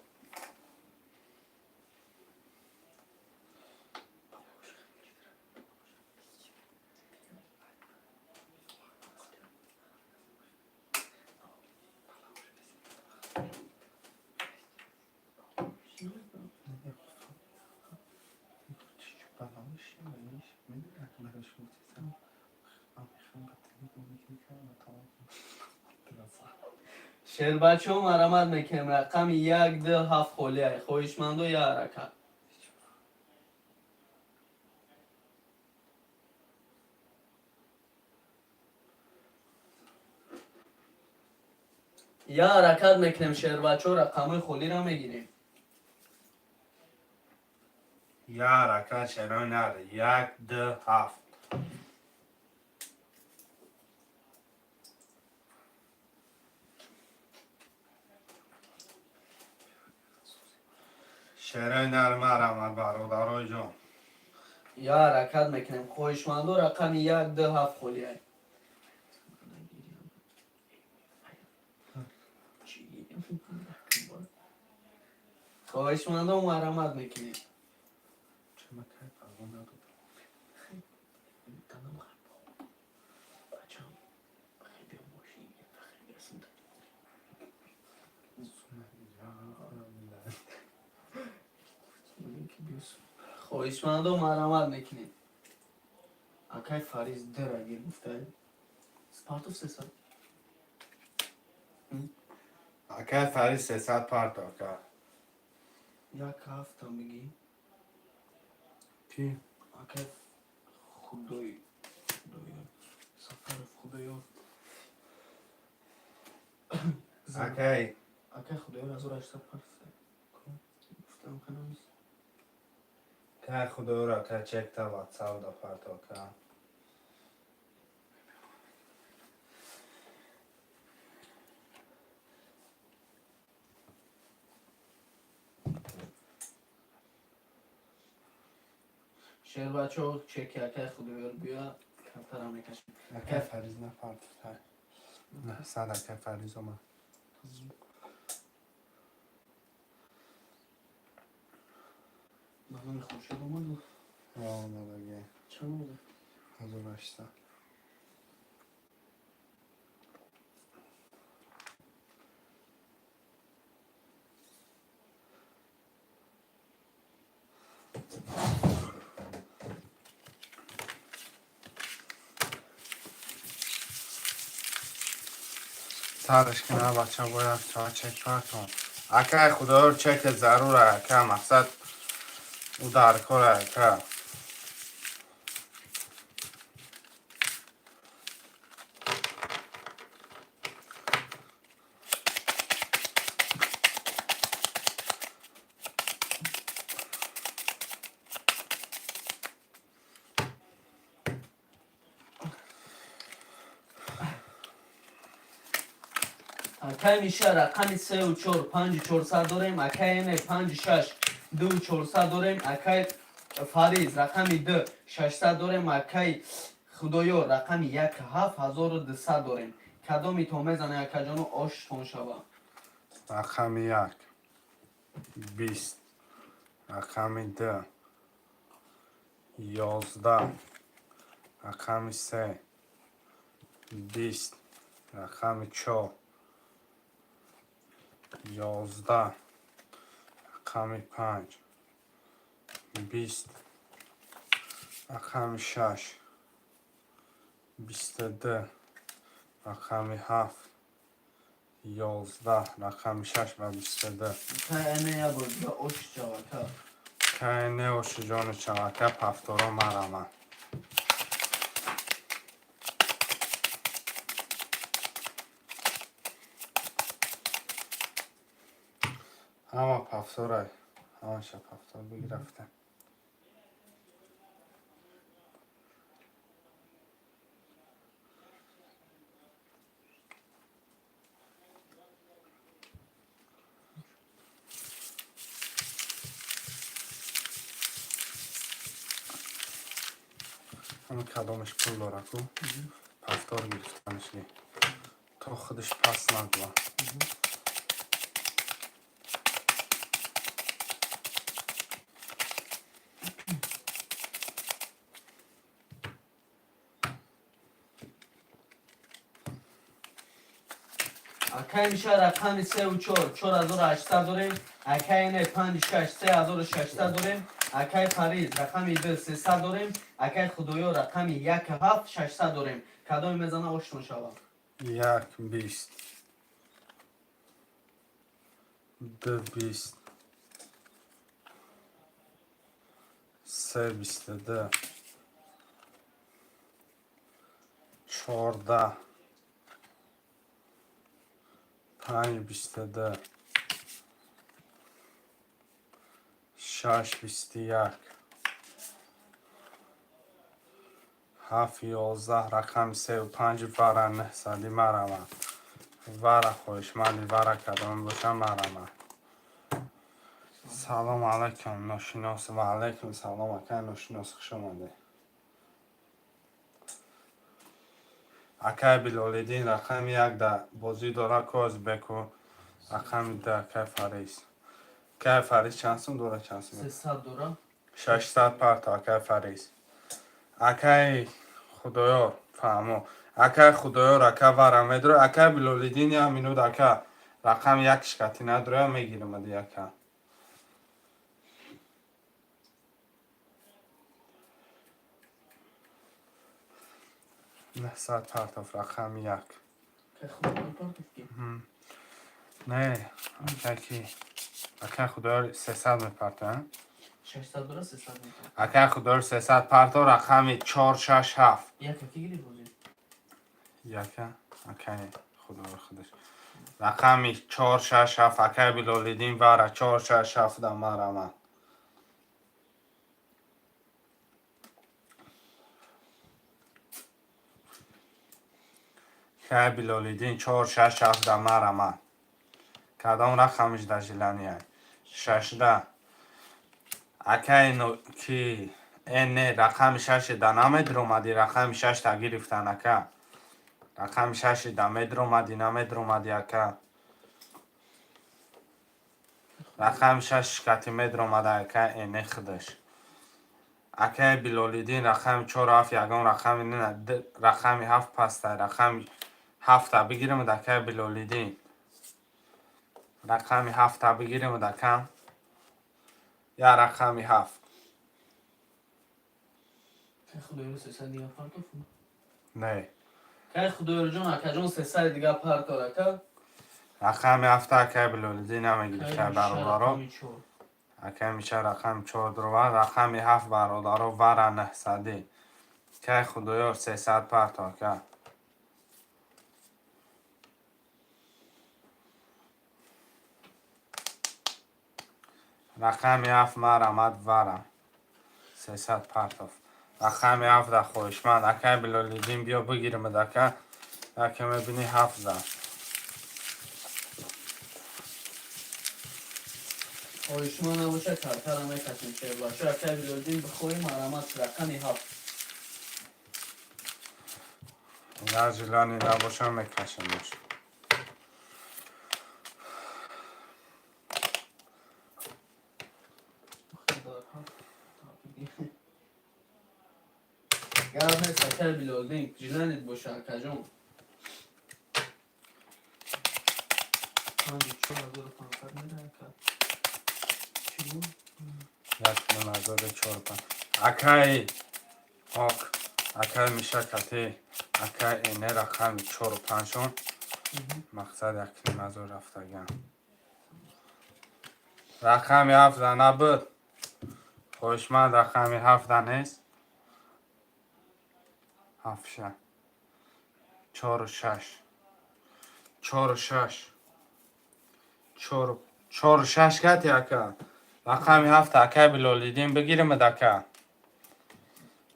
شعر بچه ها مرحمت میکنم رقم 1 ده 7 خلیه. خواهشمندو یه حرکت. یه حرکت میکنیم شعر بچه ها رقم خلی را میگیریم. یه حرکت شعرهای نر 1 ده 7 شعرهای نر مرحمت برادرای جان. یه حرکت میکنیم خواهشمندو رقم 1 ده 7 خلیه. خواهشمندو مرحمت میکنیم. خواهشمندو مرحمت میکنیم. اکای فریز در اگه گفته سپارتو 300 اکه فری 300 پارتا کرد. یک هفته میگی کی؟ اکای خدای سفر خدای اکه اکای خدای از او 800 پرسه گفتم کنم که خدا را که چک تا واتساپ دا پارتا کرد. شعر بچه ها چکی اکای خدای رو بیا کمتر هم میکشم. اکه فریز نه پارتا کرد. نه صد اکه فریز اومد. من خوشی رو من نه دیگه چند بوده 1800. سرش کنه بچه باید چه چک پارتا. اکه خدا رو چک ضروره اکه مقصد او در کاره اکه. اکای میشه رقم 3 و 4 5 400 داریم. اکای اینه 5 6 2 400 داریم. اکای فریز رقم 2 600 داریم. اکای خدایو رقم 1 7200 داریم. کدامی تو میزنه اکا جانو آشتون شوه. رقم 1 20 رقم 2 11 رقم 3 20 رقم 4 11 رقم 5 20 رقم 6 22 رقم 7 11 رقم 6 و 22. اکای اینه یا بود به آشت شوه اکا. که نه اوش جان چواکه پفتورا مرمه همه پفتورای همه شا پفتور بگرفته همه کدامش پول داره کو پفتور گرفتنش نی تا خودش پس نگوه اکای میشه رقم 3 و 4 4800 داریم. اکای نه 5 6 3600 داریم. اکای فریز رقم 2 300 داریم. اکای خدایا رقم 1 7 600 داریم. کدام میزنه آشتون شود؟ 20 20 22 14 22 21 7 11 رقم 35 وره 900 مرمه وره خوشمندی وره کدام باشم مرمه سلام علیکم ناشناس و علیکم سلام اکای ناشناس خوش آمده اکای بلالدین رقم 1 در بازی داره کاز بکو رقم 2 اکای فریز اکای فریز چند سون داره چند سون 300 داره 600 پرتا اکای فریز اکای خدایار فهمو اکای خدایار اکای ورمه داره اکای بلالدین هم اینو اکای رقم 1 شکتی نداره میگیرم دی اکای 900 پرتاف رقم 1 که خدایا پارتوف کی نه اکای خدایار 300 میپرته 600 داره 300 میکنه. اکای خدایار 300 پرتا رقم 467 یک کی گیری بودی؟ یکه اکای خدایار خودش رقم 467 اکای بلالدین وره 467 در مرمه اکای بلالدین 467 در مرمه کدام رقمش در جلانی های 16 اکای نو کی این رقم 6 در نمید اومدی رقم 6 تا گرفتن اکا رقم 6 در مدر اومدی نمید اومدی اکا رقم 6 کتی مدر اومده اکا این خودش اکای بلالدین رقم 4 7 یگان رقم نه رقم 7 پسته رقم 7 تا بگیرم در اکای بلالدین رقم 7 تا بگیرم در کم یا رقم 7 که خدایا 300 دیگه پارتوف نه که خدایا جان اکا جان 300 دیگه پارتوف که رقم 7 اکای بلالدین هم گرفته برادرها رقم 4 اکای میشه رقم 4 درو رقم 7 برادرها وره 900 که خدایار 300 پرتا که رقم 7 مرمد وره 300 پرتاف رقم 7 در خوشمند اکای بلالدین بیا بگیرم دکه دکه میبینی 7 زن آیشما نباشه کارکر همه کسیم چه باشه اکای بلالدین بخوری مرمت رقم 7 در جلانی نباشم میکشم باشه گرم نیست اکای بلالدین جلانت باشه اکا جان 54,500 میره اکا چی بود؟ یک من ازاد 4 اکای آک اکای میشه کتی اکای اینه رقم 4 و 5 شون مقصد یک نمازو رفته گم رقم 7 نبود خوشمند رقمی 7 نیست 7 6 4 و 6 4 و 6 4 و 6 کتی اکا رقمی 7 اکا بلولیدین بگیرم دکا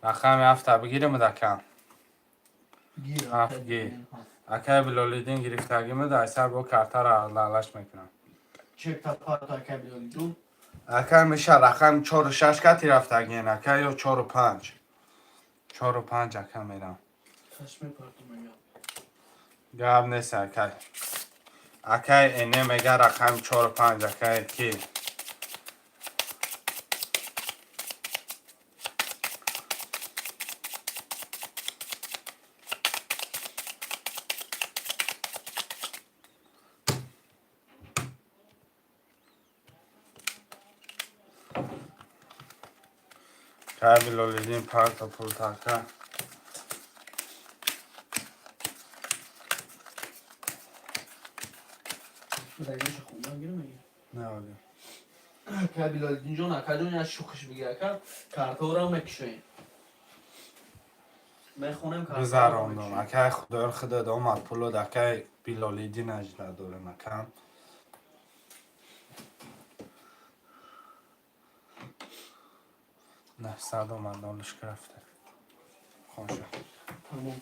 رقمی 7 بگیرم دکا گیر هفت گیر. اکا بلولیدین گرفتگی مده ایسر با کارتا را لالش میکنم چک تا پارت اکای بلولیدون اکا میشه رقم 4 و 6 کتی رفتگین اکا یا 4 و 5 4 و 5 اکا میرم خشم پارتو میگم گاب نیست اکا اکا اینه میگه رقم 4 و 5 اکا کی اکا بلولیدین پارتا پولتا اکا رگیش خوندم گیرم میگم نه اولی اکای بلولیدون جون اکای جون یا شوخش بگیر اکا کارتا را میکشوین میخونم کارتا را بزراندم میکشوین اکا خدا خدا دومد پولو اکا بلولیدین اجده دارم اکا نه صد اومد دانش کرفته خوشه تمام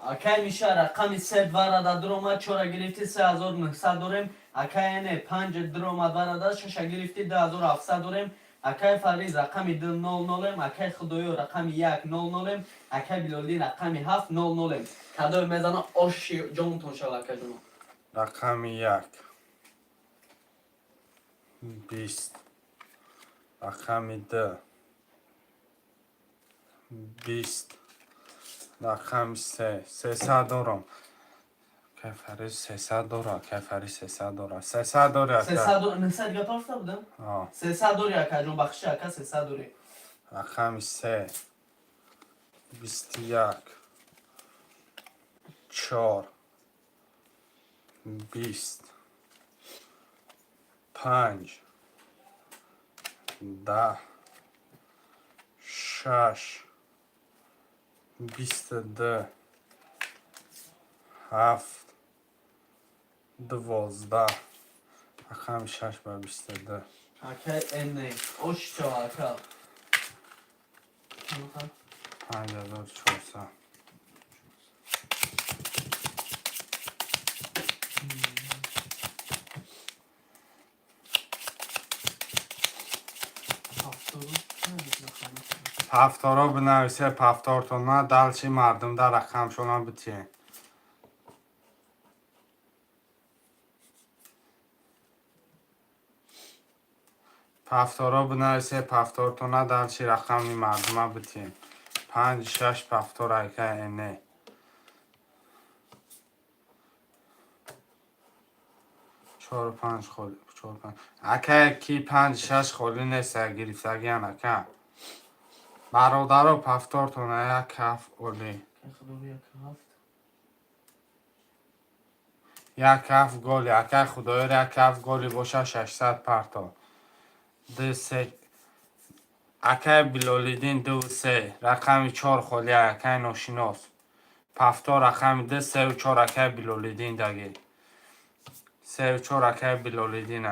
اکای میشه رقم 3 ورده درآمد 4 گرفتی 3900 داریم اکای نه 5 درآمد ورده 6 گرفتی 2700 داریم اکای فریز رقم 200 اکای خدایو رقم 100 اکای بلولی رقم 700 کدای میزنه آش جونتون شو اکای جون رقم 1 20 رقم 2 20 رقم 3 300 دارم کفری 300 داره کفری 300 داره 300 داره 300 دور نسد یا پارتا بودم آه 300 دوری اکای جون بخشی اکای 300 دوری رقم 3 21 4 20 5 10 6 22 7 12 رقم 6 با 22 اکای ان آش چو اکای 5400 پفتارا بنویسه پفتارتون نه دلچی مردم در رقم شما بتیه پفتارا بنویسه پفتارتون نه دلچی رقمی مردم بتیه 5 6 پفتار ایکه اینه 4 و 5 خالی 4 و 5 اکه کی 5 6 خالی نیست گرفتگیان اکه برادرها پفتارتون یک کف اولی یک کف گلی اکه خدایر یک کف گلی باشه 600 پرتا دو سه اکه بلولیدین 2 3 رقم 4 خالی اکه ناشناس پفتار رقم 2 3 و 4 اکه بلولیدین دگی 3 و 4 اکه بلولیدین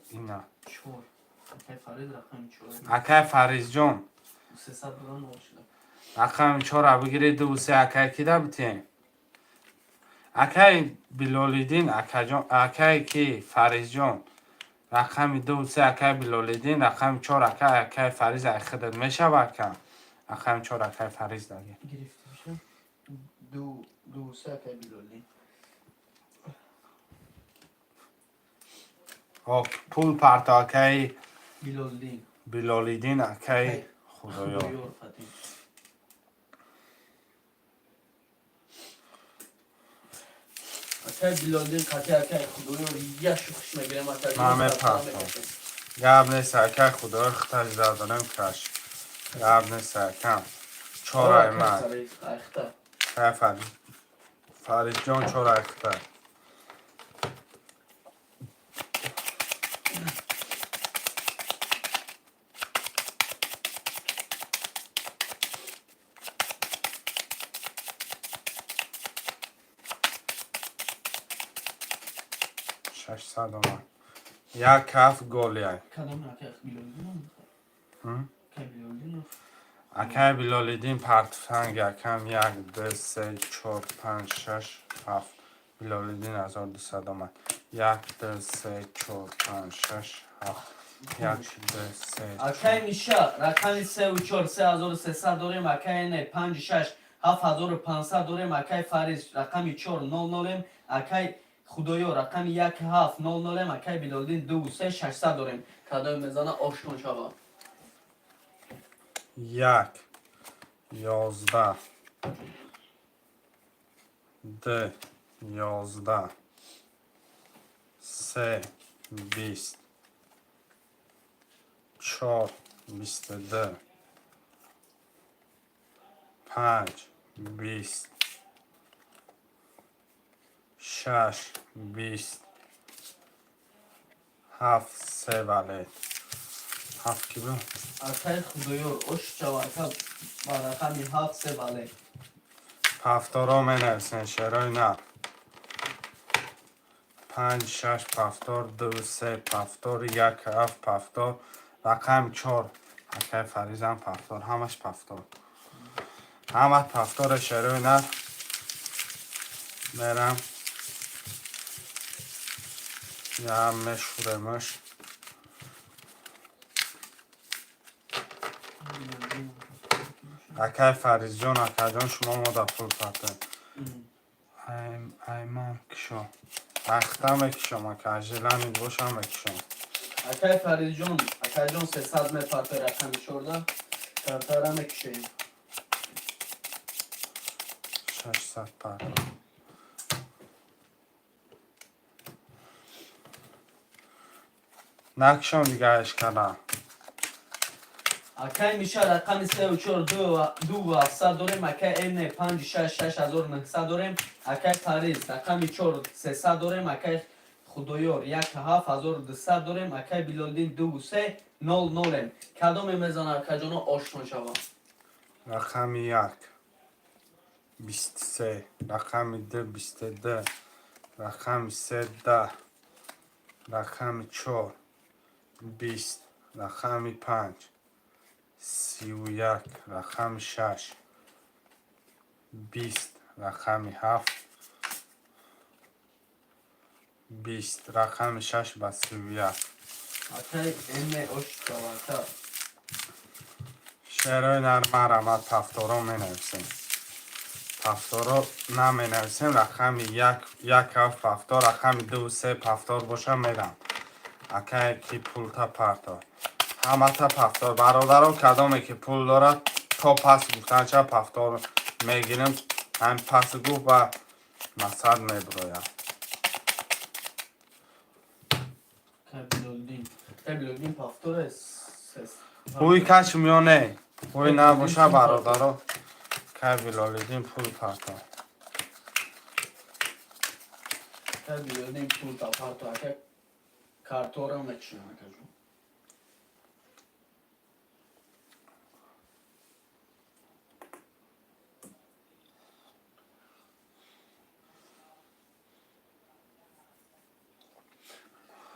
اینا چور اکای فرید رقم 4 اکه فریز جون 300 دوران نوشیدم رقم 4 بگیرید 2 3 اکه کی ده بتین اکه بلولیدین اکه جون اکه کی فریز جون رقم 2 3 اکه بلولیدین رقم 4 اکه فریز اخدت میشه برکن رقم 4 اکه فریز دگی گرفته بشه دو سه اکای بلولی پول پرتا اکه بلولی بلولیدین اکه خدایا خدایار فتیم اکای بلولی قطعه اکای خدایار یک شخص میگیرم اکای همه پرتا گب نیست اکه خدایا خطر زدنم کش گب نیست اکه 4 ایمد اکه فرید جان 4 اکتر 600 اومد. یک کف گل یک. کدام اکه بیلولیدین هم؟ که بیلولیدین اکه بیلالیدین پرتفنگ یکم 1 2 3 4 5 6 7 بیلالیدین 1200 اومد. 1 2 3 4 5 6 7 1 2 3 اکه میشه رقم 3 و 4 3300 داریم. اکه نه 5 6 7500 داریم. اکه فریز رقم 4 00 اکه خدایا رقم 1 7 00 اکه بیلولیدین 2 و 3 600 داریم. کدام میزانه آشکن شود. 1 11 2 11 3 20 4 22 5 20 6 20 7 3 vale 7 کی بود؟ اکه خدایا آش شود که با رقم 7 3 بله. پفتارا می نویسن شعرهای نه 5 6 پفتار 2 3 پفتار 1 7 پفتار رقم 4 حکه فریزم پفتار همش پفتار همه پفتار شعرهای نه میرم یه هم مشهورمش حکه فریز جان حکه جان شما ما در پول پتن ایمان کشم اخته میکشم اکه اجیلن این باشم میکشم اکه فرید جان اکه جان 300 میپرده رقم 14 کارتارا میکشیم 600 پر نکشم دیگه اشکالا اکه میشه رقم 3 و 4 2 و 700 داریم. اکه این 5 6 6900 داریم. اکه فریز رقم 4 300 داریم. اکه خدایار 1 7200 داریم. اکه بیلالدین 2 و 3 00 کدام میزانه اکه جانا آشتون شود. رقم 1 23 رقم 2 22 رقم 3 10 رقم 4 20 رقم 5 31 رقم 6 20 رقم 7 20 رقم 6 و 31 اکه این آشت شود. شعرهای نرمه رمت پفتارا می نویسیم پفتارا نمی نویسیم رقم 1 هفت پفتار رقم 2 3 پفتار باشه میدم اکه کی پول تا پرتا همه تا پفتار برادرها کدامی که پول دارد تا پس گفتن چه پفتار میگیریم هم پس گفت و مصد میبرویم بیلالدین پافتور اوی کچ میانه اوی نباشه برادرها که بیلالیدین پول پرتا بیلالدین پول تا پرتو اکه کارتورا میکشیم اکه جان.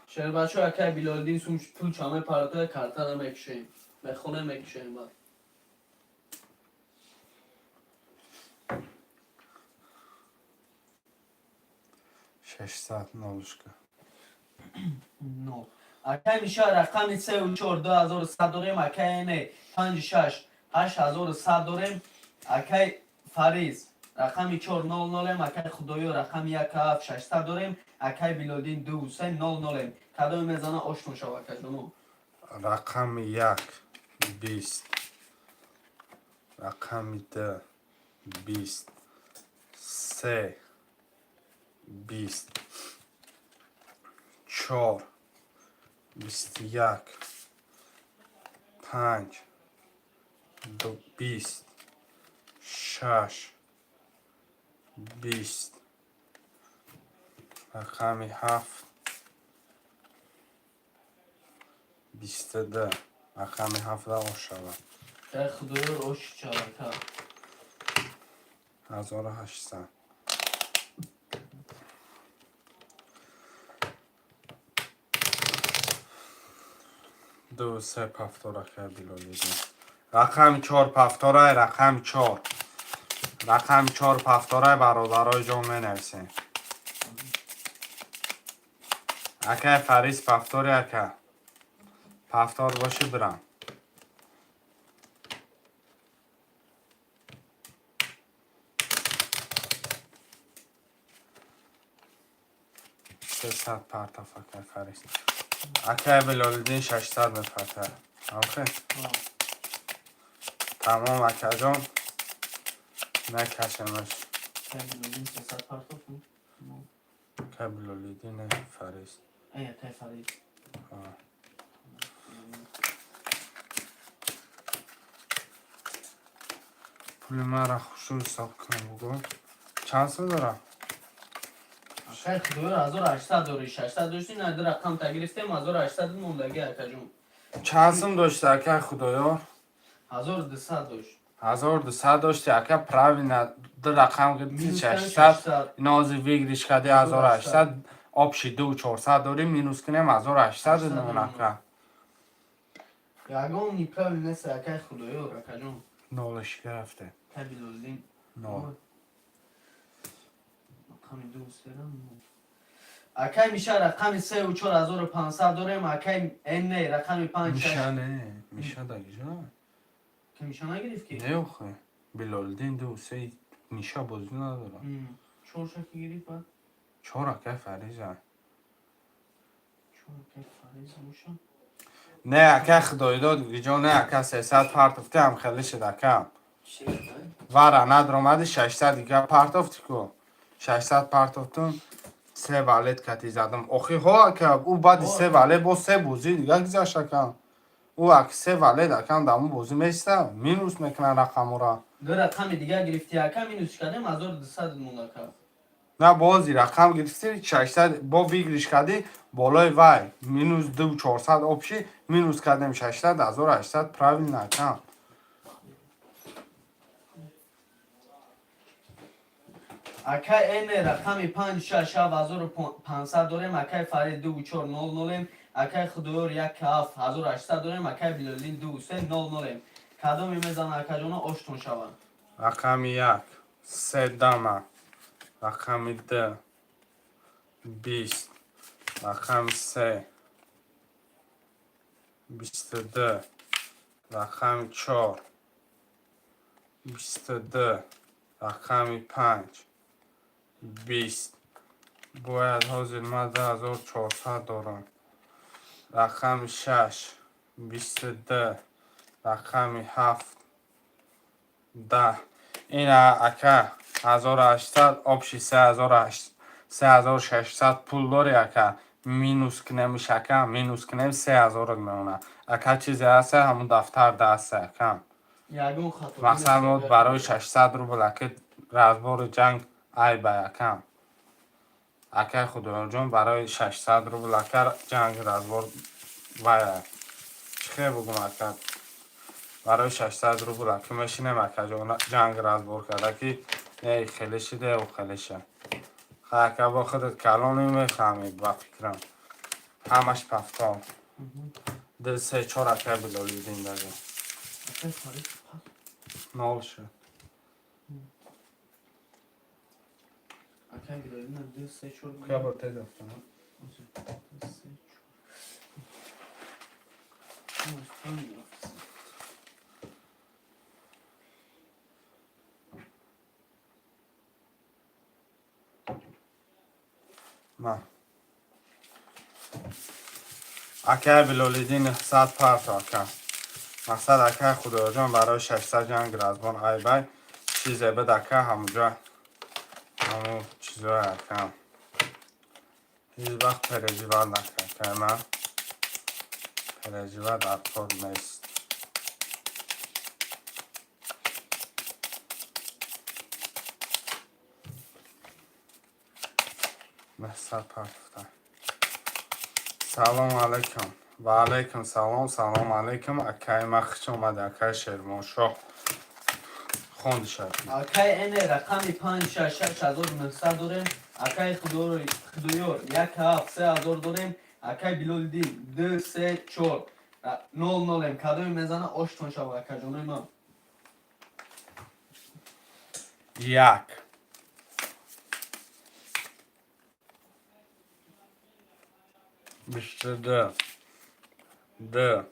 شهر بچه ها اکه بیلالدین سوم پول چامه پرتو کارتورا میکشیم به خونه میکشیم بعد 600 نولشکه نو اکه میشه رقم 3 و 4 2100 داریم. اکه اینه 5 6 8100 داریم. اکه فریز رقم 4 00 اکه خدایا رقم 1 7 600 داریم. اکه بیلالدین 2 و 3 00 کدام میزانه آشتون شود اکه جانو. رقم 1 20 رقم 2 20 3 20 4 21 5 20 6 20 رقم 7 22 رقم 7 آش شود که خدایا آشت شود که 1800 2 3 پفتور اکه بلولیدین رقم 4 پفتورای رقم 4 رقم 4 پفتورای برادرای جان می نویسین اکه فریز پفتوری اکه پفتور باشی برم 600 پرتاف اکه فریز اکه بلولیدین 600 میپرته اوکی تمام اکه جان نکشمش بلولیدین 300 پرتاف اکه بلولیدین فریز ای اکه فریز پول من را خوشو حساب کنم بگو چند سو دارم اکه خدایا 1800 داری 600 داشتی نه در رقم تا گرفتیم 1800 موندگی اکه جون چند سوم داشته اکه خدایا 1200 داشت 1200 داشتی اکه پراوی نه در رقم گرفتی مینوس 600 نازی ویگریش کردی 1800 آبشی 2400 داری مینوس کنیم 1800 نمون اکه یگان نیپراوی نست اکه خدایا اکه جون نالش گرفته اکه بلولیدین نال رقم دوست دارم اکه میشه رقم 3 و 4500 داریم اکه این نه رقم 5 میشه نه میشه دیگه که میشه نگرفت که نه اخه بلالدین 2 3 میشه بازی ندارم 4 شکی گرفت بعد 4 اکه فریزه 4 که فریز موشه نه اکه خدای داد دیگه نه اکه 300 پرتفته هم خیلی شد اکه واره ندرامدی 600 دیگه پرتافتی که 600 پرتافتون 3 والد کتی زدم اخی ها که او بعد 3 والد با 3 بوزی دیگه گذاشت اکم او اک 3 والد اکم دامون بوزی میسته مینوس میکنن رقم را دو رقم دیگه گرفتی اکه مینوس کردیم 1200 مونده که نه بازی رقم گرفتی 600 با ویگریش کردی بالای وای مینوس 2400 آبشی مینوس کردیم 600 1800 پراویل نکم اکه این رقم 5 6 1500 داریم اکه فرید 2 4 0 0 اکه خدور 1 7 1800 داریم اکه بلالین 2 3 0 0 کدام میزن اکه جانا آشتون شون رقم 1 3 دامه رقم 2 20 رقم 3 22 رقم 4 22 رقم 5 20 باید حاضر مده 1400 دارم رقم 6 22 رقم 7 10 این اکه 1800 آبشی 3600 پول داری اکه مینوس کنیم شکم مینوس کنیم 3000 میمونه اکه چیزی هست همون دفتر دست اکم یگون خطا مثلا ما برای 600 روبل اکه رزبار جنگ ای با اکم اکه خدا جان برای 600 روبل اکه جنگ رزبار وای چخیر بگم اکه برای 600 روبل اکه میشینم اکه جان جنگ رزبار کرده که ای خیلی شده و خیلی شه اکه با خودت کلان نمیفهمید با فکرم همش پفتان دل 3 4 اکه بلالیدین دیگه اکه فرید نال شد اکه بلالین 2 3 4 که برته دفتم نه اکه بلالیدین 100 پرت اکه مقصد اکه خدا جان برای 600 جنگ رزبان ای بای چیزه بد اکه همونجا همون چیزای اکه هیچ وقت پرجیوال نکه که من پرجیوال در خود نیست محصد پرتفتن سلام علیکم و علیکم سلام سلام علیکم اکه مخش اومده اکه شیرمان شاه خوند شد اکه این رقم 5 6 6900 داریم اکه خدویور 1 7 3000 داریم اکه بلالدین 2 3 4 نول نولم کدوی میزنه آشتون شو کجونه ما یک 22 2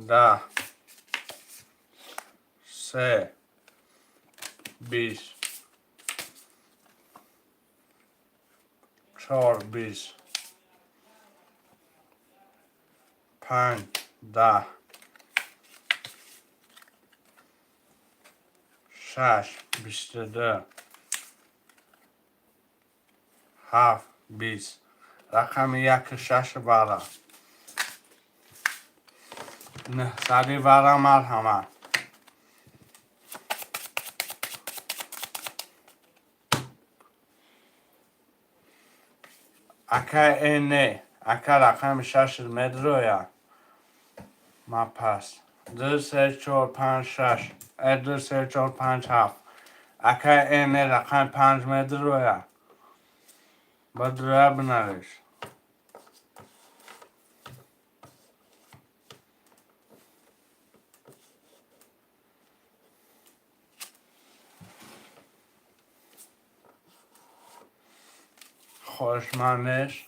10 3 20 4 20 5 10 6 22 7 20 رقم یک شش برا نه سری برا مرحمت اکا اینه اکا رقم شش مدرویا ما پس 2 3 4 5 6 2 3 4 5 7 اکا اینه رقم 5 مدرویا باید رویا بنویش خوشمندش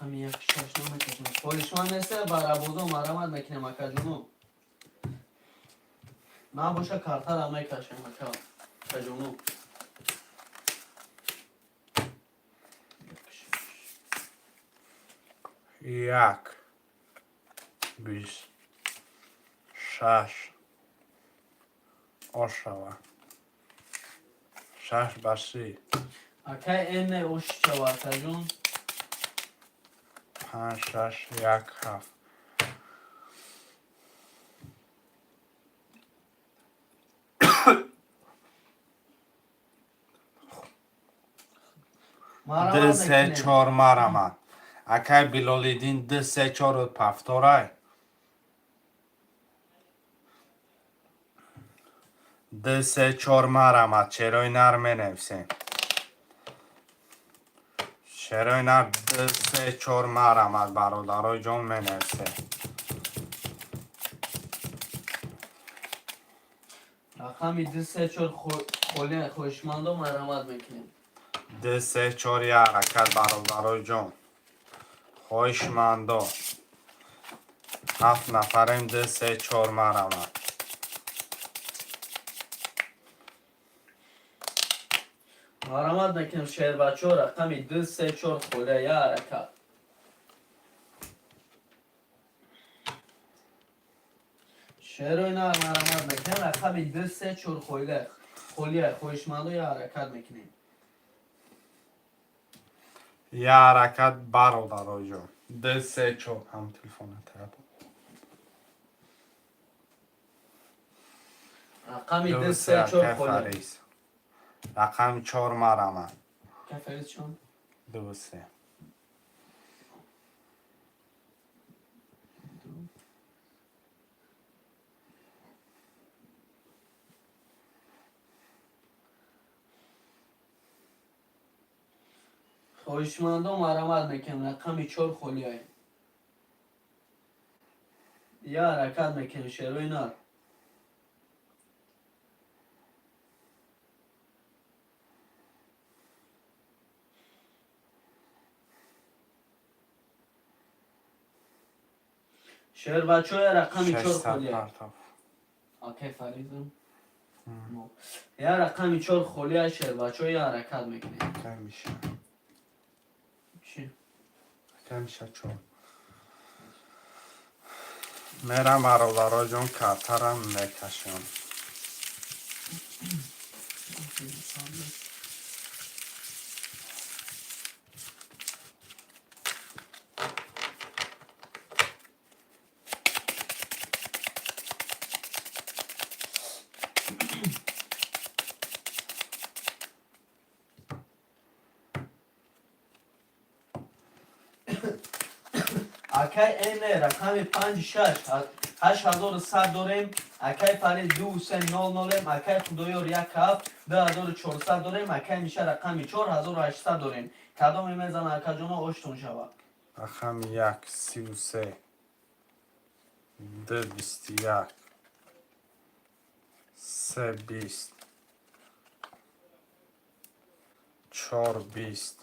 همین یک شش نمیکشم پولشمان نیسته برای بوزو مرامت میکنیم اکا جونو نه باشه کارتر هم میکشم اکا جونو یک 20 6 آشوا 6 بسی اکا این اوش چه اکا جون 5 6 1 7 ده سه چهار مرامت اکای بلالیدین ده سه چهار پفتارای ده سه چهار مرامت چرای نرمه نفسیم چرای نر ده سه چهار مرامت برادرای جان منفسه رقمی دو سه چور خوشمندو مرامت میکنیم ده سه چهار یک حرکت برادرای جان خوشمندا 7 نفریم ده سه چهار مرامت مرامت میکنیم شهر بچه ها رقمی دو سه چور خوله یا حرکت شهر و اینا مرامت میکنیم رقمی دو سه چور خوله خوشمندو یا حرکت میکنیم یه حرکت برادرای جان ده سه چهار هم تلفون ترد رقمی دو دو سه سه چور خوله فریز رقم 4 مرامت که فریز چون؟ دو سه خوشمندو مرامت میکنیم رقمی چور خوله های یا حرکت میکنیم شهر و اینا شهر بچه های رقمی چور 600 خوله پرتاب اوکی فریزم یا رقمی چور خوله شهر بچه های حرکت میکنیم که میشه چی؟ که میشه چون میرم برادرای جان کارترم میکشم اکای این رقم 5 6 8100 داریم اکای فرید 2 3 0 0 اکای خدایار 1 7 2400 داریم اکای میشه رقم 4800 داریم کدام میزن اکجانا آشتون شود. رقم 1 33 2 21 3 20 4 20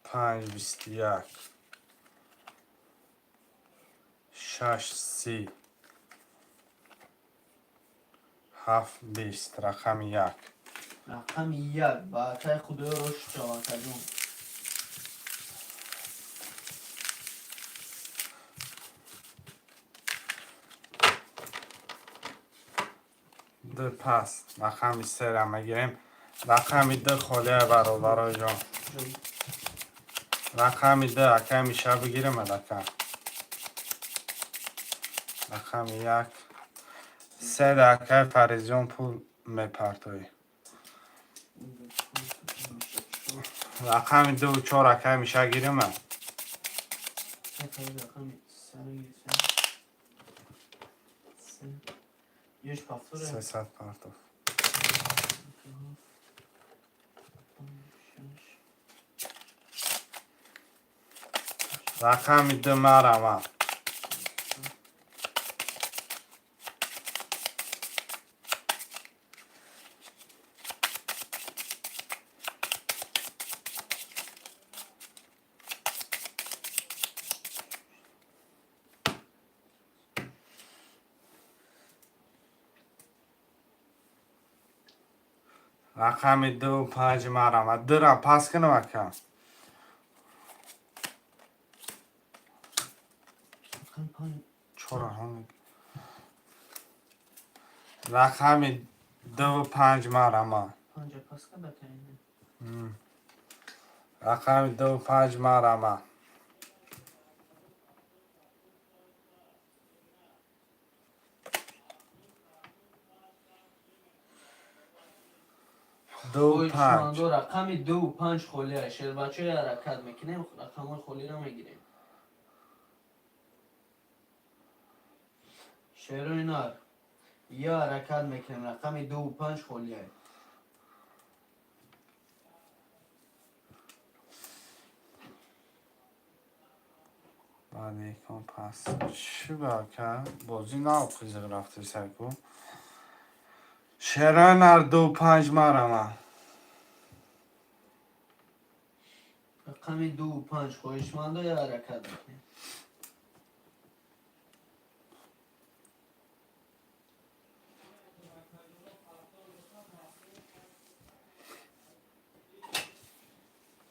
5 21 6 30 7 20 رقم 1 رقم 1 با اکای خدای روش شود اکجان. دو پس رقم 3 را میگیریم. رقم 2 خاله برادرای جان. رقم 2 اکه میشه بگیریم ادکه. رقم 1 3 دکه فریزیون پول میپرتوی. رقم 2 و 4 اکه میشه گیریم. رقم 3 یش پافتوره. 300 پرتو. رقم 2 مرمه. رقم 2 و 5 مرمه. 2 را پس کنم اکه. رقم 5 چرا هم رقم 2 و 5 مرمه. 5 پس که بکنیم. رقم 2 و 5 مرمه. دو و 5 رقم 2 و 5 خولیه. شیر بچه حرکت میکنیم رقم های خولی رو میگیریم. شیروی نار یا حرکت میکنیم رقم 2 و 5 خولیه. بعد یکم پس چی باکه بازی نه قیزق رفته سرکو. شیروی نار 2 و 5 مرمه. رقم 2 و 5 خویشمنده یا حرکت میکنیم.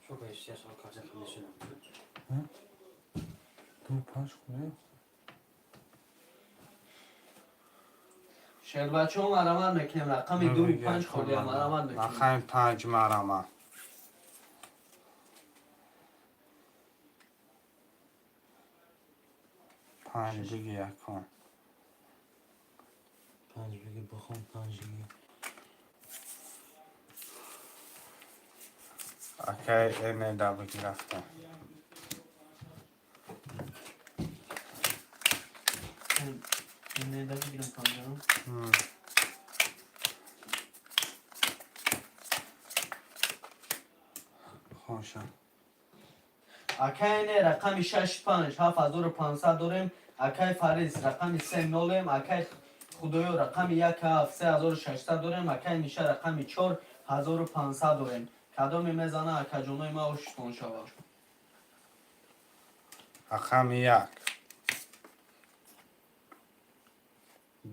Çok eşya sonra kalacak konuşuyorum. 2 و 5 خوبه. شیر بچه هم مرمت میکنیم رقم 2 و 5 خولیه مرمت میکنیم. رقم 5 مرمه. پنج دیگه یکم. 5 بگی بخون 5 بگی. اکه اینه دا بگی رفته. اینه دا بگیرم پانجانم. خوشه. اکه اینه رقم 6 5 7500 داریم. اکه فریز رقم 3 نولیم. اکه خدایو رقم 1 7 3600 داریم. اکه میشه رقم 4 1500 داریم. کدام میزنه اکه جانوی ما اوشتون شود. رقم 1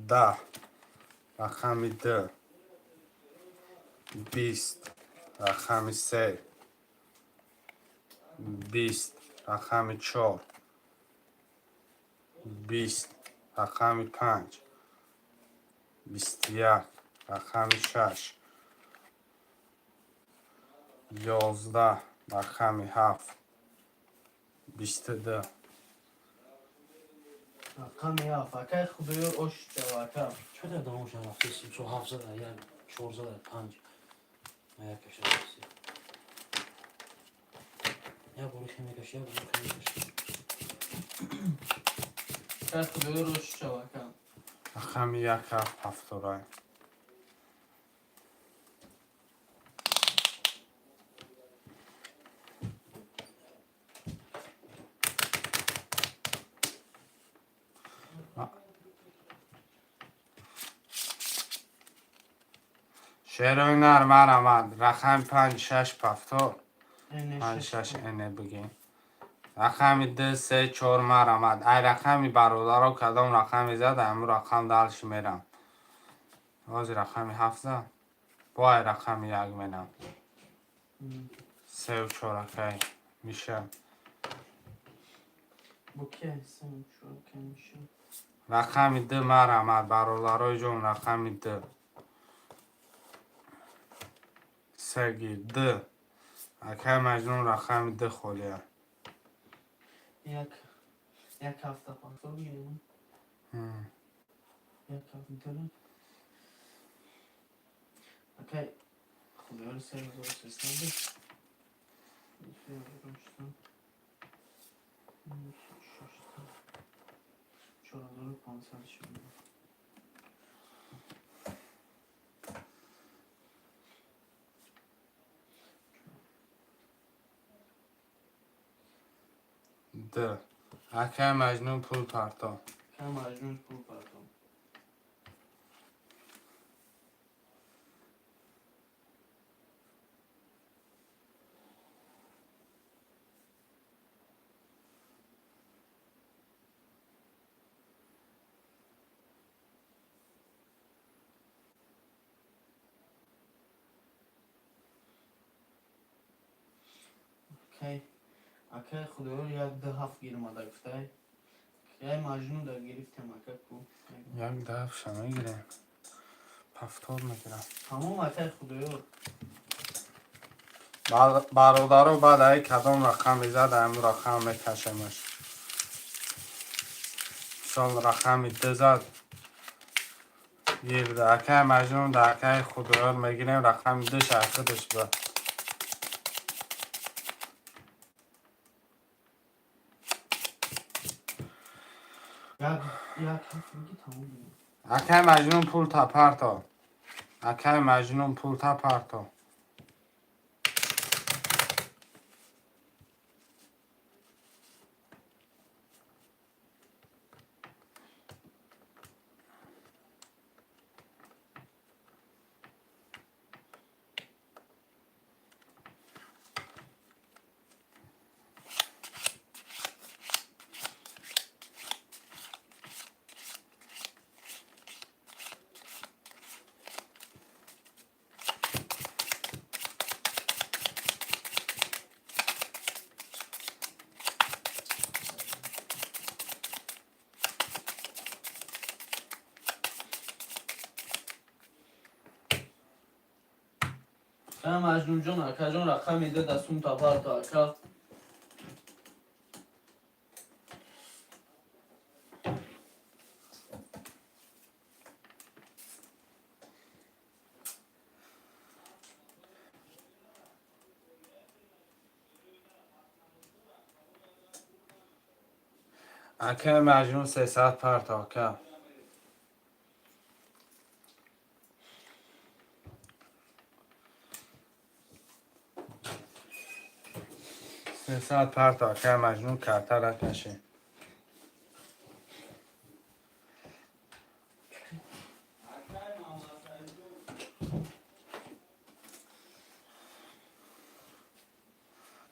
10 رقم 2 20 رقم 3 20 رقم 4 20 رقم 5 21 رقم 6 11 رقم 7 22 رقم 7 اکه خدایو اوشت شود. چه در داموش هم رفتی؟ چو 7 زده یا 4 زده 5 ما یک کشه رفتی یا بوری خیمی کشه یا بوری خیمی کشه اکه خدایو روش شود. رقم 1 7 رای شعر نرمر آمد رقم 5 6 پفتور این 5 6 شش اینه بگین رقم 2 3 4 مر آمد ای رقمی برادرها کدام رقمی زد امو رقم دلش میرم باز رقمی 7 زد با ای رقمی 1 مینم 3 و 4 اکی میشه بوکه سن چور که میشه رقم 2 مر آمد برادرای جون رقم 2 سگی 2 اکی مجنون رقم 2 خولیه یک هفته پاکتور بگیریم یک هفته دارم اوکی خدا رو 3300 4500 شد ده اکی مجنون پول پرتا کم مجنون پول پردام اوکی اوکی خدا رو یک ده هفت گیرم آده گفته که مجنون در گرفتیم اوکی کو یک دف شما گیره پفتور میگیرم تمام اوکی خدا رو برادرها بعد ای کدام رقم میزد امو رقم میکشمش سال رقم 2 زد گیر اکی مجنون دکه خودروار میگیریم رقم 2 شرکتش به یک هفت میگی تمام بگیم اکی مجنون پول تا پرتا اکی مجنون پول تا پرتا مجنون جان اکا جان رقم میده دستون تا بر تا اکا اکی مجنون 300 پرتا اکی 300 پرتا اکی مجنون کرتر کشی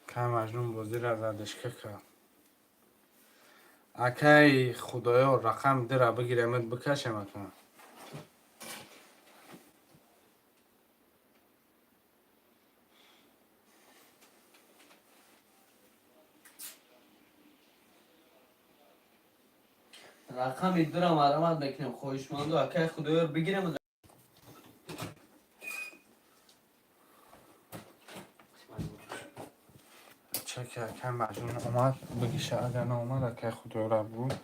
اکی مجنون بازی را زدش که کرد اکی خدایا رقم 2 را بگیرمت بکشم اکی رقم دارم مرمت میکنم خواهشمند و اکا خدا رو بگیرم چه که اکی مجنون اومد بگیشه اگر نامد اکی خدایا را بود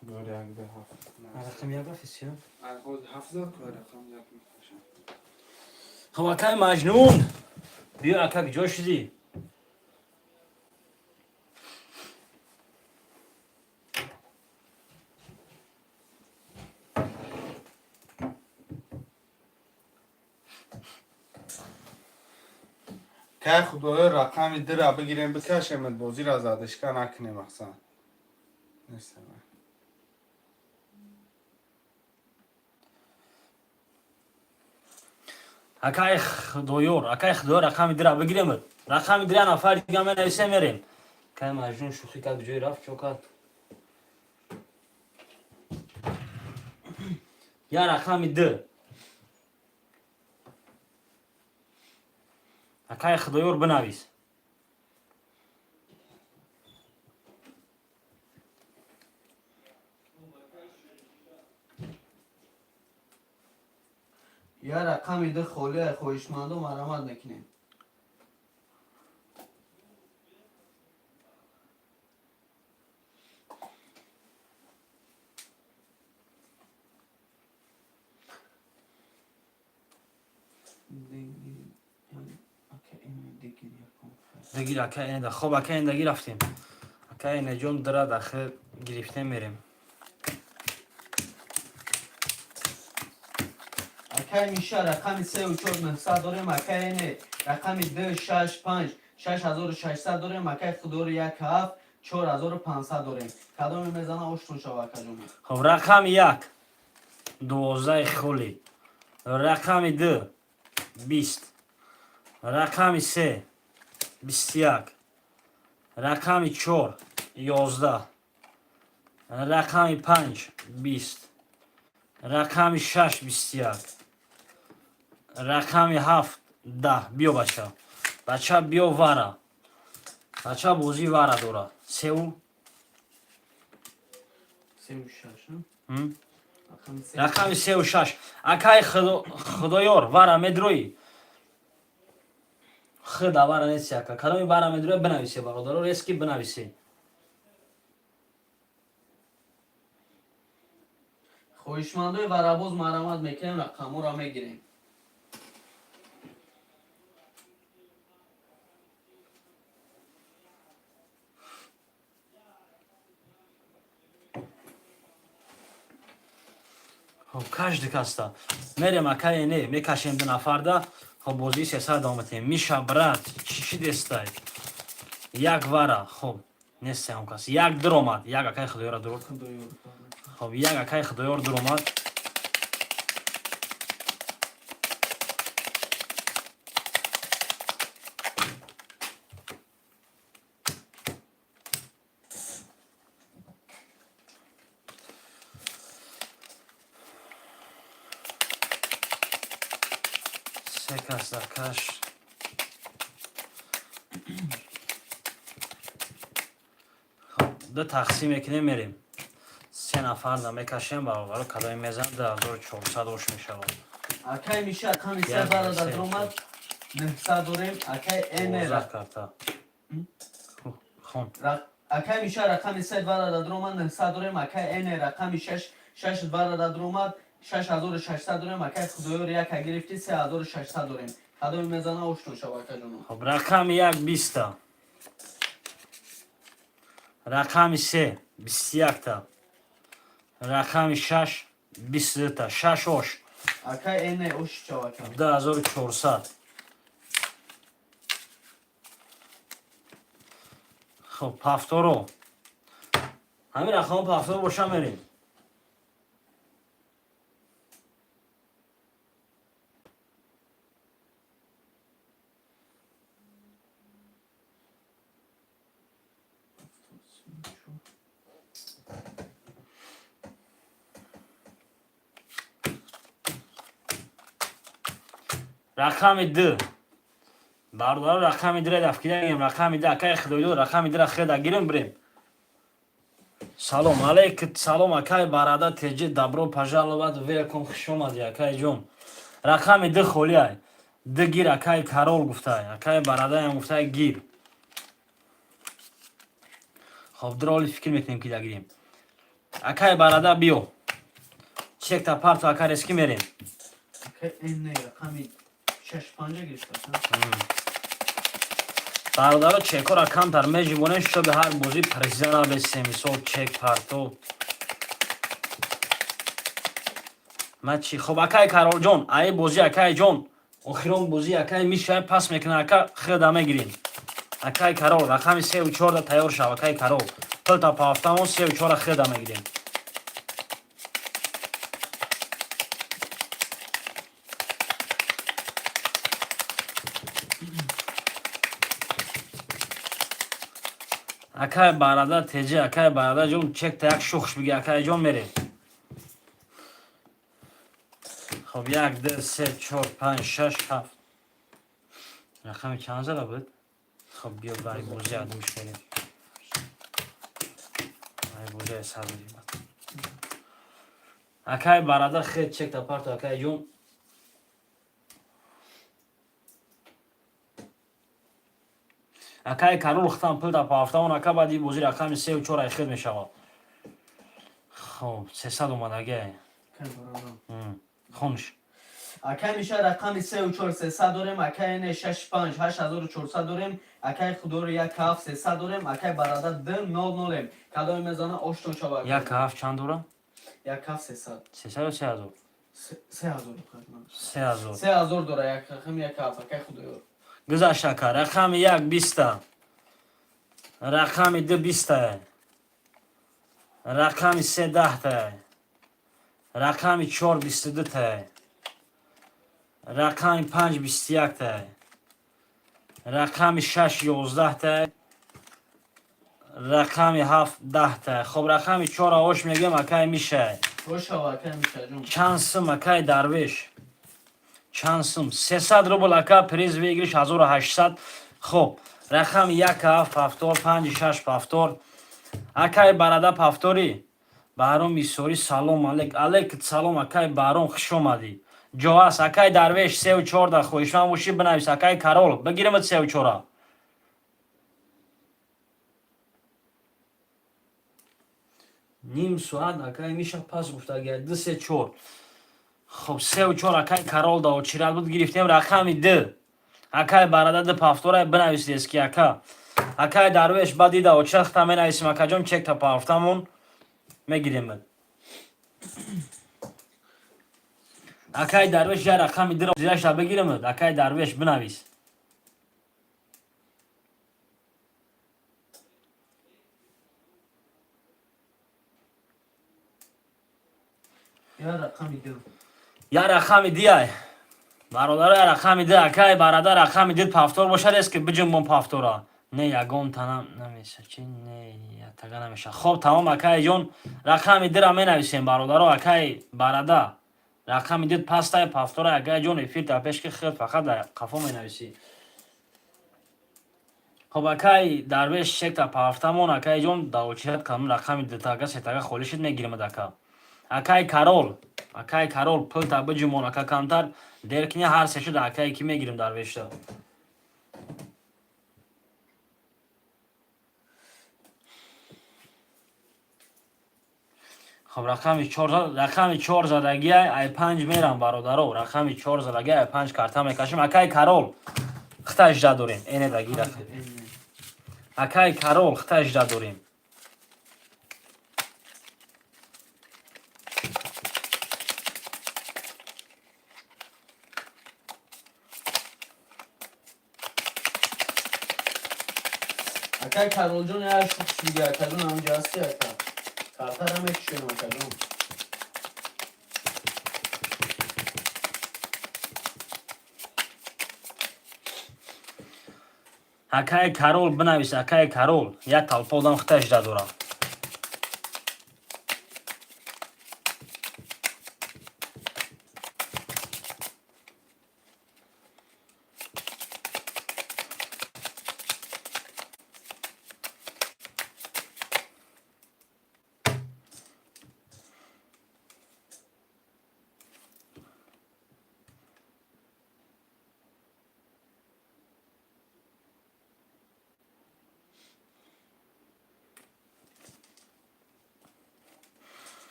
خدایا یک ده هفت رقم یک افیسیون خود 7 زد که رقم یک میکشم خب اکای مجنون بیا اکا کجا شدی که خدایا رقم 2 را بگیریم بکشم بازی را زدش که نکنیم احسن نیستم акай худоёр рақами дира бигирем. Рақами дира нафар дига менависем мерем. Кай маҷнун шӯхӣ кард ҷои рафт чо кард. Я рақами д. акай худоёр бинавис. یا رقمی ده خوله خویشمند و مرامت میکنیم. دگیر акай энда. Хоб акай эндаги рафтем. Акай энаҷон дара дахир гирифтем мерем. اکای میشه رقمی 3 و 4 900 داریم. اکای اینه رقمی 2 6 5 6600 داریم. اکای خودور 1 7 4500 داریم. کدام میزنه اوشتون شو اکا جون. خب رقم 1 12 خولی. رقم 2 20. رقم 3 21. رقم 4 11. رقم 5 20. رقم 6 21. رقم 7 10. بیو بچه بیو وارا. بچه بوزی وارا دورا. سه 3 و 6 رقم 3 و 6. اکای خدایور وارا مدروی. خدا وارا نیست اکا. کدامی وارا مدروی بنویسی برادر. اسکی بنویسی. خویشمندوی ورابوز مرامت میکنیم. رقمو را میگیریم. خب каждый каста мерем акай не мекашем ду нафарда. خب بازی 300 آمدیم. میشه برات چی دسтай یک وارا. خب نیست هم کس یک در آمد. یک اکای خدایور در آمد. خب یک اکای خدایور در آمد. سکس دکش خب دو تقسیم میکنیم میریم. 3 نفر دا میکشیم برابر کدای میزن 10400 روش میشود. اکای میشه رقمی 3 برادر در اومد 900 داریم. اکای این کرتا خون اکای میشه رقمی 3 برادر در اومد 900 داریم. اکای این رقمی 6 برادر در اومد 6600 داریم. اکای خدایور 1 گرفتی 3600 داریم. کدام میزنه اوشتون شو اکا جون. خب رقم 1 20 تا. رقم 3 21 تا. رقم 6 20 تا. 6 اوش اکای این اوش شو اکا 10400. خب پافتورو همین رقم پافتورو باشم میریم. رقم 2 برادر رقم 2 دفکیده گیم. رقم 2 اکای خدایور رقم 2 خدا گیریم بریم. سلام علیکم. سلام اکای برادر تیجی دبرو پژالوباد ویلکم خوش اومدی اکای جون. رقم 2 خولی ای 2 گیر اکای کارول گفته ای. اکای برادر هم گفته ای گیر. خب درولی فکر میکنیم که گیریم. اکای برادر بیو چک تا پارت اکای رسکی میریم. اکای این رقمی 6 5 گرفته. برادر چک را کم تر میجونه شو به هر بازی پرسیدن به سمیسول چک پارتو مچی. خب اکای کارول جون ای بازی اکای جون اخیرون بازی اکای میشه پاس میکنه اکا خدامه گیریم. اکای کارول رقم 3 و 4 تیار شو. اکای کارول پل تا پافتمون 3 و 4 خدامه گیریم. اکای برادر تیجی اکای برادر جون چک تا یک شخش بگی اکای جون میری. خب یک دو سه چهار پنج شش هفت. رقم چند زده بود؟ خب بیا برای بوزی عدوش بریم. برای بوزی حساب بریم. اکای برادر خیلی چک تا پارت اکای جون. اکای کارول ختم پل تا پافتم اون اکا بعدی بوزی رقم 3 و 4 خیلی میشه. خب 300 اومد اگه. خونش. اکای میشه رقم 3 و 4 300 داریم. اکای نه 6 5 8400 داریم. اکای خودور یک هفت 300 داریم. اکای برادر 2 0 0 کدام میزنه آشتون شود. یک هفت چند دوره؟ یک هفت 300. 300 یا 3000؟ 3000. 3000. 3000 داره یک رقم یک هفت اکای خودور. گذشت اکا رقم 1 20. رقم 2 20. رقم 3 10. رقم 4 22. رقم 5 21. رقم 6 11. رقم 7 10. خب رقم 4 آوش میگم اکای میشه. خوش هوا اکای میشه جون. چند سم اکای درویش. چند سم 300 روبل اکا پریز ویگریش 1800. خب رقم 1 7 75 6 70. اکای برادر پافتوری بارون میسوری سلام علیک علیک سلام اکای بارون خوش اومدی. جواس اکای درویش 3 و 4 در خویشان وشی بنویس اکای کارول بگیرم 3 و 4. نیم ساعت اکای میشه پس گفت اگر 2 3 4. خب 3 و 4 اکای کارول دا و چیرال بود گرفتیم رقم 2. اکای برادر د پافتورای بنویس اسکی اکا. اکای درویش بعدی دا و چرخ تا بنویسیم اکا جون چک تا پافتمون میگیریم. اکای درویش یا رقم در زیرش را بگیرم اکای درویش بنویس. یا رقم دو. یا رقم دیای برادر رقم دی اکای برادر رقم دی پافتور باشد است که بجنبون پافتورا. نه یگون تنم نمیشه چی نه تگه نمیشه. خب تمام اکای جون رقم دی را می نویسیم برادر اکای برادر رقم دی پاستای پافتورا اکای جون افیر تا پیش که خیلی فقط در قفا می نویسی. خب اکای درویش شک تا پافتمون اکای جون داوچیت کم رقم دی تاگه ستاگه خولشید میگیریم دکا. اکای کارول پل تا بجمون اکا کمتر درکنی هر سه شد اکای کی میگیریم درویش دا. خب رقم 4 زدگی ای 5 میرم برادرو رقم 4 زدگی ای 5 کارتا میکشیم اکای کارول خطا 18 داریم اینه دگی رقم اکای کارول خطا 18 داریم. اکای کارول جون یا شخص دیگه اکای جون همونجا هستی اکا. کارتر هم اکشیم اکای جون. اکای کارول بنویس اکای کارول یک تلفا بودم خطا 18 دارم.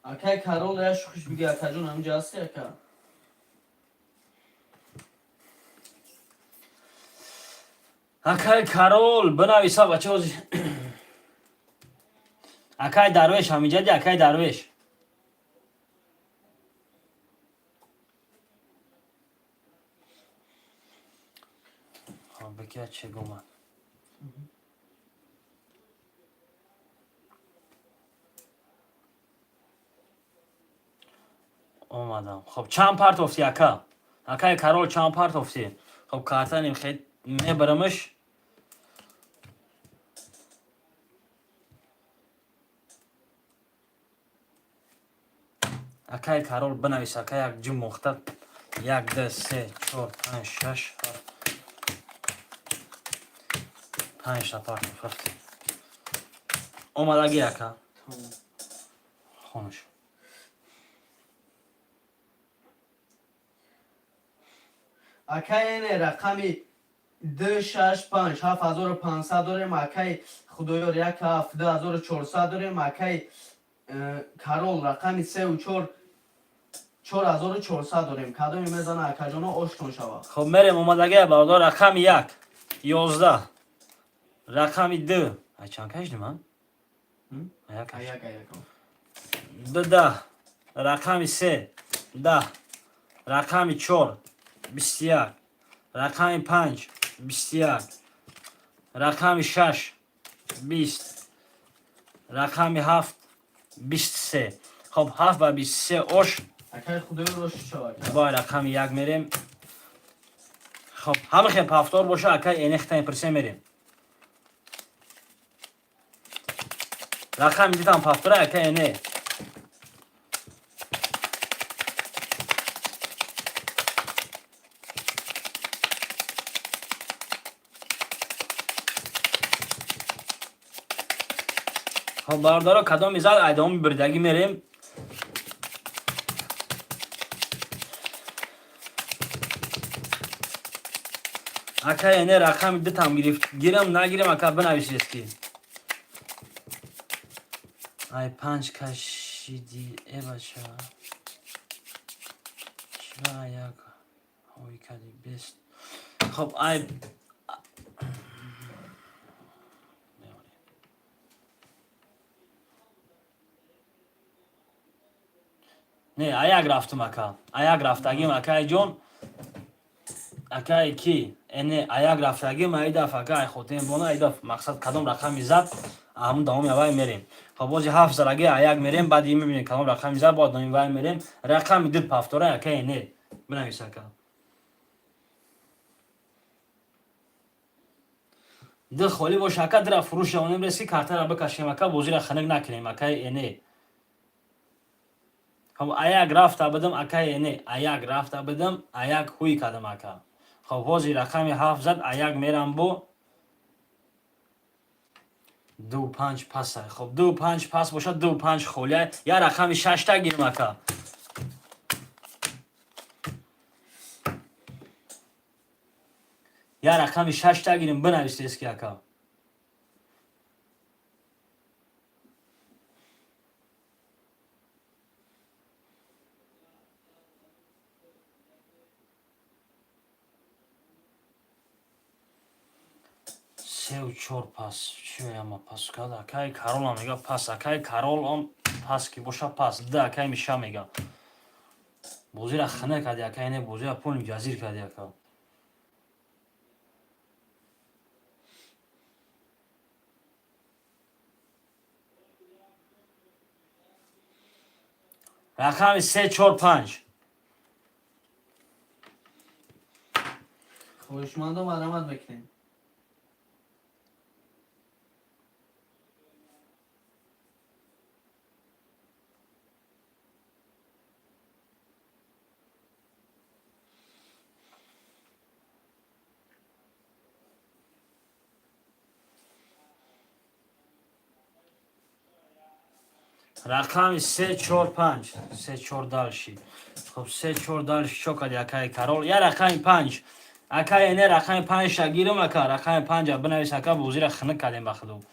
اکای کارول یا شخص بگی اکای جون همونجا هستی اکا. اکای کارول بنویس بچه ها. اکای درویش همینجا دی اکای درویش. خب بگید چه گومد. اومدم. خب چند پارت افتی اکا. اکای کارول چند پارت افتی. خب کارتا نیم خیلی میبرمش. Акай Карол бинавис, акай як ҷим мухтар. 1, 2, 3, 4, 5, 6, 5 та парт фафт. Омадаги ака. Tamam. Хонуш. Акай не рақами 265 7500 дорем. Акай худоёр 17400 дорем. Акай Карол рақами 34 4400 дорем. Кадоми мезана акаҷоно оштон шава. Хоб мерем омадаги бардор рақами 1, 11. Рақами 2. Ай чанд кашдим а? Аяк кашдим. Аяк. 10. Рақами 3, 10. Рақами 4, 21. Рақами 5, 21. Рақами 6, 20. Рақами 7, 23. Хоб 7 ва 23 ош. Акай худоёр ош шава. Бой рақами 1 мерем. Хоб ҳама хел пафтор боша, акай энехтаи пресе мерем. Рақами дитам пафтора, акай эне. Хоб бардоро кадоми зад айдоми бирдаги мерем. Акай эне рақами дитам гирифт. Гирам нагирам, ака бинависед ки. Ай 5 кашиди эбача. Чра як. Ой кади бест. Хоб ай не, аяк рафтум ака. Аяк рафтагим акай ҷон. Акай ки эне аяк рафтагим айдаф акай хотем бона айдаф мақсад кадом рақами зад ҳамун давоми авай мерем. Хоб бози 7 зараги аяк мерем, баъди мебинем кадом рақами зад бод давоми авай мерем. Рақами дил пафтора акай эне бинавис ака. Дил холӣ бош ака, дира фурӯш равонем реси картара бикашем ака, бозира ханак накунем акай эне. Хоб аяк рафта бидам акай эне, аяк рафта бидам, аяк ҳуй кадам ака. Хоб бози рақами 7 зад аяк мерам бо 2 5 паса. Хоб 2 5 пас бошад 2 5 холия, я рақами 6 та гирем ака. Я рақами 6 та гирем бинависед ки ака. Сеу 4 пас. Чиёяма пас када? Акай Карол ам мега пас. Акай Карол ам пас ки боша пас. Да акай Миша мега. Бозира хана кади акай не бозира пул ҷазир кади ака. Рақами 3 4 5. Хоҳишмандом марамат мекунем. Рақами 3 4 5. 3 4 далши. Хоб 3 4 далши чо кади акай Карол? Я рақами 5. Акай эне рақами 5 ша гирам ака. Рақами 5 бинавис ака, бозира ханак кадем бахду.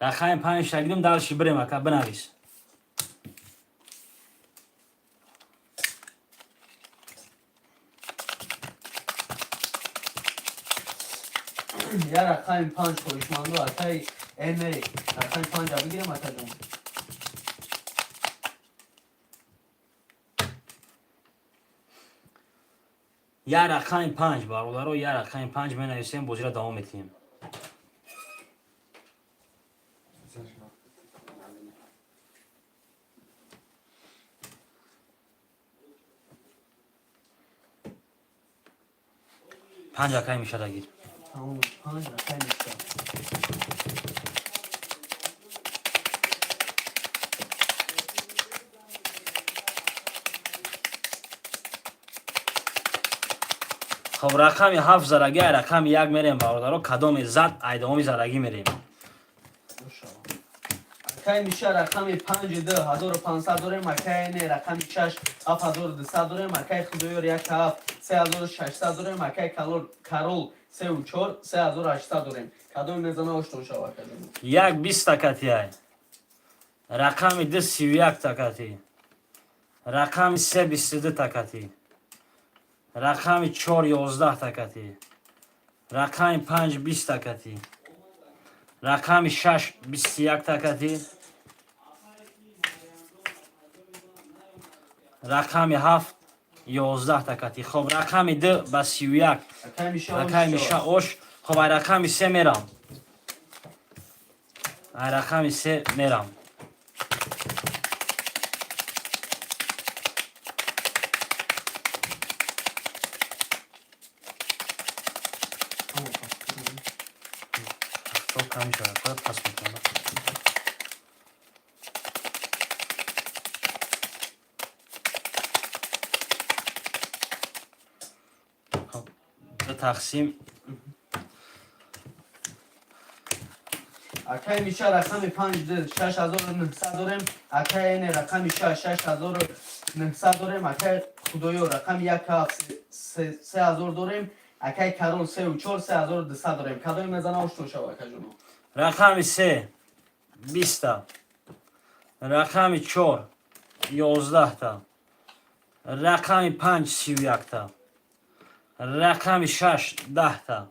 Рақами 5 ша гирам далши бирем ака бинавис. Я рақами 5 хоҳишмандо акай эне рақами 5 бигирам акаҷон. Я рақами 5 бародаро, я рақами 5 менависем, бозира давом метиҳем. پنج رقم میشه دگیر. تمام 5 رقم میشه. خب رقم 7 زرگی رقم 1 میریم برادرها. کدام زد ایدامی زرگی میریم. اکای میشه رقم 52,500 داریم. اکای نه رقم 6 7,200 داریم. اکای خدایور 1 7 3,600 داریم. اکای کارول 3 و 4 3,800 داریم. کدام میزنه اشتون شوا کردیم. یک 20 تکتی های. رقم 2 31 تکتی. رقم 3 22 تکتی. رقم 4 11 تکتی. رقم 5 20 تکتی. رقم 6 21 تکتی. رقم 7 11 تکتی. خب رقم 2 با 31 اکای میشه رقم میشه اوش. خب رقم 3 میرم. رقم 3 میرم. تو کم شد. خود پس میکنم. خب به تقسیم اکای میشه رقم 5 6,900 داریم. اکای نه رقم 6 6,900 داریم. اکای خدایور رقم 1 7 3,000 داریم. اکای کارول 3 و 4 3,200 داریم. کدام میزنه اشتون شوا کردیم. رقم 3 20 تا. رقم 4 11 تا. رقم 5 31 تا. رقم 6 10 تا.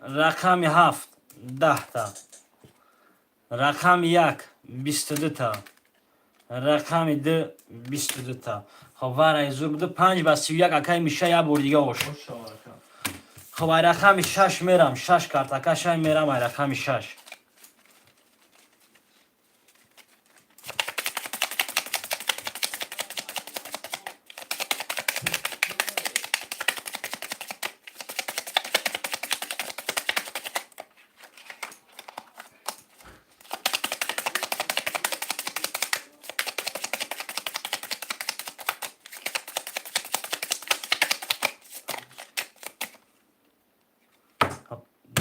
رقم 7 10 تا. رقم 1 22 تا. رقم 2 22 تا. خب وارای زور بوده 5 با 31 اکای میشه یا بور دیگه اوش. خب ای رقم 6 میرم 6 کارت اکاش میرم ای رقم 6.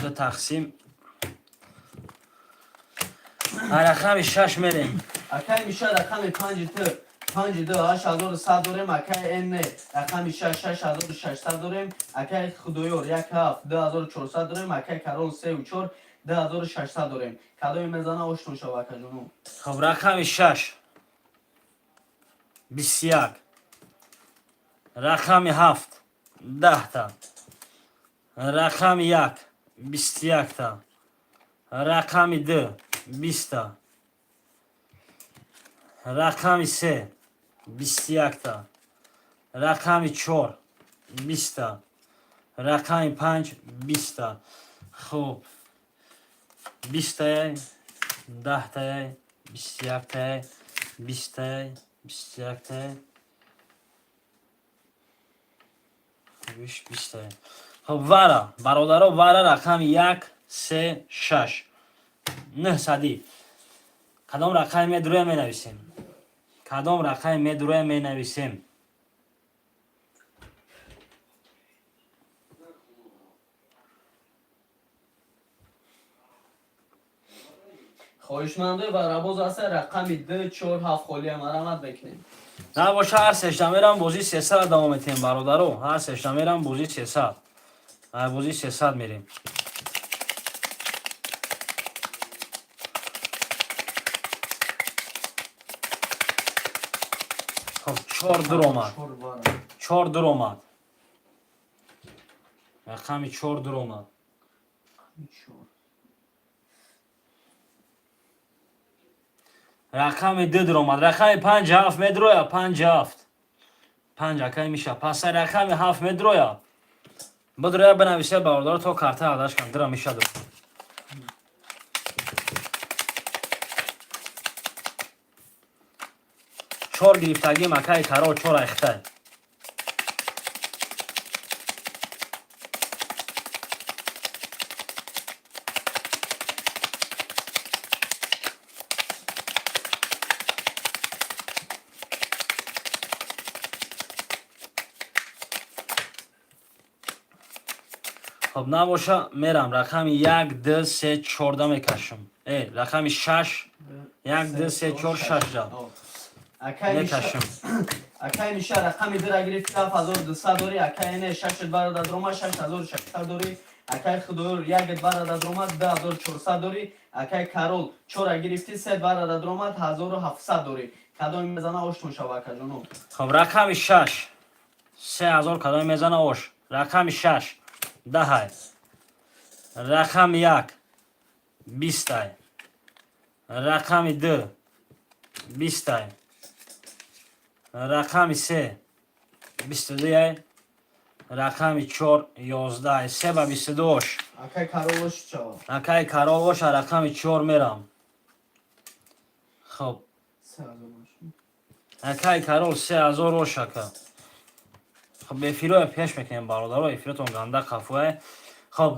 دو تقسیم رقم 6 میریم. اکای میشه رقم 52 8,100 داریم. اکای ان رقم 6 6,600 داریم. اکای خدایور 1 7 2,400 داریم. اکای کارول 3 و 4 2,600 داریم. کدام میزنه اشتون شوا کردیم. خب رقم 6 21. رقم 7 10 تا. رقم 1 21 تا. رقم 2 20 تا. رقم 3 21 تا. رقم 4 20 تا. رقم 5 20 تا. خب 20 تا 10 تا 21 تا 20 تا 21 تا 20 تا. خب وارا برادرها وارا رقم 1 3 6 9 صدی. کدام رقم می دروی می نویسیم. کدام رقم می دروی می نویسیم. خواهشمنده و رباز است رقم 2 4 7 خالی مرامت بکنیم. نه باشه هر سشت میرم بازی 300 دوام میتیم برادرو. هر سشت میرم بازی 300. هر بازی 300 میریم. خب 4 دور اومد. 4 دور اومد. رقم 4 دور اومد. رقم 2 دور اومد. رقم 5 7 متر 5 7. 5 اکای میشه. پس رقم 7 متر بدروی بنویسه برادر تو کارت عادش کن درا میشه دو. چهار گرفتگی مکای کرا 4 اخته. خب نباشه میرم رقم 1 2 3 14 میکشم رقم 6 1 2 3 4 6 جا میکشم اکای میشه رقم دو را گرفتی 7200 داری اکای نه 6 برادر دروما 6600 داری اکای خدور 1 برادر دروما 2400 داری اکای کارول 4 را گرفتی 3 برادر دروما 1700 داری کدام میزنه اوش میشه واکا جونو خب رقم 6 3000 کدام میزنه اوش رقم 6 10 رقم 1 20 رقم 2 20 رقم 3 22 رقم 4 11 3 با 22 اکای کارولش چاوا اکای کارول باشه رقم 4 میرم خب 3000 باشه اکای کارول 3000 باشه که خب به فیلو پیش میکنیم برادر و فیلتون گنده کافوه خب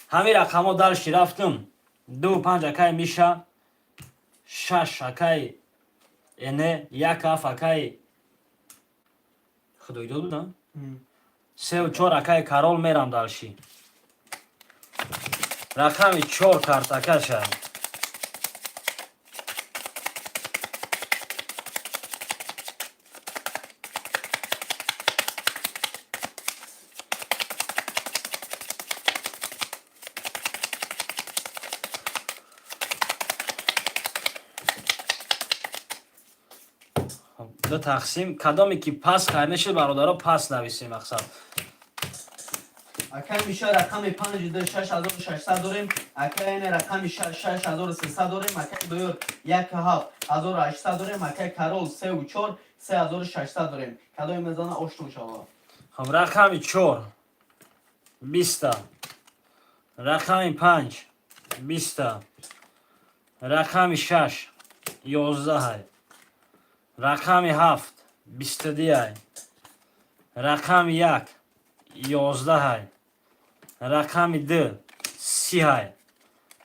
همین رقم ها درش رفتم 2 5 اکای میشه 6 اکای اینه 1 اف اکای خدای دو بودم 3 و 4 اکای کارول میرم دالشی رقم 4 کارتاکه شد دو تقسیم کدامی که پس کرنشه برادرها پس نویسیم مقصد اکای میشه رقم 5 دو 6600 داریم اکای این رقم 6300 داریم اکای دویور 1800 داریم اکای کارول 3 و 4 3600 داریم کدام میزنه اوشتون شوا خب رقم 4 20 رقم 5 20 رقم 6 11 رقم 7 22 رقم 1 11 رقم 2 30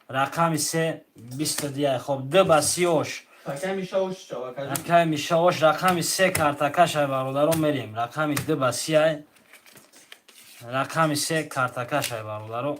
رقم 3 22 خب 2 با 30 اکای میشه اوش شوا کجا اکای میشه اوش رقم 3 کارتاکش های برادران میریم رقم 2 با 30 رقم 3 کارتاکش های برادران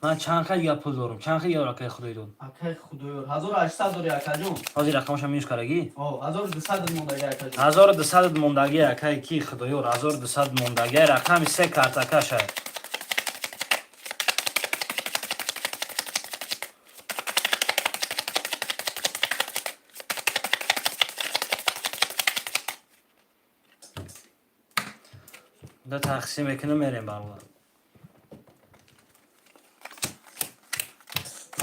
من چند خیلی پول دارم چند خیلی رقم خدای دون اکای خدایور 1800 داری اکای جون حاضر رقمش هم میش کرگی او 1200 مونده اکای جون 1200 موندگی اکای کی خدایور 1200 موندگی رقم 3 کارتاکش های دو تقسیم میکنه میریم برادر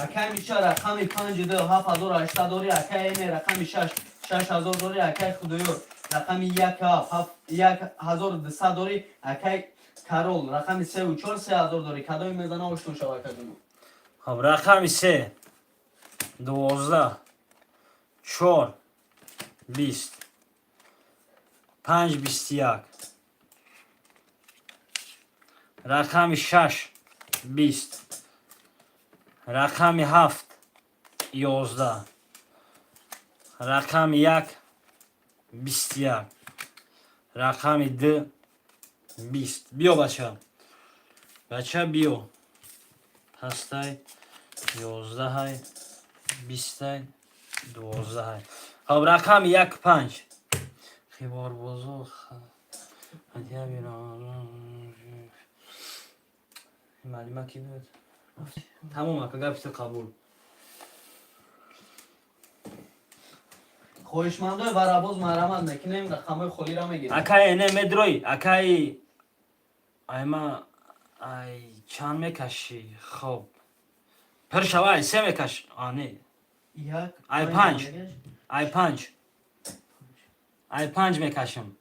اکای میشه رقم 5 دو 7800 داری اکای این رقم 6 6000 داری اکای خدایور رقم 1 1200 داری اکای کارول رقم 3 و 4 3000 داری کدام میزنه اوشتون شوا اکای جون خب رقم 3 12 4 20 5 21 رقم 6 20 رقم 7 11 رقم 1 21 رقم 2 20 بیا بچه بیا هسته 11 20 12 خب رقم 1 5 خیبار بازو هدیه بیران معلومه کی بود تموم که گفت قبول خوشمنده برابوز مرامت نکنیم رقم خلی را میگیریم اکای نه مدروی اکای ایما ای چند میکشی خب پر شوای سه میکش آنی یک ای 5 میکشم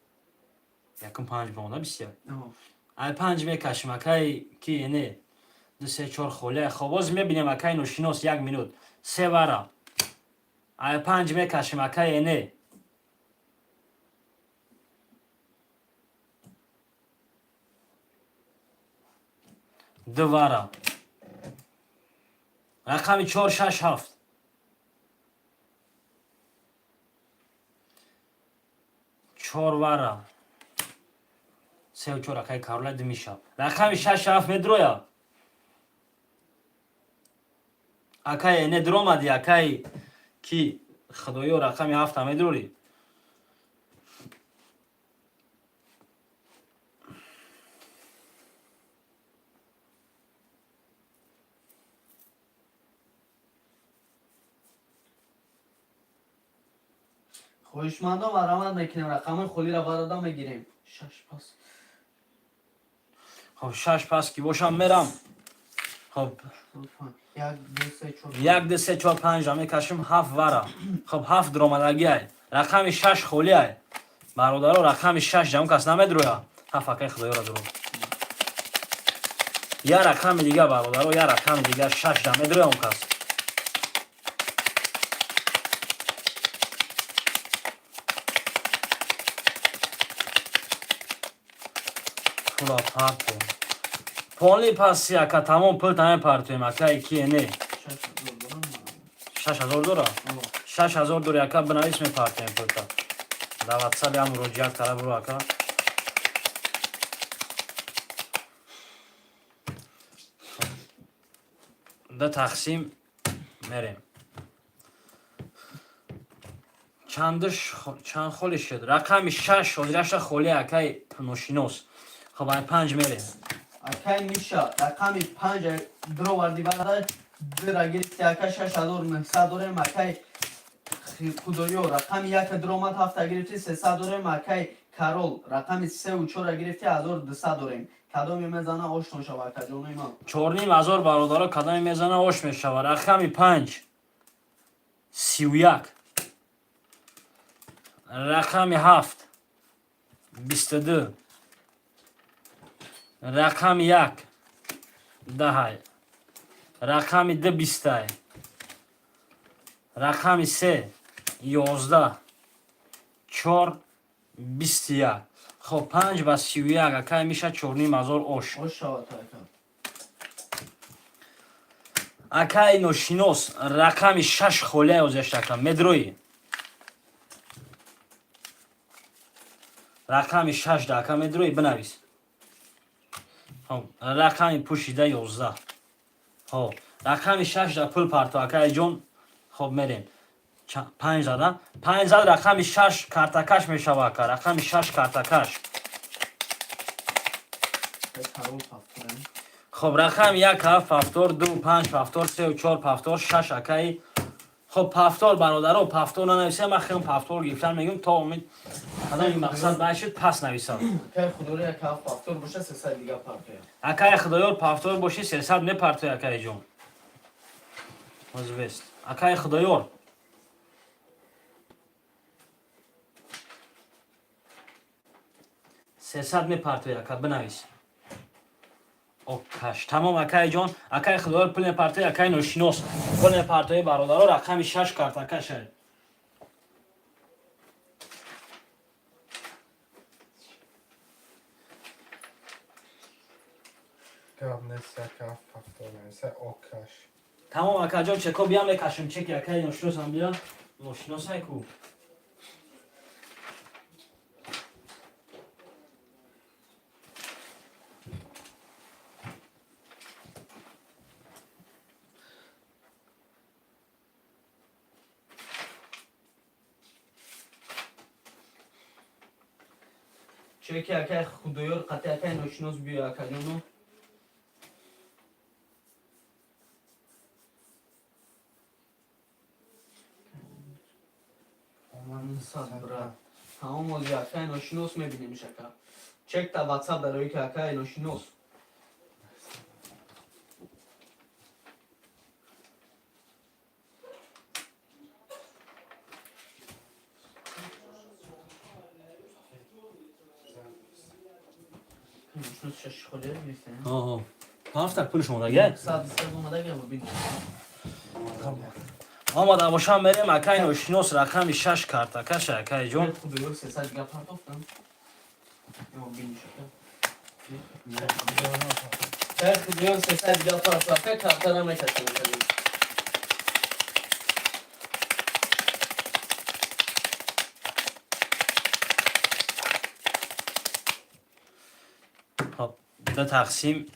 یکم 5 بونه بسیار ای 5 میکشم اکای کی نه 2 3 4 خوله خب باز میبینیم اکای نوشینوس 1 مینوت 3 بارا ای 5 میکشم اکای نه دو بارا رقم 4 6 7 4 وارا 3 و 4 اکای کارولا دمیشا رقم 6 7 مدرویا اکای ندرومادی اکای کی خدایو رقم 7 مدروری خویشمندان مرحمت میکنیم رقم خلی را وارد میگیریم 6 پاس خب 6 پس کی باشم میرم خب 1 2 3 4 1 2 3 4 5 را میکشیم 7 وارا خب 7 درومادگی ای رقم 6 خلی ای برادرو رقم 6 جمع کس نمیدرویا 7 اکای خدایو را درو یا رقم دیگه برادرو یا رقم دیگه 6 جمع درویا اون کس پولا پارتو پولی پاسی اکا تمام پول تمام پارتویم اکا ایکی نه 6000 دورا 6000 دوری اکا بنویس می پارتویم پولتا در واتساپ هم روجیات کرا برو اکا ده تقسیم میریم چند خولی شد رقم 6 حضرش خولی اکای نوشینوس خب این 5 میریم اکای میشه رقم 5 درو وردی برای درا گرفتی اکای 6000 900 دوریم اکای خدایو رقم 1 درومات 7 گرفتی 300 دوریم اکای کارول رقم 3 و 4 گرفتی 1200 دوریم کدومی میزنه آش نشه اکا جونوی من 4000 برادرها کدام میزنه آش میشوه رقم 5 31 رقم 7 22 رقم 1 10 رقم 2 20 رقم 3 11 4 21 خب 5 و 31 اکای میشه 4000 اوش آش شود اکا اکای نوشینوس رقم 6 خوله اوزش اکا مدروی رقم 6 دکا مدروی بنویس خب رقم پوشیده 11 خب رقم 6 دا پول پارتو اکای جون خب میریم 5 زدم 5 زد رقم 6 کارتکش میشه اکا رقم 6 کارتکش کارول پافتوریم خب رقم 1 7 پافتور 2 5 پافتور 3 و 4 پافتور 6 اکای خب پافتور برادرو پافتور ننویسه ما خیلی پافتور گفتن میگم تا امید حالا این مقصد باشد پس نویسم اکای خدایو یک هفت پافتور باشه 300 دیگه پافتور اکای خدایور پافتور باشی 300 میپرتوی اکای جون مزوست اکای خدایور سیصد میپرتوی اکا بنویس اوکش تمام اکای جون اکای خدایور پول میپرتوی اکای نوشینوس پول میپرتوی برادرو رقم 6 کارت اکاشه گاب نسته کاف پافتور نسته اوکش تمام اکا جون چکو بیام میکشم چکی اکای نوشینوس هم بیام نوشینوس های کو چکی اکای خدایو قطع اکای نوشینوس بیا اکا جونو تمام موضوع اکای نوشینوس میبینیم شکر چک تا واتساپ داروی که اکای نوشینوس نوشینوس شش خوله میفته آها هفت پول شما دیگه صد اومده گه ببین آماده باشم بریم اکای نوشینوس رقم 6 کارت اکاشه اکای جون خدایو 300 دیگه پرداختم یا ببین شکر خدایو 300 دیگه پرداخته کارتا نمیکشم خب ده تقسیم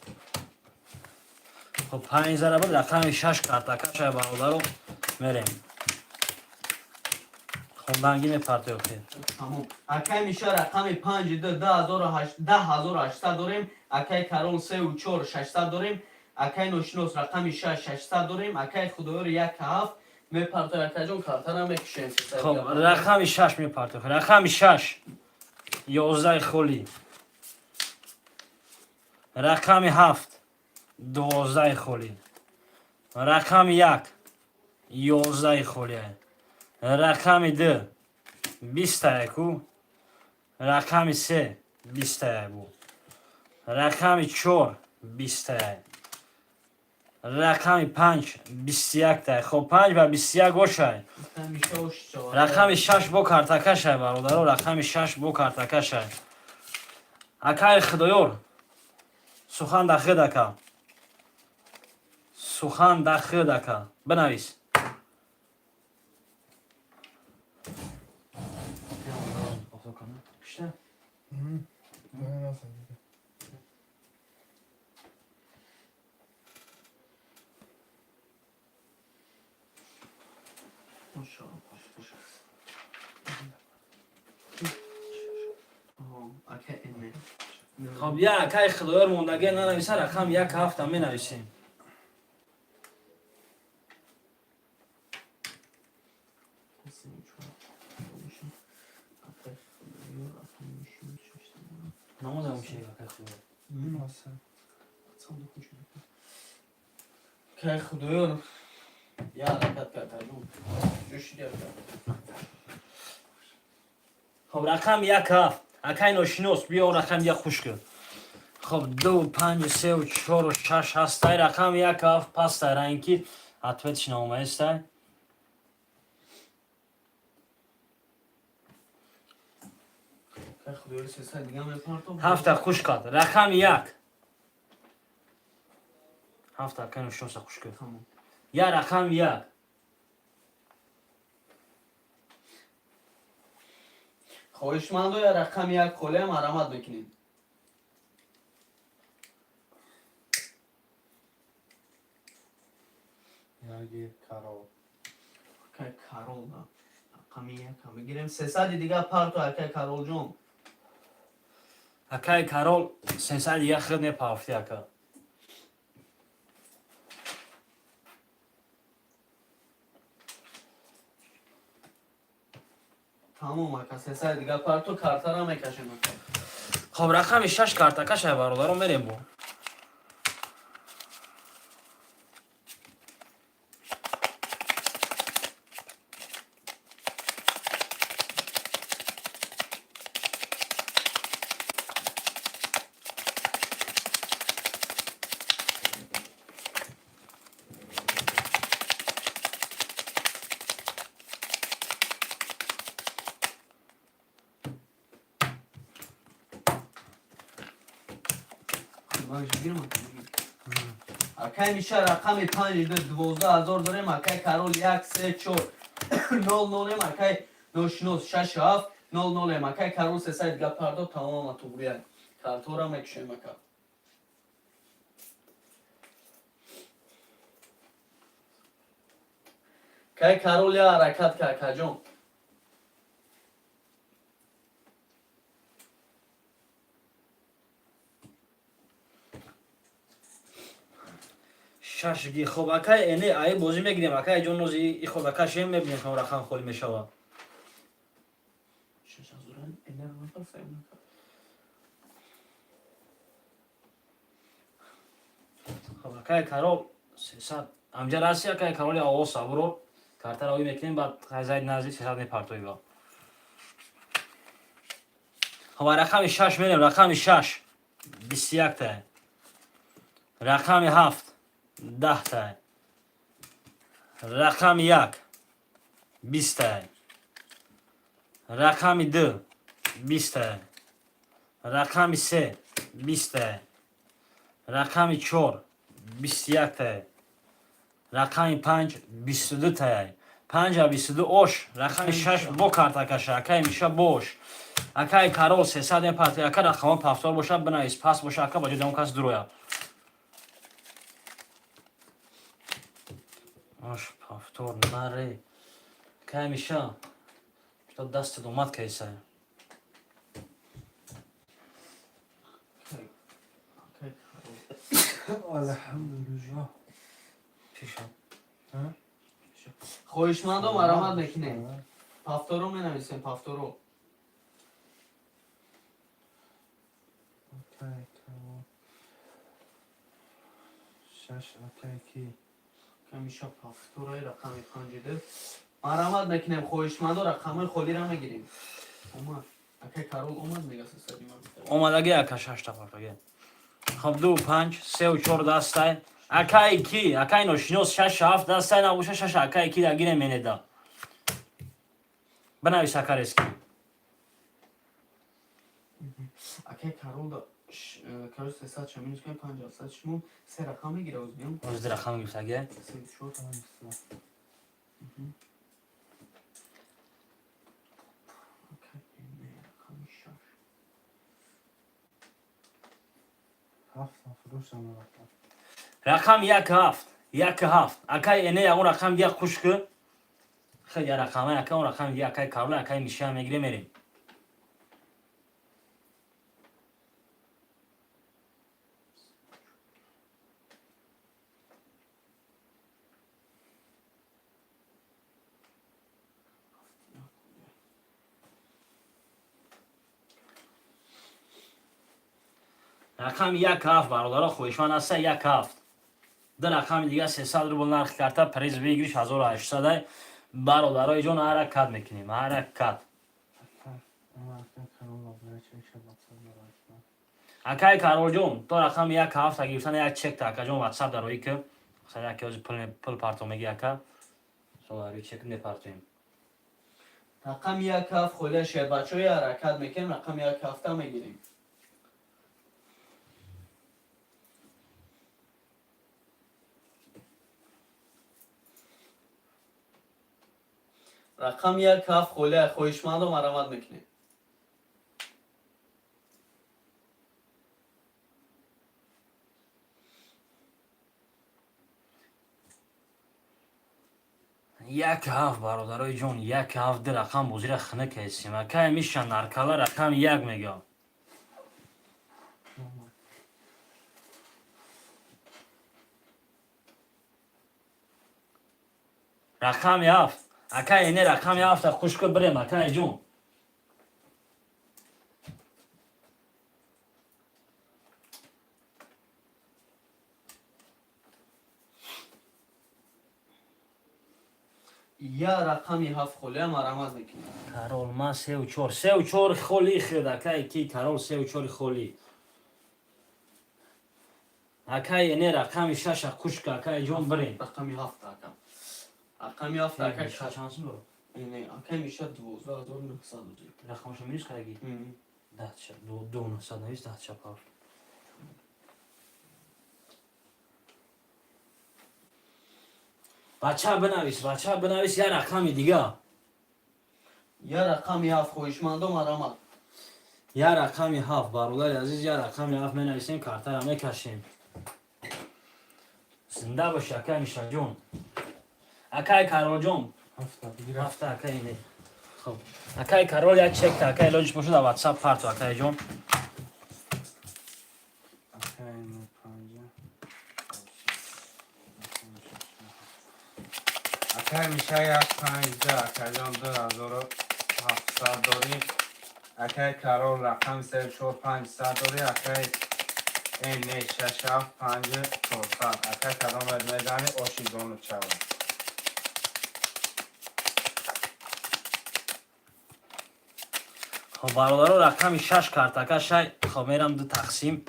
خب 5 ضرب رقم 6 کارتاکا شای برادرو میریم خوندنگی میپرتوی خیر تمام اکای میشه رقم 5 10800 داریم اکای کرول 3 و 4 600 داریم اکای نوشنوس رقم 6 600 داریم اکای خدایور 1 7 میپرتوی اکای جون کارتا رو میکشیم خب رقم 6 میپرتوی رقم 6 11 خولی رقم 7 12 خولی رقم 1 11 خولی رقم 2 21 رقم 3 21 رقم 4 21 رقم 5 21 تا خب 5 و 21 گوشه رقم 6 بو کارتاکا شای برادرو رقم 6 بو کارتاکا شای اکای خدایور سخن داخل دکا سخن داخل دکا بنویس خب یا اکای خدایور موندگی ننویسه رقم 1 7 هم نویسیم نموده اون شیء اکای خدایور اکای خدایور یا حرکت کرده جون جوشی دیگر خب رقم 1 7 اکای نوشنوس بیا اون رقم 1 خوش کن خب 2 5 3 و 4 و 6 هستای رقم 1 7 پس در اینکی اتویتش نامه استای اکای خدایور 300 دیگه میپرتو 7 خوش کن رقم 1 7 اکای نوشنوس خوش کن تمام یا رقم 1 خواهشمندو یا رقم 1 خوله مرامت بکنید یاگی کارو اکای کارول دا رقم 1 هم بگیریم 300 دیگه پرتو اکای کارول جون اکای کارول 300 دیگه خیلی نپافتی اکا تمام اکا 300 دیگه پرتو کارتا رو میکشیم اکا خب رقم 6 کارتاکا شای برادرو میریم بو اکای میشه رقم 5 12000 داریم اکای کارول 1 3 4 00 اکای نوشنوس 6 7 00 اکای کارول 300 دیگه پرتو تمام تو بریان کارتا رو میکشیم اکا اکای کارول یا حرکت که اکا جون شاشگی خب اکای اینه ای بازی میگیریم اکای جون روزی ای خود اکای شیم میبینیم که رقم خالی میشوه خب اکای کارول 300 امجا راسی اکای کارول آواز صبرو کارتا روی میکنیم بعد خیزاید نزدیک 300 میپرتوی با خب رقم 6 میریم رقم 6 21 تا رقم 7 10 تا رقم 1 20 تا رقم 2 20 تا رقم 3 20 تا رقم 4 21 تا رقم 5 22 تا 5 و 22 اوش رقم 6 بو کارتا کشه اکای میشه بوش акай карол 300 пафтор ака рақамон пафтор боша бинавис паст боша ака ба ҷои дам кас дуроя ош пафтор наре кай миша что дастет омад кайса الحمدلله чиша хоҳишмандом маромад мекунем пафторо менависем пафторо окей тамом шаш окей ки камиша пафтораи рақами 52 маромад мекунем хоҳишмандо рақамои холиро мегирем омад акай карол омад мегасе садима омадаги ака 6 та пафторге хоб 2 5 3 4 дастай акай ки акай ношинос 6 7 дастай набоша 6 акай ки дагире менеда бинавис акарески акай карол карол 300 чаминус кам 50 шумо се рақам мегира озбиям озди рақам гифтаге 34 هفت فروش هم رفتم рақам 17 акай эне ягон рақам як хушки хеле рақамай ака он рақам як акай карол акай миша мегире мерем рақам 17 бародаро хоҳишманд аста 17 ду рақами дига 300 рубл нарх карта приз бигириш 1800 бародарои ҷон ҳаракат мекунем ҳаракат ama erken kanalda buraya çekişe baksana başlar. акай каролҷон то рақами 17 гирифтана як чек та акаҷон ватсап дарои ки масалан яке ози пул партомеги ака солари чек непартоем рақам 17 холия шербачои ҳаракат мекунем рақам 17 мегирем рақам 17 холия хоҳишмандо маромад мекунем як ҳафт бародарои ҷон як ҳафт ду рақам бозира хина кайсем акай миша наркала рақам як мегӯям рақам 7 акай эне рақам 7 хушки бирем акай ҷон я рақами 7 холия маромад мекунем карол ман 3 холи хирд акай ки карол 3 холи акай эне рақами 6 хушка акай ҷон бирем рақами 7 акам рақами 7 акай чанс бо не акай миша 12900 рақамша минус караги датша 2900 датша пав бача бинавис я рақами дига я рақами 7 хоҳишмандо маромад я рақами 7 бародари азиз я рақами 7 менависем картара мекашем зинда бош акай мишаҷон акай каролҷон Hafta bir hafta. ҳафта акай не хоб акай карол як чекта акай илоҷиш бошад дар ватсап парту акайҷон Akayını panca. Akay mişayak panjda akayjon 2700 dori akay karol raqam 3500 dori akay ene 675 akay karom medani oshizonu chava хоб бародаро рақами 6 картака шай хоб мерам ду тақсим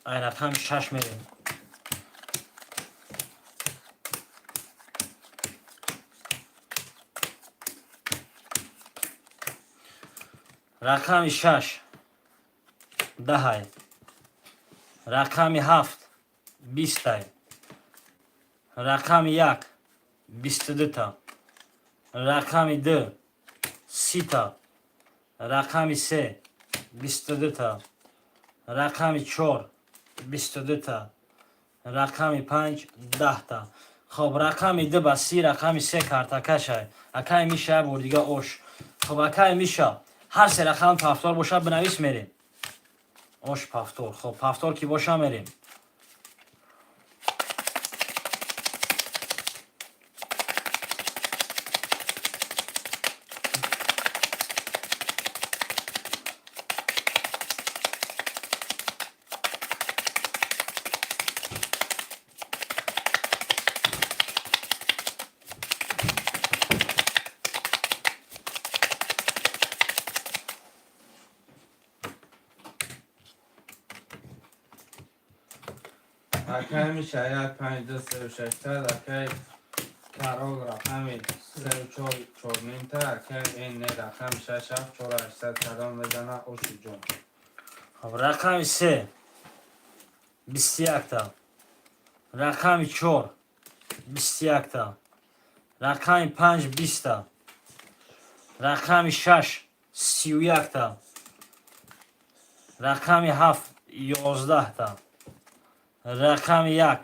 ай рақами 6 мерем рақами 6 10 рақами 7 20 рақами 1 22 рақами 2 30 رقم 3 22 تا. رقم 4 22 تا. رقم 5 10 تا. خب رقم 2 با 30 رقم 3 کارتکش های. اکای میشه بردیگه اوش. خب اکای میشه هر سه رقم پافتور باشه بنویس میریم. اوش پافتور. خب پافتور کی باشه میریم. اکای میشه یک 5 2 3 و 6 تا. اکای کارول رقمی 3 و 4 4 نیم تا. اکای این رقم 6 7 4 8 کدام بدنه اوشی جون. خب رقم 3 21 تا. رقم 4 21 تا. رقم 5 20 تا. رقم 6 31 تا. رقم 7 11 تا. رقم 1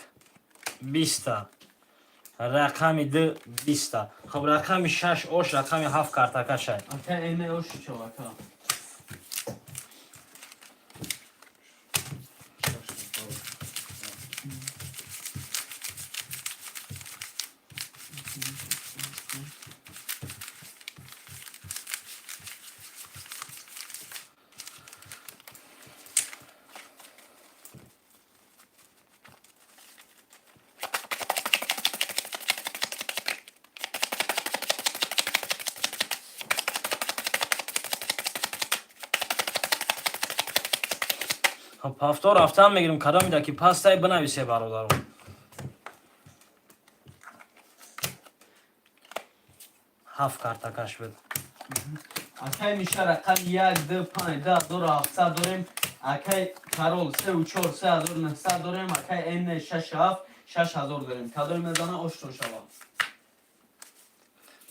20 تا. رقم 2 20 تا. خب رقم 6 اوش رقم 7 کارتکش های. اکای این اوش چو اکا. خب پافتور رفتن میگیریم کدام میده که پستای بنویسه برادرم. هفت کارتکش بده. اکای میشه رقم 1 2 5 10 دور 700 داریم. اکای کارول 3 و 4 3000 900 داریم. اکای این 6 7 6000 داریم. کدام میزنه اوش تو شوا.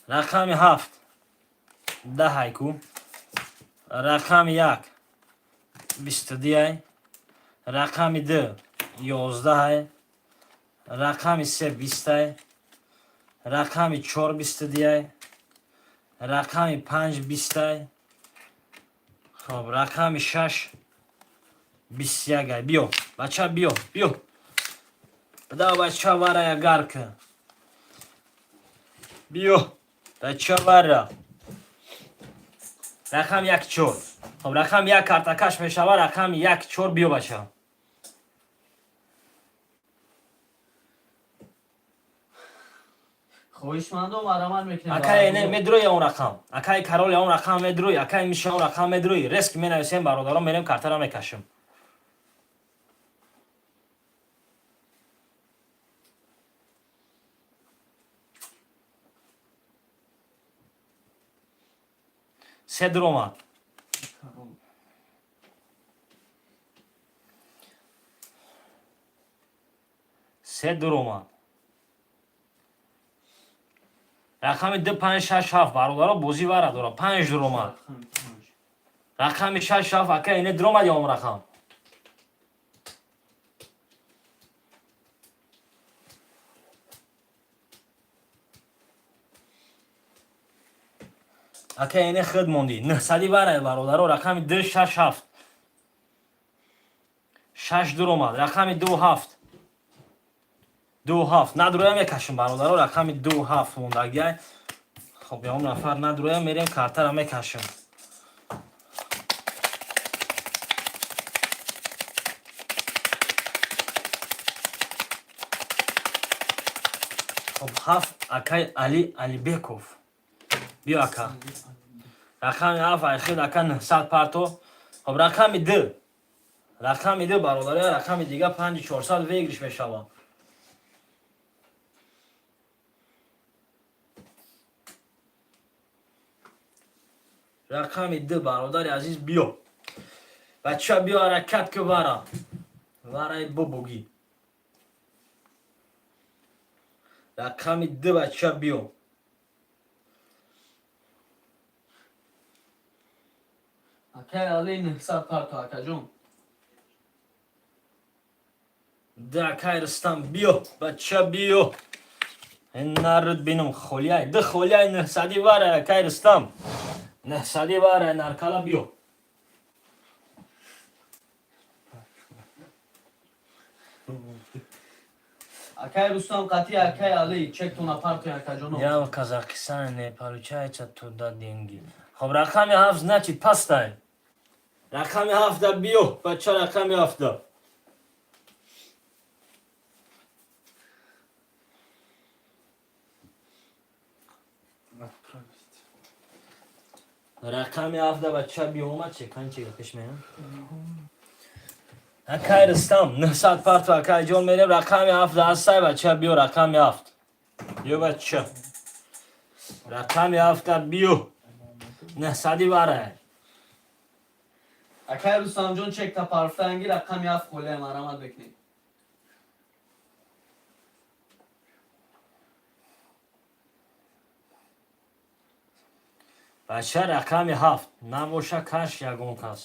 رقم 7 10 هایکو. رقم 1 22 رقم 2 11 رقم 3 20 رقم 4 22 رقم 5 20 خب رقم 6 21 بیو بچه بیو بدا بچه واره گرک بیو بچه واره رقم 1 4 خب رقم 1 کارتکش میشوه رقم 1 4 بیو بچه خویش مندم عمل میکنیم. اکای نه مدروی اون رقم اکای کارول اون رقم مدروی اکای میشه اون رقم مدروی ریسک می نویسیم برادران میریم کارت را میکشیم. سه در اومد. سه در اومد. رقم 2 5 6 7 برادران بازی واره داره 5 در اومد. رقم 6 7 اکای اینه در اومد یا اون رقم اکای اینه خود موندی 900 واره برادران رقم 2 6 7 6 در اومد رقم 2 7 2 7 ندروی میکشیم برادران رقم 2 7 موندگی. خب یا اون نفر ندروی میریم کارت را میکشیم. خب 7 اکای علی بیکوف بیا اکا رقم 7 اخیر اکا 900 پارتو. خب رقم 2 برادران رقم دیگه 5 400 ویگرش میشوه. رقم 2 برادر عزیز بیا بچه بیا حرکت که واره ببوگی. رقم 2 بچه بیا Akay Ali 900 parto akajon. ده اکای رستم بیو بچه بیو این نرد بینم خولیای ده خولیای 900 واره اکای رستم 900 واره نرکالا بیو Akay Rustam qati Akay Ali çek tona parto akajon. یا و کازاکستان نیپالو چای چه تو دا دینگی خب رقم 7 نچید پستای رقم 7 بیو بچه رقم 7 رقم 7 بچه بیو اومد چه کنچه پیش میرم اکای رستم 900 پارتو اکای جون میریم رقم 7 هستای بچه بیو رقم 7 بیو بچه رقم 7 بیو 900 واره Akay Rustam jon çek ta parfta angi rakam yaf kole maramat bekni. بچه رقم 7 نباشه کش یگون کس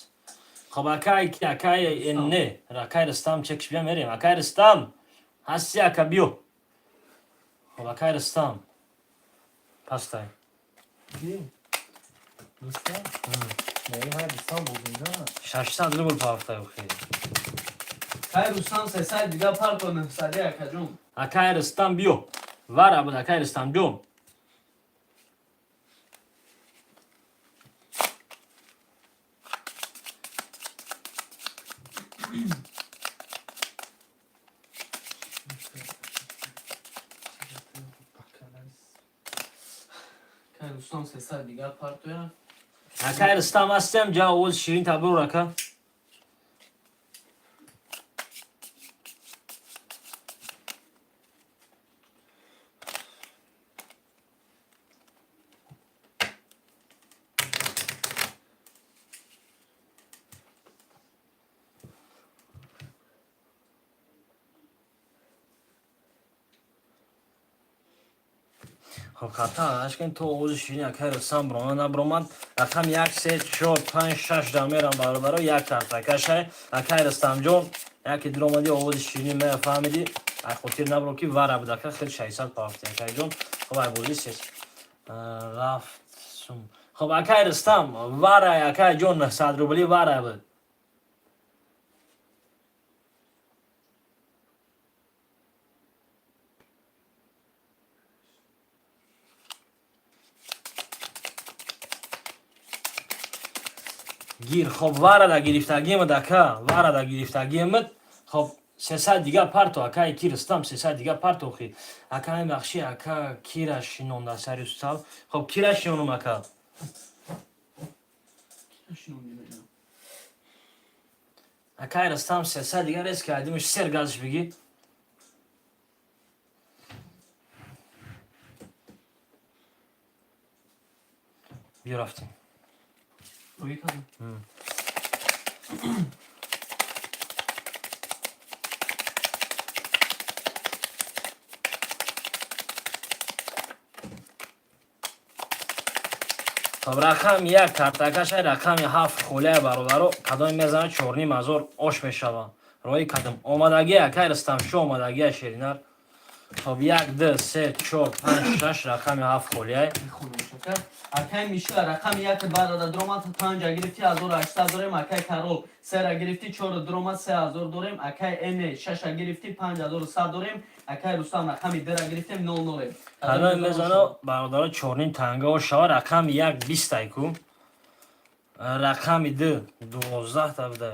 خب اکای کی اکای این نه رقای رستم چکش بیا میریم اکای رستم هستی اکا بیو خب اکای رستم پستای دوستان میگم هر دوستان بودیم 600 روبل پافتای بخیر Akay Rustam 300 diga parto 900 akajon. اکای رستم بیو واره بود اکای رستم جون Akay Rustam 300 diga parto ya. اکای رستم هستیم جا اوز شیرین تبرو رکا خب خطا اشکن تو اوز شیرین اکای رستم برمان نبرمان رقم 1 3 4 5 6 دامیرم برابر یک طرف اکای اکای رستم جون یکی درآمدی اوز شیرین می فهمیدی ای خاطر نبرو کی واره بود اکای خیلی 600 پافتی اکای جون خب ای بودی سیس رفت سوم خب اکای رستم واره اکای جون 900 روبلی واره بود گیر خب واره دا گرفتگی مد اکا واره دا گرفتگی مد خب 300 دیگه پارتو اکا کی رستم 300 دیگه پارتو خی اکا این بخشی اکا کیرا شینون دا سری سال خب کیرا شینون اکا اکا رستم 300 دیگه ریس کردیمش سر گازش بگی بیا رفتیم Roy kadın. خب رقم 1 کارتاکش رقم 7 خوله برادرو کدام میزنه چورنی مزور آش میشوه روی کدام آمادگی اکای رستم شو آمادگی شیرینر خب 1 2 3 4 5 6 رقم 7 خوله میخونم شکر. Akay Mişla rakam yak barada dromat panca girifti azor açta dorem akay karol sera girifti çor dromat se azor dorem akay ene şaşa girifti panca dor sa dorem akay Rustam rakami dera giriftem nol nolem. کدام میزنه برادرو چورنی تنگه و شوه رقم 1 20 تایکو رقم 2 12 تا بده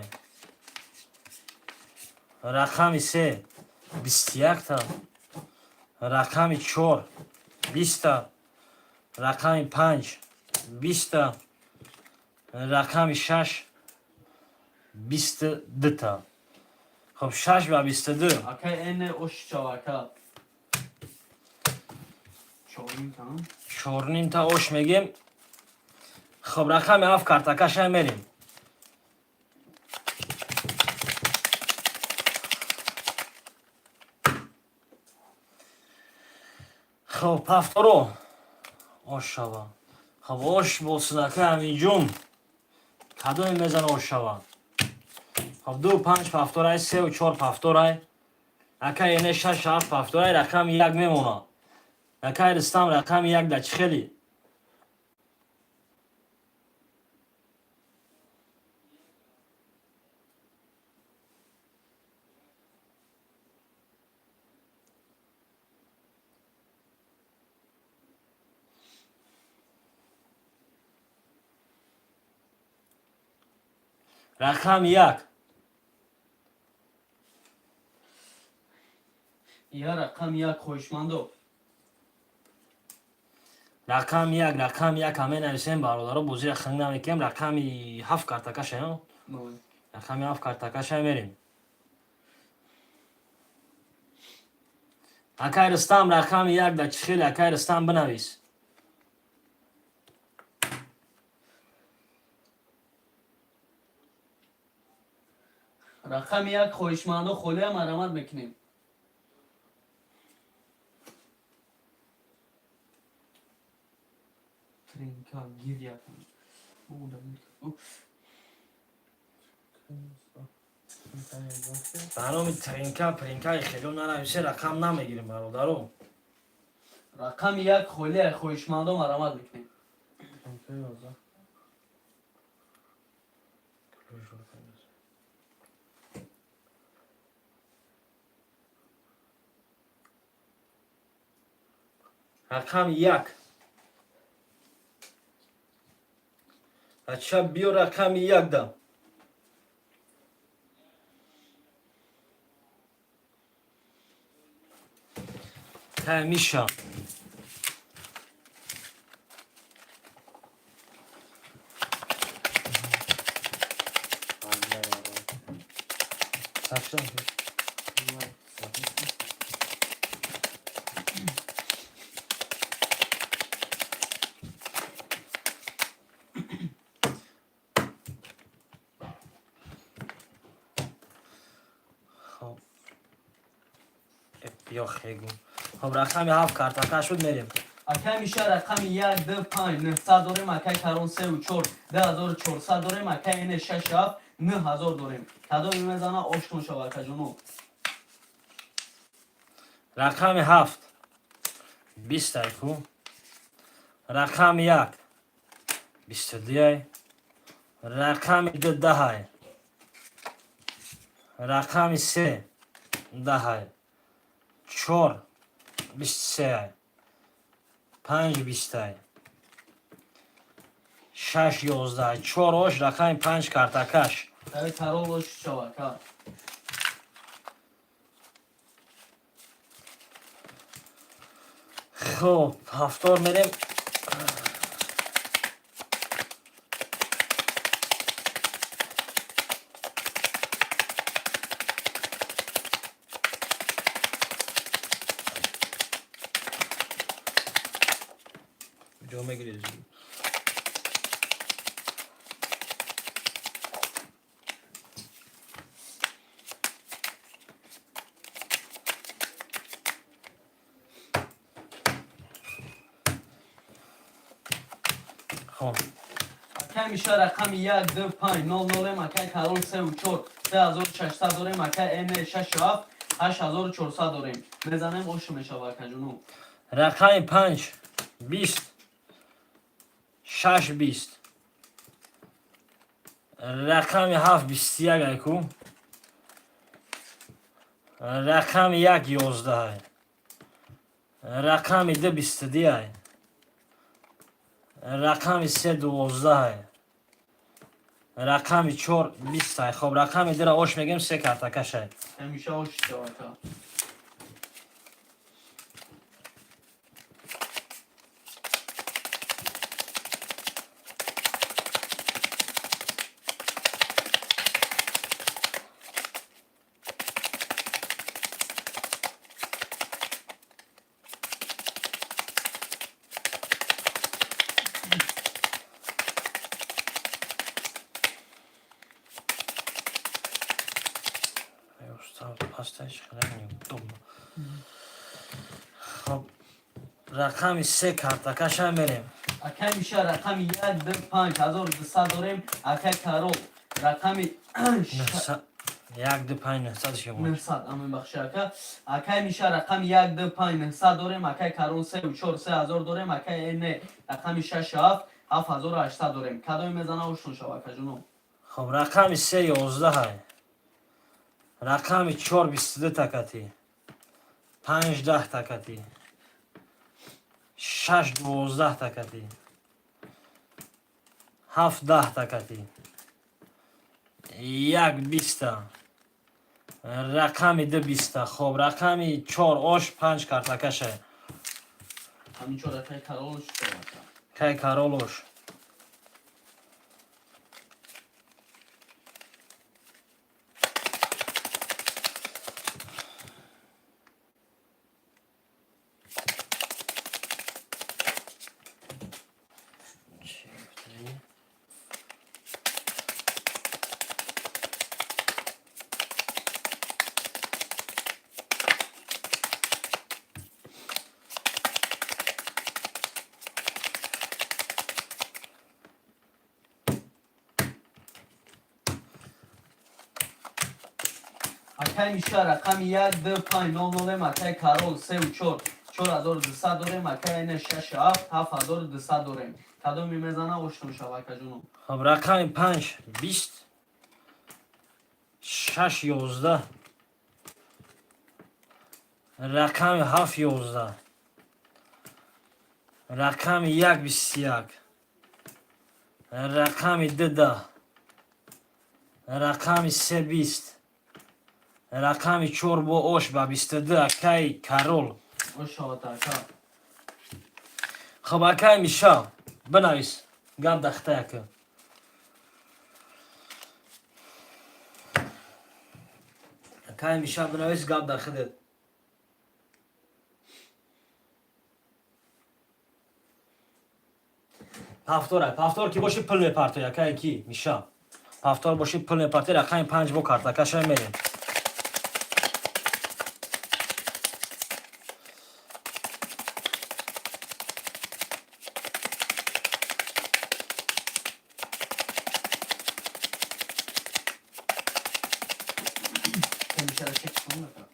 رقم 3 21 تا رقم 4 20 تا رقم 5 20 تا رقم 6 22 تا خب 6 و 22 Akay ene oş çavaka. Çoğun tamam. چورنیم تا اوش میگیم خب رقم 7 کارتاکش هم میریم خب هفتارو آش شبا خب آش بولسن اکا همین جون کدوم میزنه اوشوا خب 2 5 پافتورای 3 و 4 پافتورای اکا اینه 6 7 پافتورای رقم 1 میمونه اکا رستم رقم 1 در چخلی رقم 1 یا رقم یک خوشمندو رقم 1 همه نویسیم برادرها بوزی خنگ نمیکنیم رقم 7 کارتکش ها رقم 7 کارتکش میریم اکای رستم رقم 1 در چخیل اکای رستم بنویس رقم یک خوشمندو خولی هم مرمت میکنیم ترینکا گیر یکم برنامه ترینکا پرینکا خیلی ننویسه رقم نمیگیریم برادرو رقم یک خولی خوشمندو مرمت میکنیم رقم 1 بچه بیو رقم 1 ده میشه خب بیا خیلی خب رقم 7 کارتاکا شد میریم اکای میشه رقم یک دو پنج 900 داریم اکای کرون 3 و 4 10400 داریم اکای اینه 6 7 9000 داریم کدوم میزنه آشتون شو اکا جونو رقم 7 20 ایکو رقم 1 22 رقم 2 10 رقم 3 10 4 23 5 20 6 11 4 osh رقم 5 کارتاکاش اکای کرون روش شو اکا خب هفتار میریم جامعه گریزی خب اکای میشه رقم یک دو پنج 0 0 اکای کرون 3 و 4 3600 داریم اکای اینه 6 7 8400 داریم میزنیم اوش میشه اکا جونو رقم 5 20 6 20 رقم 7 21 ایکو رقم 1 11 رقم 2 22 رقم 3 12 رقم 4 20 خب رقم 2 را اوش میگیم 3 کارتاکشه همیشه اوش شو اکا پاستش خیلی دوم خب رقم 3 کارتاکش هم میریم اکای میشه رقم 1 2 5200 داریم. اکای کارول رقم یک دو پنج 900 شما 900 امین بخشی اکا. اکای میشه رقم 1 2 5900 داریم. اکای کارول 3 و 4 3000 داریم. اکای این رقم 6 7 7800 داریم. کدوم میزنه اوشتون شو اکا جونم. خب رقم 3 11 های رقم 4 22 تکتی 5 10 تکتی 6 12 تکتی 7 10 تکتی 1 20 رقم 2 20. خب رقم 4 آش 5 کارتکشه همین 4 اکای کارول شو اکا. کی کارولوش اکای میشه رقم 1 2 5 0 0 اکای کارول 3 و 4 4200 داریم. اکای این 6 7 7200 داریم. کدوم میزنه اوشتون شو اکا جونم. خب رقم 5 20 6 11 رقم 7 11 رقم 1 21 رقم 2 10 رقم 3 20 رقم 4 با اوش با 22 اکای کارول. اوش شو اکا. خب اکای میشه بنویس گم دخته که اکای میشه بنویس گم دخته پافتور کی باشه پل میپرته اکای کی میشه پافتور باشه پل میپرته رقم 5 با کارتکش میریم میشه چک کنم اکا.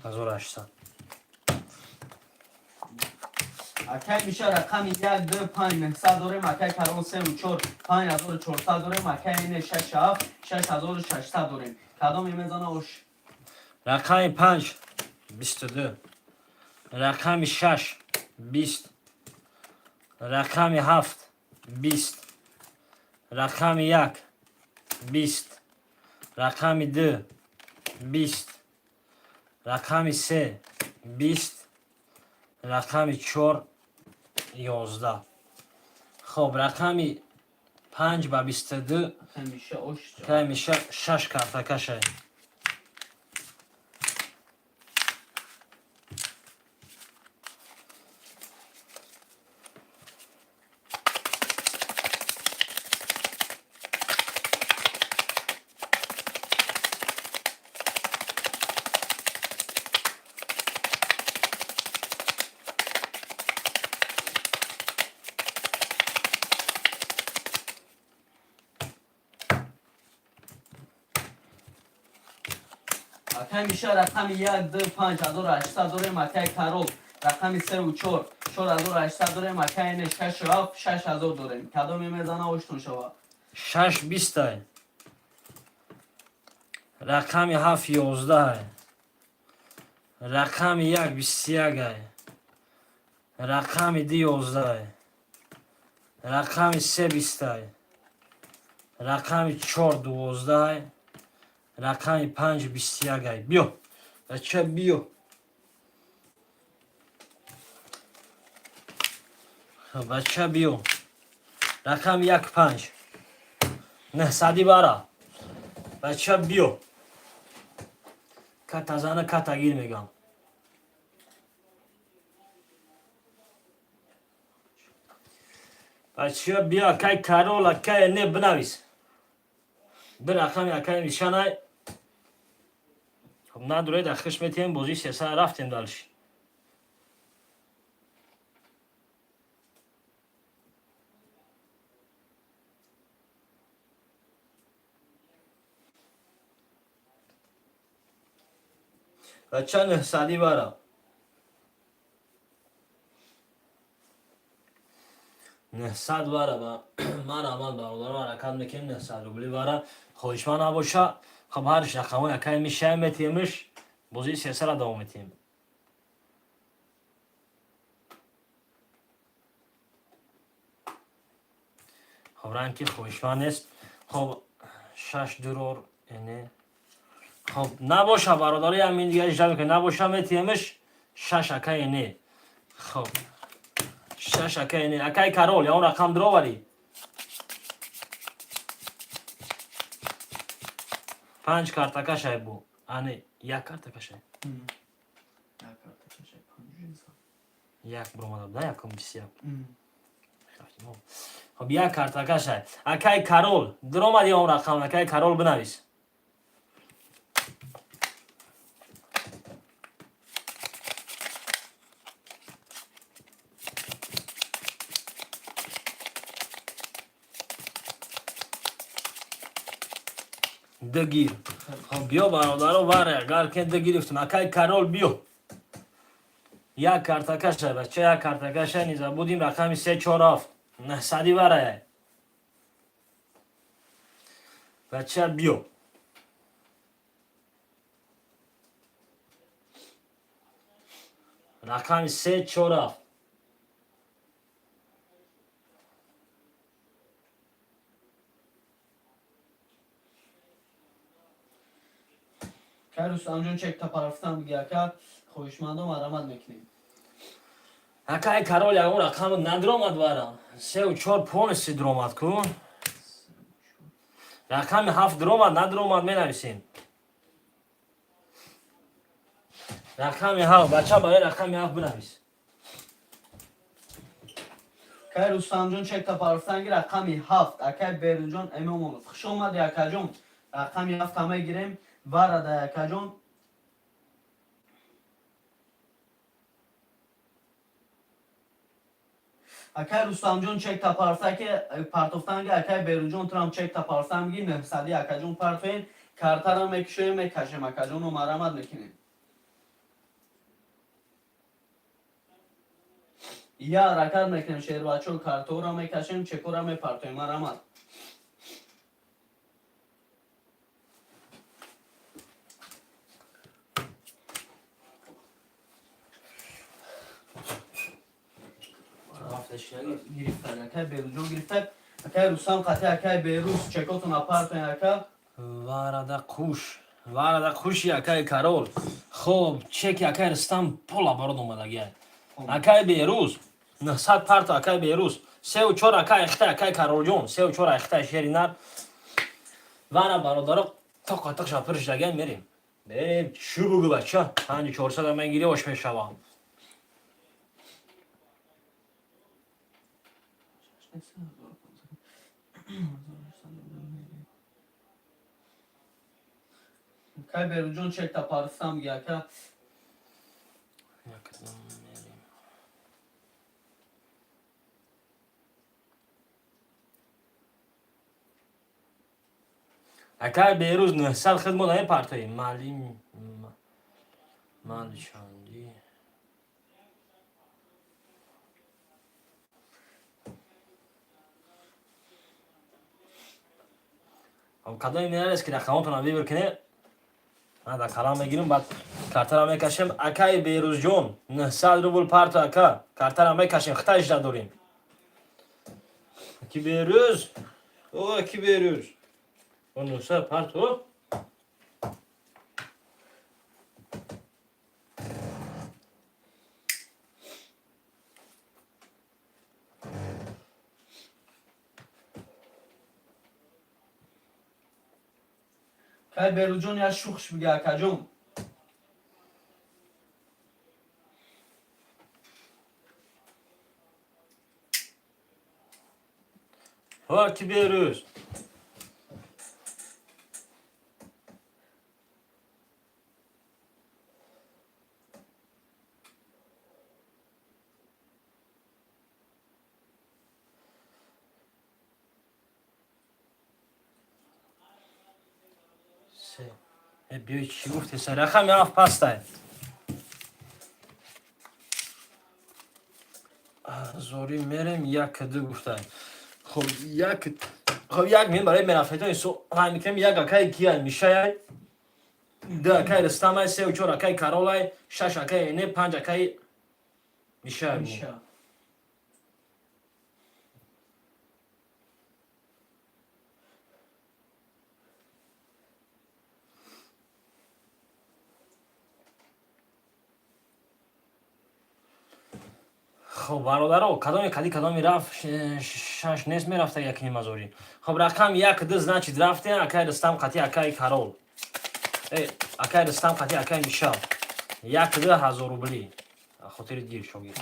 1800 اکای میشه رقم 1 2 5 900 داریم. اکای کارول 3 و 4 5400 داریم. اکای این 6 7 6600 داریم. کدوم میزنه اوش. رقم 5 22 رقم 6 20 رقم 7 20 رقم 1 20 رقم 2 20 رقم 3 20 رقم 4 11. خب رقم 5 با 22 اکای میشه اوش که میشه 6 کارتکشه اکای میشه رقم 1 2 5800 داریم. اکای کارول رقم 3 و 4 4800 داریم. اکای این 6 7 6000 داریم. کدوم میزنه اوشتون شو. 6 20 رقم 7 11 رقم 1 21 رقم 2 11 رقم 3 20 رقم 4 12 رقم 5 21 بیا بچه بیا بچه بیا رقم 1 5 نه صدی برا بچه بیا کتا زنه کتا گیر میگم بچه بیا که کارول که نه بنویس به رقم که میشنه خب نداره در خشمتیم بازی 300 رفتیم دالش بچه 900 وارا 900 وارا با من عمل برادر وارا کم میکنیم 900 روبلی وارا خوشمان نباشه خب هرش رقمای اکای میشه میتیمش بازی 3 را دوام میتیم خب رنگی خوشمان است خب 6 درور یعنی خب نباشه برادری همین دیگه اجرا که نباشه میتیمش 6 اکای نه خب 6 اکای نه اکای کارول یا اون رقم درو وری 5 کارت کشای بو انی یک کارت کشای یک برومادم نه یکم بسیار خب یک کارت کشای اکای کارول درو اون رقم اکای کارول بنویس دگیر خب بیا برادرو واره اگر که دگیرفتم اکای کارول بیو یک کارت کشه بچه یک کارت کشه نیزه بودیم رقمی 347 900 واره بچه بیو رقمی 347 که رستم جون چک تا پرفتم دیگه که خوشمندم مرمت میکنیم اکای کارول یا اون رقم ندرومد واره 3 و 4 پونس درومد کن رقم 7 درومد ندرومد می نویسیم رقم 7 بچه برای رقم 7 بنویس که رستم جون چک تا پرفتن رقمی 7 اکای بیرون جون امامون خوش اومد یک جون رقمی 7 همه گیریم وارد یک جون اکای رستم جون چک تا پرفته که پرتفتن اکای بیرون جون ترام چک تا پرفتن میگی 900 اکای جون پرتوین کارتا رو میکشیم اکای جون رو مرمت میکنیم یا رکت میکنیم شیر بچه کارتو رو میکشیم چکو رو میپرتویم مرمت گرفتن اکای بیرون جون گرفتن اکای رستم قطعه اکای بیروز چکوتون اپرتوین اکای وارد خوش اکای کارول خب چک اکای رستم پولا برود اومده گه اکای بیروز 900 پرت اکای بیروز 3 و 4 اکای اخته اکای کارول جون 3 و 4 اخته شیرینر وانا برادر تا قطق شاپرش دگه میریم بریم چی بگو بچه 5400 من گیری باش میشوام اکای بیرون جون چک تا پرفتم گه اکای اکای بیروز 900 خدمت های پرتایی مالی شاندی او کدای میارست که رقماتون رو بیبر کنه من در کلام میگیرم بعد کارتر رو میکشیم اکای بیروز جون 900 روبل پرت اکا کارتر رو میکشیم خطا اجرا داریم اکی بیروز او اکی بیروز o 900 پرت o اکای بیرون جون یا شوخش بگه اکای جون o اکی بیروز بیایی چی گفتی سر رقم 7 پسته زوری میرم یک دو گفتن خب یک میرم برای منافعتون سو های میکنم یک اکای کیای میشه دو اکای رستم سه و چهار اکای کارولای شش اکای نه پنج اکای میشه میشه. خب برادرو کدامی کدی کدامی رفت شش نیست میرفته یک نیم ازوری خب رقم یک دو значит رفته اکای رستم قطعی اکای کارول اکای رستم قطعی اکای میشه یک دو هزار روبلی خاطر دیر شوگیر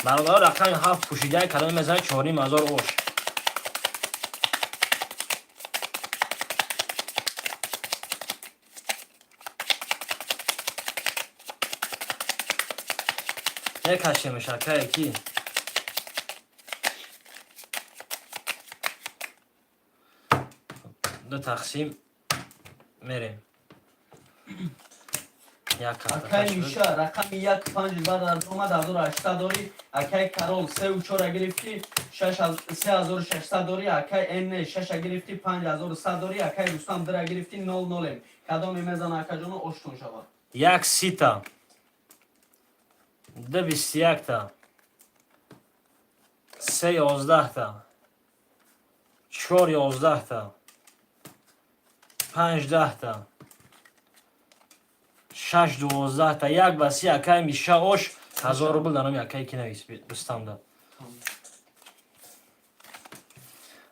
برادر رقم هفت پوشیده کدامی میزنه چهار نیم هزار اوش یک هشته میشه اکای کی دو تقسیم میریم یک اکای میشه رقم یک پنج بعد اومد 1800 داری اکای کارول سه و چهار گرفتی 3600 داری اکای ان 6 گرفتی 5100 داری اکای رستم در گرفتی 00 کدام میزنه اکا جون اوشتون شود یک سی تا دو بیست یک تا سه یازده تا چهار یازده تا پنج ده تا شش دوازده تا یک بسی اکای میشه اوش هزار روبل دارم اکای کی نویس رستم دا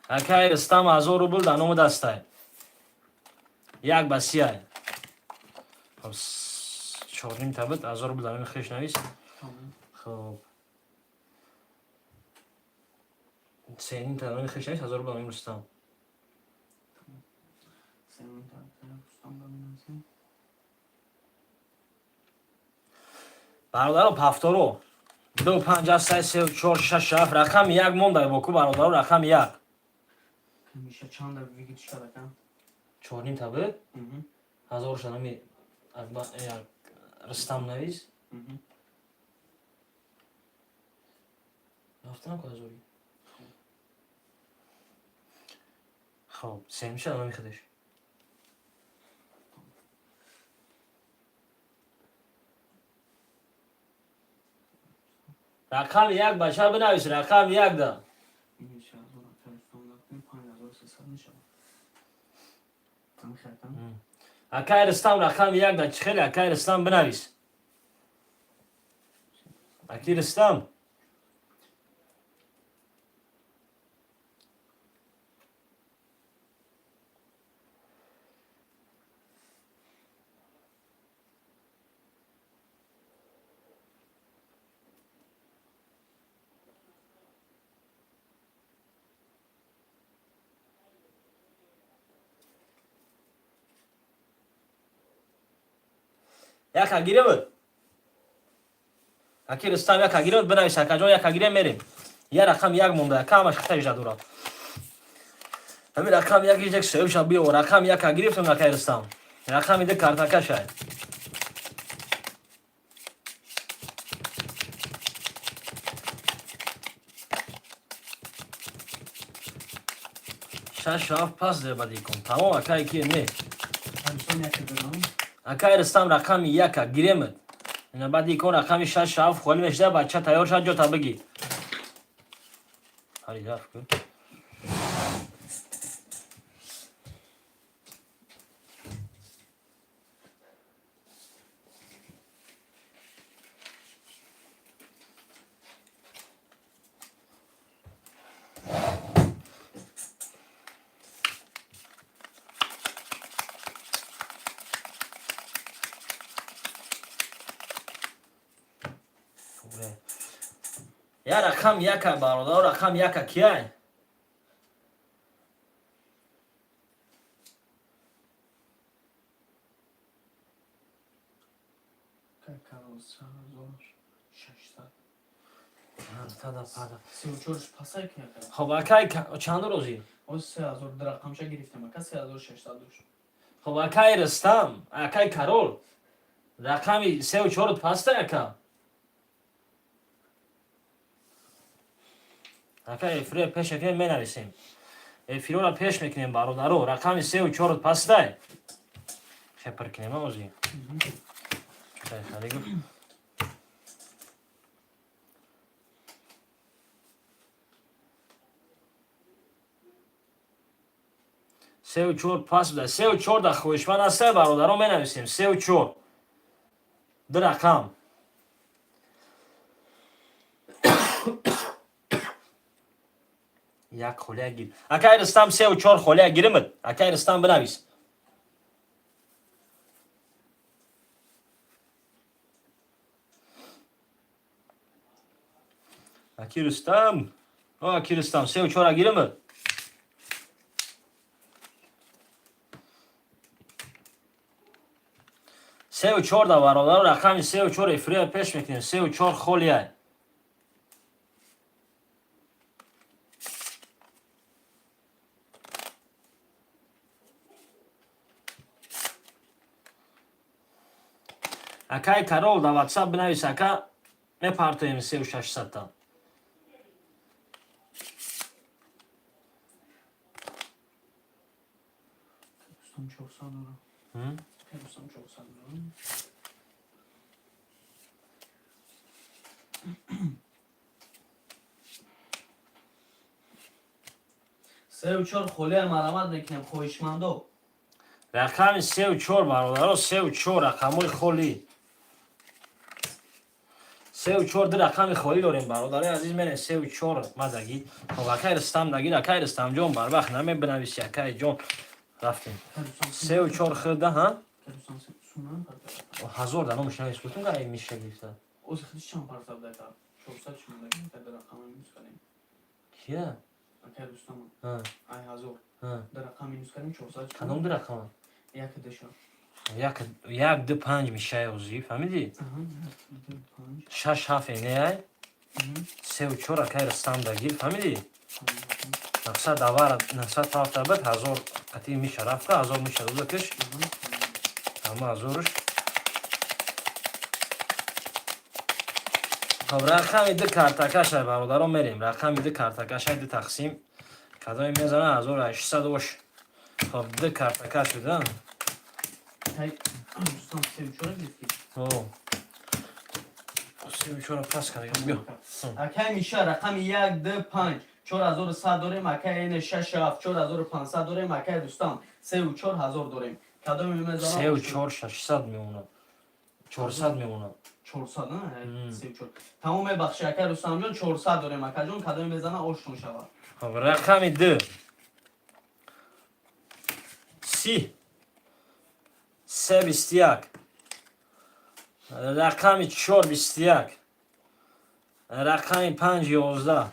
اکای رستم هزار روبل دانم دسته یک بسی های خب چهار نیم تبت هزار روبل دانم خیش نویس خب سه نیم تبت خیش نویس هزار روبل دانم رستم برادرو پفتارو دو پنج از سه سه و چهار شش هفت رقم یک مونده باکو برادرو رقم یک میشه چند در بگید شده کن چهار نیم تبت هزار شدمی رستم نویس رفتم که هزاری خب سه میشه الان میخدش رقم یک بچه بنویس رقم یک دا میشه رستم 5300 میشه تم خیلی اکای رستم رقم یک دا چه خیلی اکای رستم بنویس اکی رستم یک اگیره بود اکی رستم یک اگیره بود بنویس اکا جان یک اگیره میریم یه رقم یک مونده اکا همش خطه ایجاد دورا همین رقم یک ایجاد سویم شب بیا و رقم یک اگیره فتون اکای رستم رقم ایده کارتاکا شاید شش هفت پس ده بدی کن تمام اکای کیه نه اکای رستم رقم یک گیره مد اینا بعدی کن رقم شش هفت خالی میشه بچه تیار شد جو تا بگی هری رفت کن یا رقم یک برادر رقم یک کیه کارول 3600 پدا پدا 34 پاسای که کرد خب اکای چند روزی از 3000 در رقمش گرفتم اکا 3600 داشت خب اکای رستم اکای کارول رقمی سه و چهار پسته اکا Ака эфиро пеш мекунем менависем. Эфирора пеш мекунем бародаро. Рақами 3 4 пастай. Хепар кинем ози. Чутай харигу. سه و چهار پاس بده. 3 و 4 در خوشمن است برادران менависем. 3 و 4 دو رقم. یک خولیا گیر. اکای رستم 3 و 4 خولیا گیرمد. اکای رستم بنویس. اکی رستم. اکی رستم 3 و 4 گیرمد. سه و 4 در برادر رقم 3 و 4 افریه پیش میکنیم. 3 و 4 خولیه. اکای کرول در واتساپ بنویس اکا میپارتویم 3 و 600 تا. دوستان 400 دارم. دوستان 400 دارم. سه و 4 خولی مرامت میکنم خویشمندو. رقم 3 و 4 برادر 3 و 4 رقمای خولی. 3 و 4 دو رقم خولی داریم برادر عزیز من. 3 و 4 مدگی. خب اکای رستم دگی اکای رستم جان بر وقت نمی بنویسی اکای جان رفتیم. 3 و 4 خدا ها؟ هزار دانم میشه اسکوتون که میشه گفته. اوز خودش چند پارسا بده تا 400 شون داریم تا در رقم میز کنیم. کیه؟ اکای دوستان ها ای هزار ها در رقم میز کنیم 400 کدوم دو رقم؟ یک دشا. یک دو 5 میشه اوزی فهمیدی؟ 6 7 نه 3 و 4 اکای رستم دگی فهمیدی؟ 900 دوار 900 تا بعد 1000 قطعی میشه رفته 1000 میشه روزه کش اما 1000ش خب رقم دو کارتکش برادران میریم رقم دو کارتکش دو تقسیم کدای میزنه 1800 وش خب دو کارتکش بدن ای دوستان 3 و 4 گرفتی. او 3 و 4 پاس کنیم بیا اکای میشه رقم 1 2 5 4100 داریم. اکای این 6 7 4500 داریم. اکای دوستان 3 و 4000 داریم. کدام میزنه 3 و 4 600 میمونه 400 میمونه 400 نه 3 و 4 تمام بخش اکای دوستان جان 400 داریم. اکای جان کدام میزنه آشتون شود. خب رقم دو 30 3 21 رقم 4 21 رقم 5 11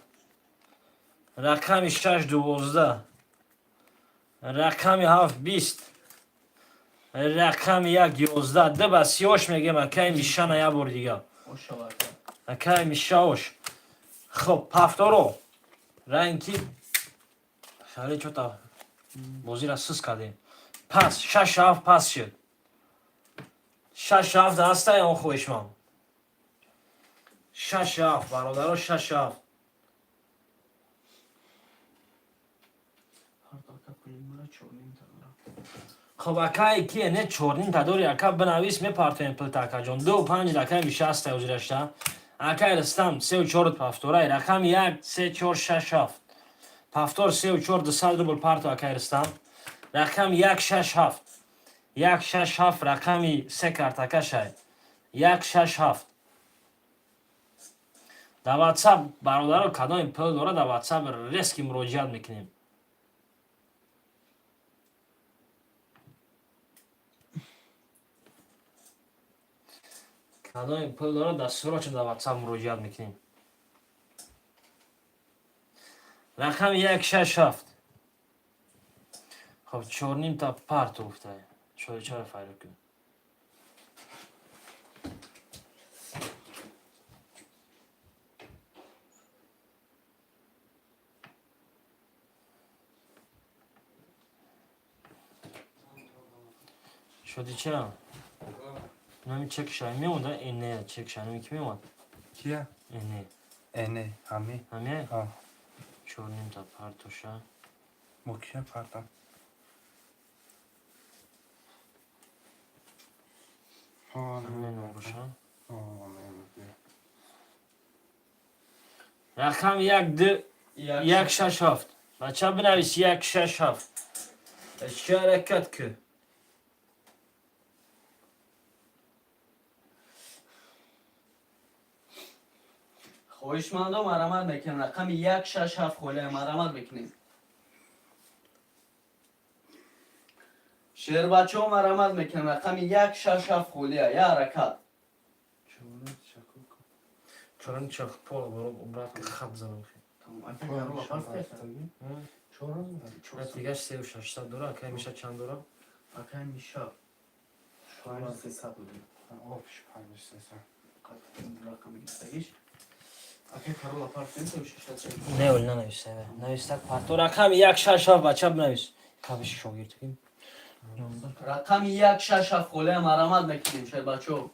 رقم 6 12 رقم 7 20 رقم 1 11 ده بس یاش میگم اکای میشن یا بار دیگه خوش شود. اکای میشاش خب پفتارو رنگی خیلی چطور بازی را سوز کردیم پس 6 7 پس شد 6 7 دسته اون خویش من 6 7 برادر 6 7 خب اکای کیه نه 4 تا داری اکا بنویس میپارتویم پلتاکا جان 2 و 5 رقم میشه است وزرشته اکای رستم 3 و 4 پفتوره رقم 1 3 4 6 7 پفتور 3 و 4 200 روبل پارتو اکای رستم رقم 1 6 7 1 6 7 رقمی 3 کارتاکا شاید 1 6 7 در واتساپ برادر کدام پل داره در واتساپ ریسکی مراجعت میکنیم کدام پل داره در سراچ در واتساپ مراجعت میکنیم رقم 1 6 7 خب 4 نیم تا پارت افته شاید چرا فایده کنیم شدی چرا؟ نمی چک شایی میمونده این نه چک شایی نمی که میموند کیه؟ این نه اینه همی همه؟ ها چونیم تا پرتوشا مکیه پرتا همین روشا نمیدونم رقم یک دو یک شش هفت بچه بنویس یک شش هفت چه حرکت که خواهشمندم مرامت میکنیم رقم 167 خوله مرامت میکنیم. شیر بچه ها مرامت میکنیم رقم 167 خوله یا حرکت. چون چه پول برو برات خط زنم خیلی دیگه 3600 دلار که میشه چند دلار اکای میشه 5300 آبش 5300 رقم گرفتگیش اکای کارو لپارت 3600 نه ول ننویسه نویسته پرتو رقم یک شش هفت بچه بنویس کابش شاگرد کیم رقم 167 خوله مرامت میکنیم شیر بچه ها.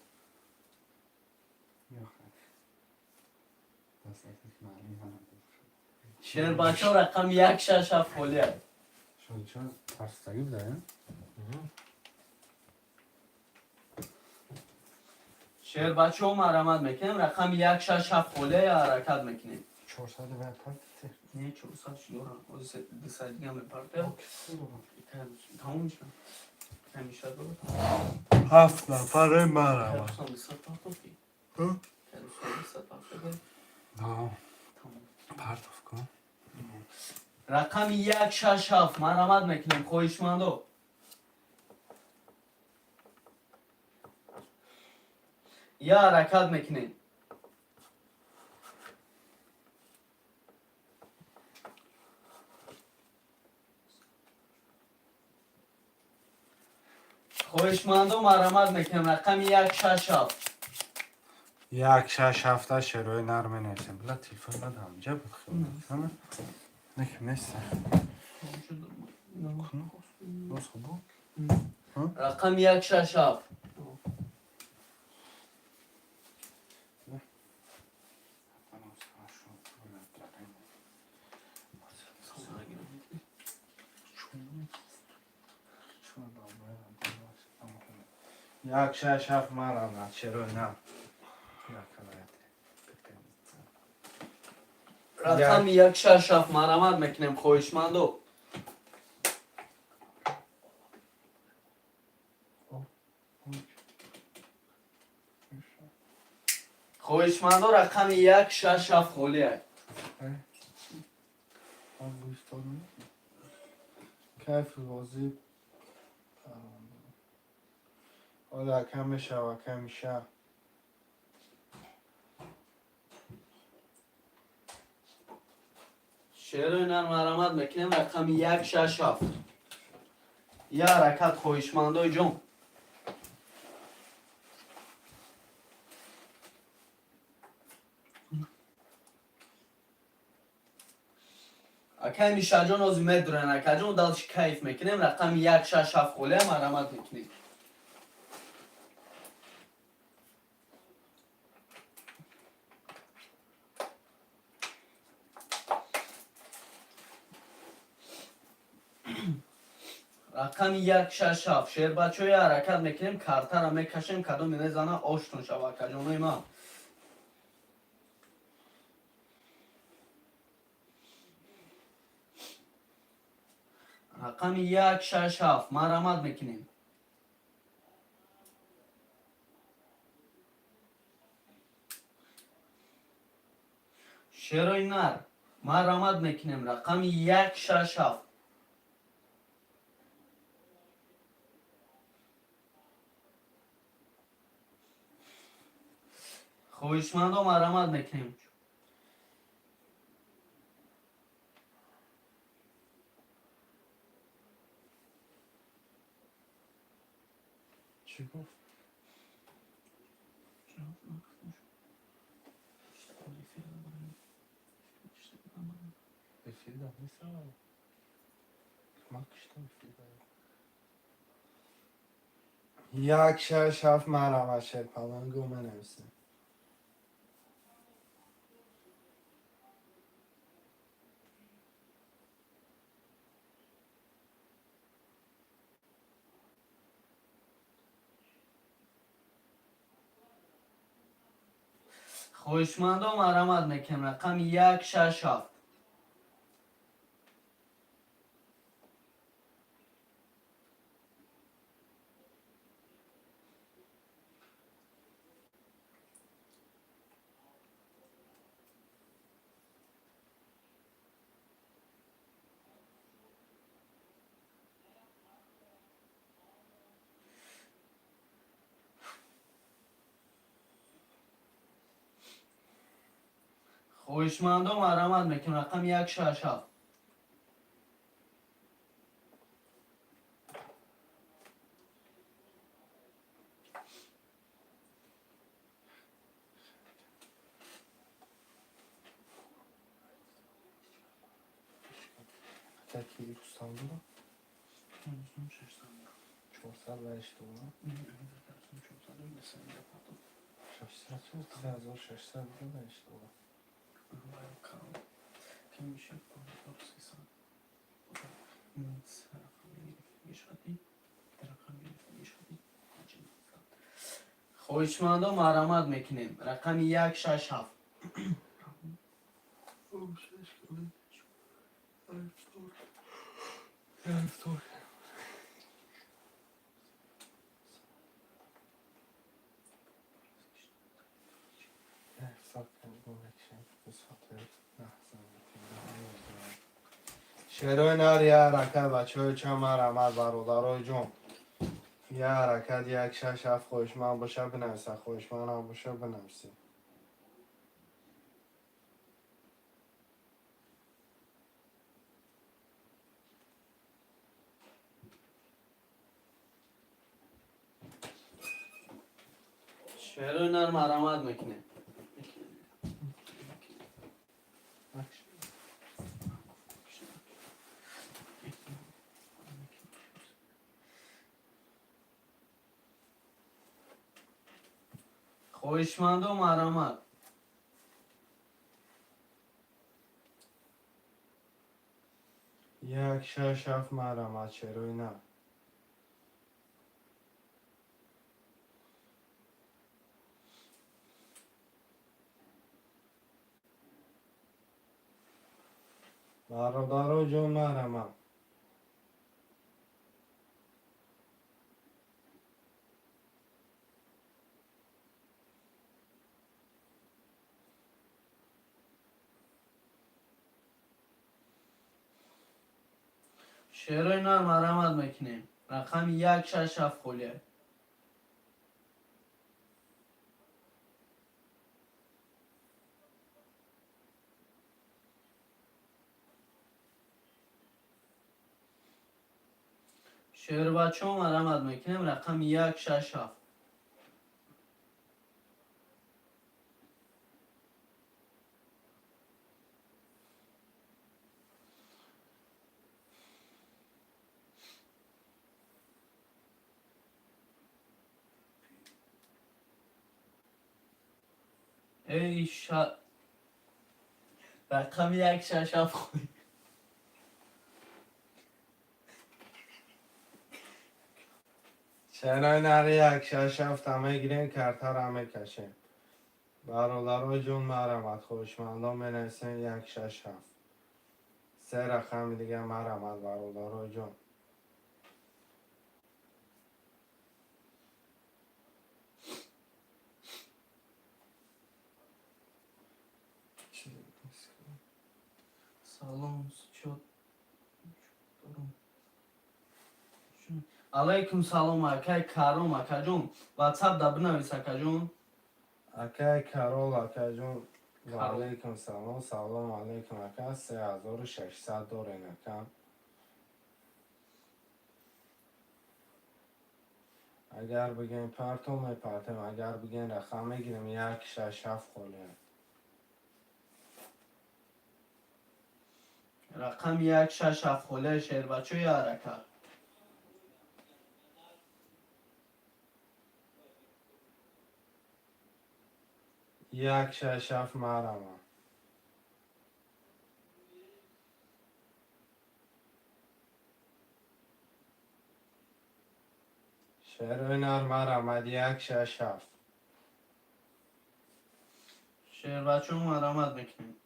شیر بچه ها رقم 167 خوله شد چون پرستگی بده شیر بچه ها مرامت میکنیم رقم 167 خوله یا حرکت میکنیم. 400 و پرت نه 400 شلورم از دو دیگه هم پرته تمام میشه همیشه دو 7 نفر مرا پرتوف کن رقم 167 مرامت میکنیم خواهشمندو. یا حرکت میکنیم. خواهشمندو مرامت میکنیم رقم 167 یک شش هفته شروع نرمه نیستم بلا تلفن بده همجا بود خیلی نکم نیسته باز خوبو رقم 167 یک شش هفت مرا شروع نرم رقم 167 مرامت میکنیم خواهشمندو. خواهشمندو رقم 167 خولیه کیف بازی حالا کم میشه و کم میشه شعر اینا مرامت میکنیم رقم 167 یا حرکت خواهشمندای جون. اکای میشه جون از میدونن اکای جون دلش کیف میکنیم رقم 167 خوله مرامت میکنیم. رقم 167 شیر بچه های حرکت میکنیم کارتر را میکشیم کدوم اینه زنه آشتون شود کجانوی ما. رقم 167 مرامت میکنیم. شیرای نر مرامت میکنیم رقم 167 خواهشمند و مرامت میکنیم. چی گفت؟ بفیل دم نیستم ما کشتم یک شش هفت مرامت شد پلنگو من نویسیم خویشمندان مرامت میکنم رقم 167. خویشمندان مرامت میکنم رقم 167. تکی دوستان برو 408 تومن 3600 برو 8 تومن خویشمندان مرامت میکنیم رقم 167. شیروی نار یه حرکت بچه های چمر عمد برادرای جون یه حرکت 167 خویشمند باشه بنویسه خویشمند هم باشه بنویسه شعر نر مرامت میکنیم خویشمندان مرامت 167 مرامت شیروی نار برادرای جون مرامت شعر نر مرامت میکنیم رقم 167 خوله شعر بچه ها مرامت میکنیم رقم 167. ای رقم 167 خوله شیروی نار 167 همه گیرین کرتر همه کشین برادرای جون مرامت خویشمندان بنویسین 167 سه رقم دیگه مرامت برادرای جون سلام چود علیکم سلام اکای کارم اکا جون واتساپ دا بنویس اکا جون اکای کرول اکا جون و علیکم سلام سلام علیکم اکا 3600 دارین اکا اگر بگین پرتو میپرتم اگر بگین رقم میگیریم 167 خوله رقم 167 خوله شعر بچه یا حرکت 167 مرامت شیروی نار مرامت 167 شعر مرامت میکنیم.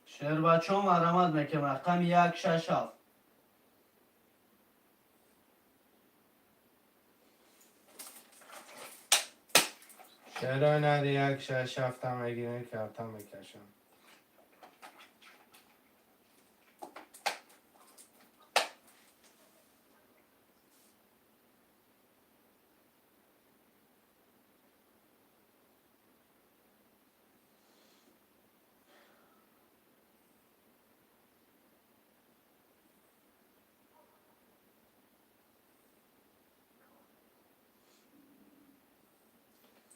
شعر مرامت میکنیم. رقم 167. شعرهای نری یک شش هفتم میگیرین که هفتم میکشم.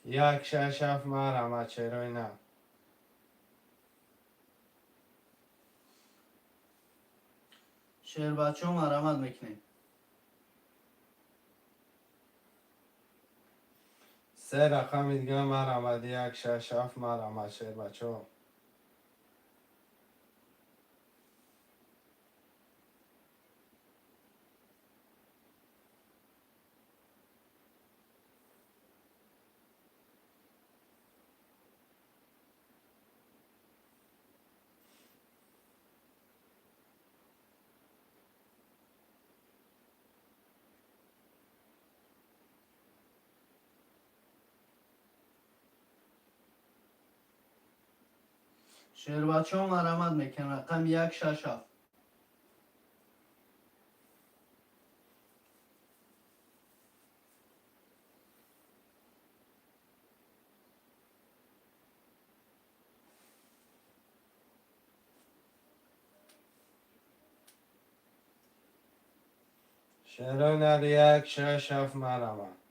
یک شش هفت مرمت شعرهای نه. شعر مرامت میکنیم. سه رقم دیگه مرمت یک شش هفت مرمت شعر بچه ها. شعر مرامت میکنیم. رقم 167. شعرهای نری یک شش هفت مرمت.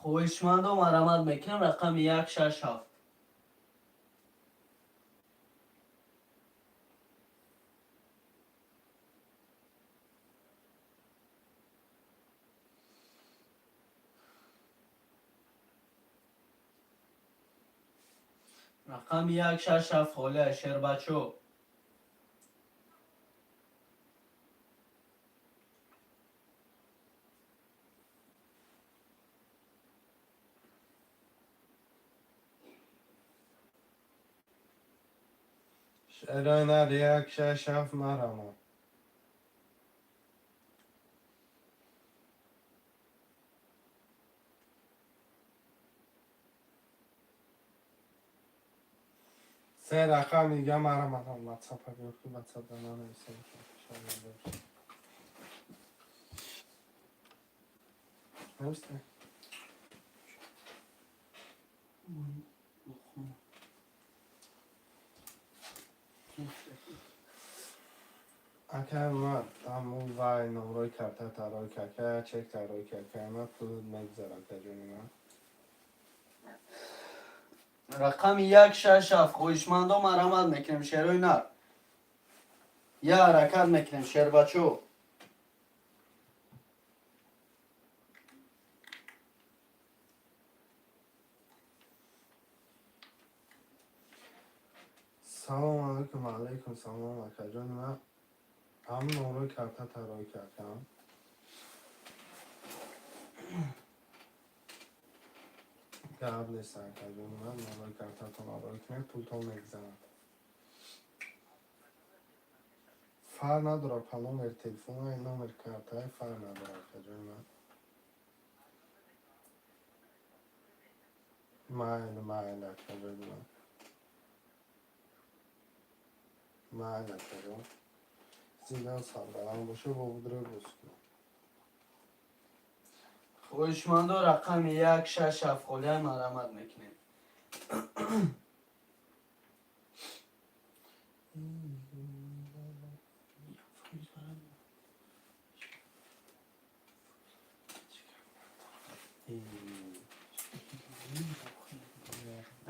خویشمند و مرامت میکنیم. رقم 167. رقم 167 خاله شعر بچو. شعرهای نری یک شش هفت مرمت. سه رقم دیگه مرمت هم واتساپ بیفتی واتساپ به من نویسیم که نویسته. اگر من همون وای نمروی کرده ترای کرده چک ترای کرده من پول نگذارم که جونی من. رقم 167 خویشمند و مرامت میکنیم. شعرهای نر یا حرکت میکنیم. شعر بچو. سلام علیکم علیکم سلام اکا جون من همون نمروی کرده ترای کردم. قبل سرکه جون من نمروی کرده تون آرای کنه پول تون نگذارم. فر نداره پا نمر تلفن های نمر کرده فر نداره که جون من. مایل اکا جون من. مایل اکا جون. زیده سال دارم باشه با بودره بوز کنم. خویشمند و رقم 167 خاله مرامت میکنیم.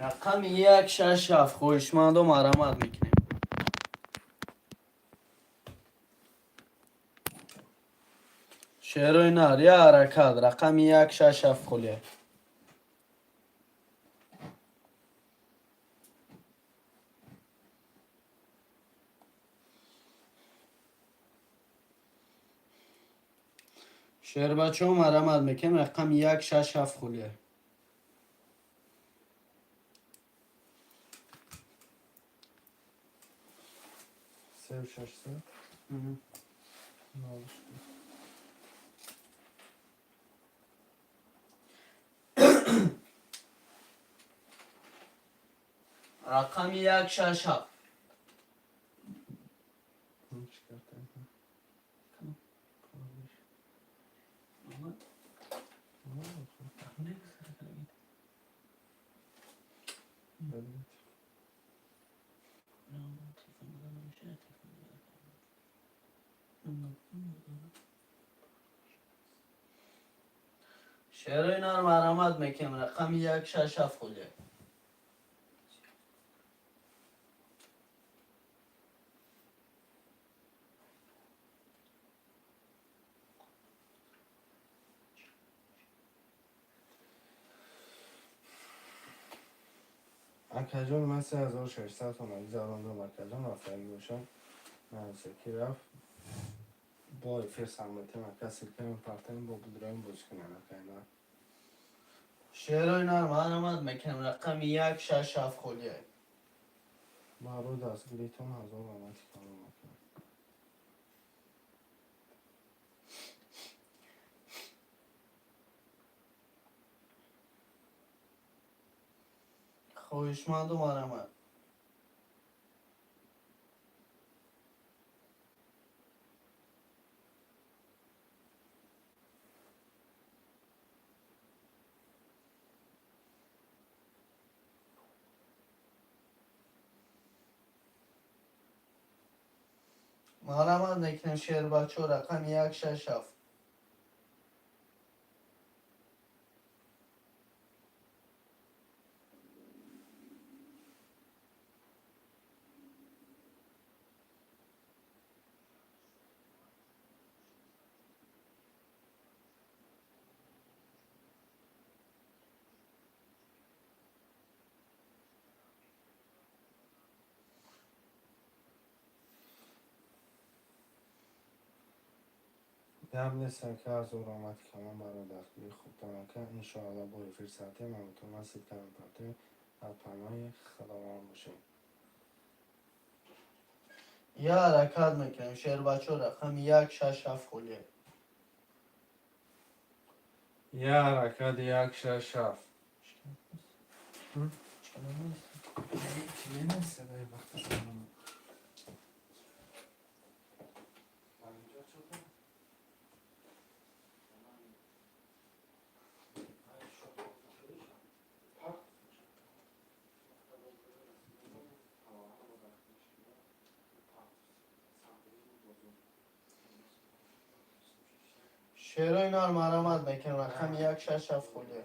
رقم 167 خویشمند و مرمت میکنیم. شعر و نار یا حرکت رقم 167 خولیه. شعر بچه ها مرمت میکنیم رقم 167 خولیه. سه و شش سه. نالش. رقم 167 هیچ کردن. ببینید. شعر و نار مرمت میکنیم رقم 167 خولیه. اکجان من 3600 تومانی زدم اکجان آفرین باشم. نزدیکی رفت. با افیس همتی مکه سیکنم پرتن با بودرایم بوز کنم اکینا. شعر و نار مرمت میکنیم رقم 167 خولیه. ما رو دست گلیتون هزار آمدی کنم مکه. خویشمند و مرمت. مرمت میکنیم شعر بچه ها رقم 167. دم نیستم که از او آمد کنم برای دستگیری خوب دارم که انشاءالله با فرصتی من متمسک کردم پرتین از پناه خداوند باشیم. یا حرکت میکنیم شعر بچه ها رقم 167 خولیه. یه حرکت 167. چی نیست صدای وقت شما. شعر و نار مرمت میکنیم رقم 167 خولیه.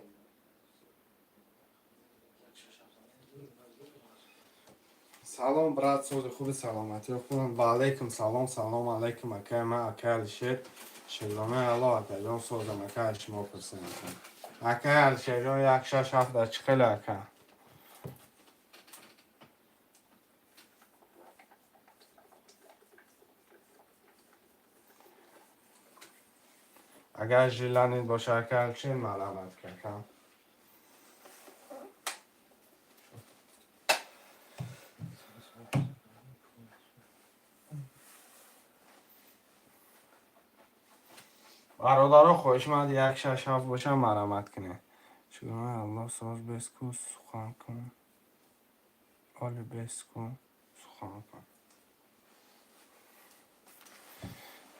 سلام برات صوت خوب سلامتی خودم و علیکم سلام سلام علیکم اکای من اکای الشیر شلومه الله اکای جان صوتم اکای شما پرسیم اکای الشیر جان 167 در چخیل اکای اگر جیلانید باشه اکای الشیر معلومت کنم برادرها خوشمند 167 باشه مرامت کنه شلومه الله ساز بسکو سخن کن آلی بسکو سخن کن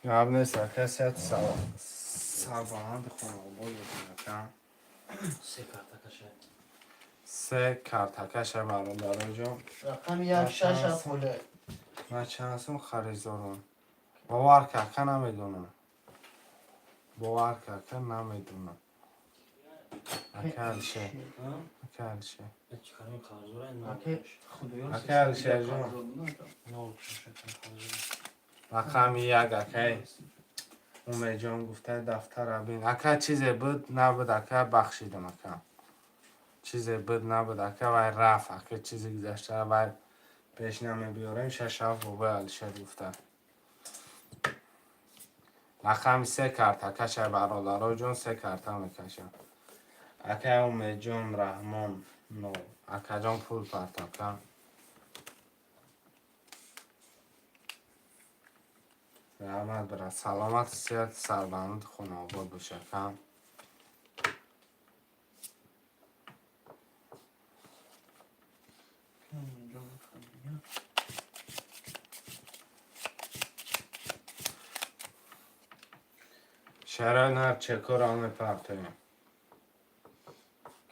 جواب نیست کسی هست سرباند خانواده بکنه سه کارتکش برادر جان رقم 167 خولیه. من چند هستم خریدارم باور که نمیدونم باور که نمیدونم اکل شه ها؟ اکل شه çıkarayım kazura Okey. Xudayar Okey, sesi Sergio. kazandı. ne oldu şeker kazura. رقم یک اکی اومه جان گفته دفتر بین اکا چیزی بود نبود اکا بخشیدم اکا چیزی بود نبود اکا وای رفت اکا چیزی گذشته وای پیش نمی بیاریم شش هفت بابا علیشر گفته رقم سه کارت اکا شای برادرها جان سه کارت هم میکشم اکا اومه جان رحمان نو اکا جان پول پرت اکا رحمت برد سلامت سیت سربند خونه آباد باشه کم شرای نر چکر آمه پرتویم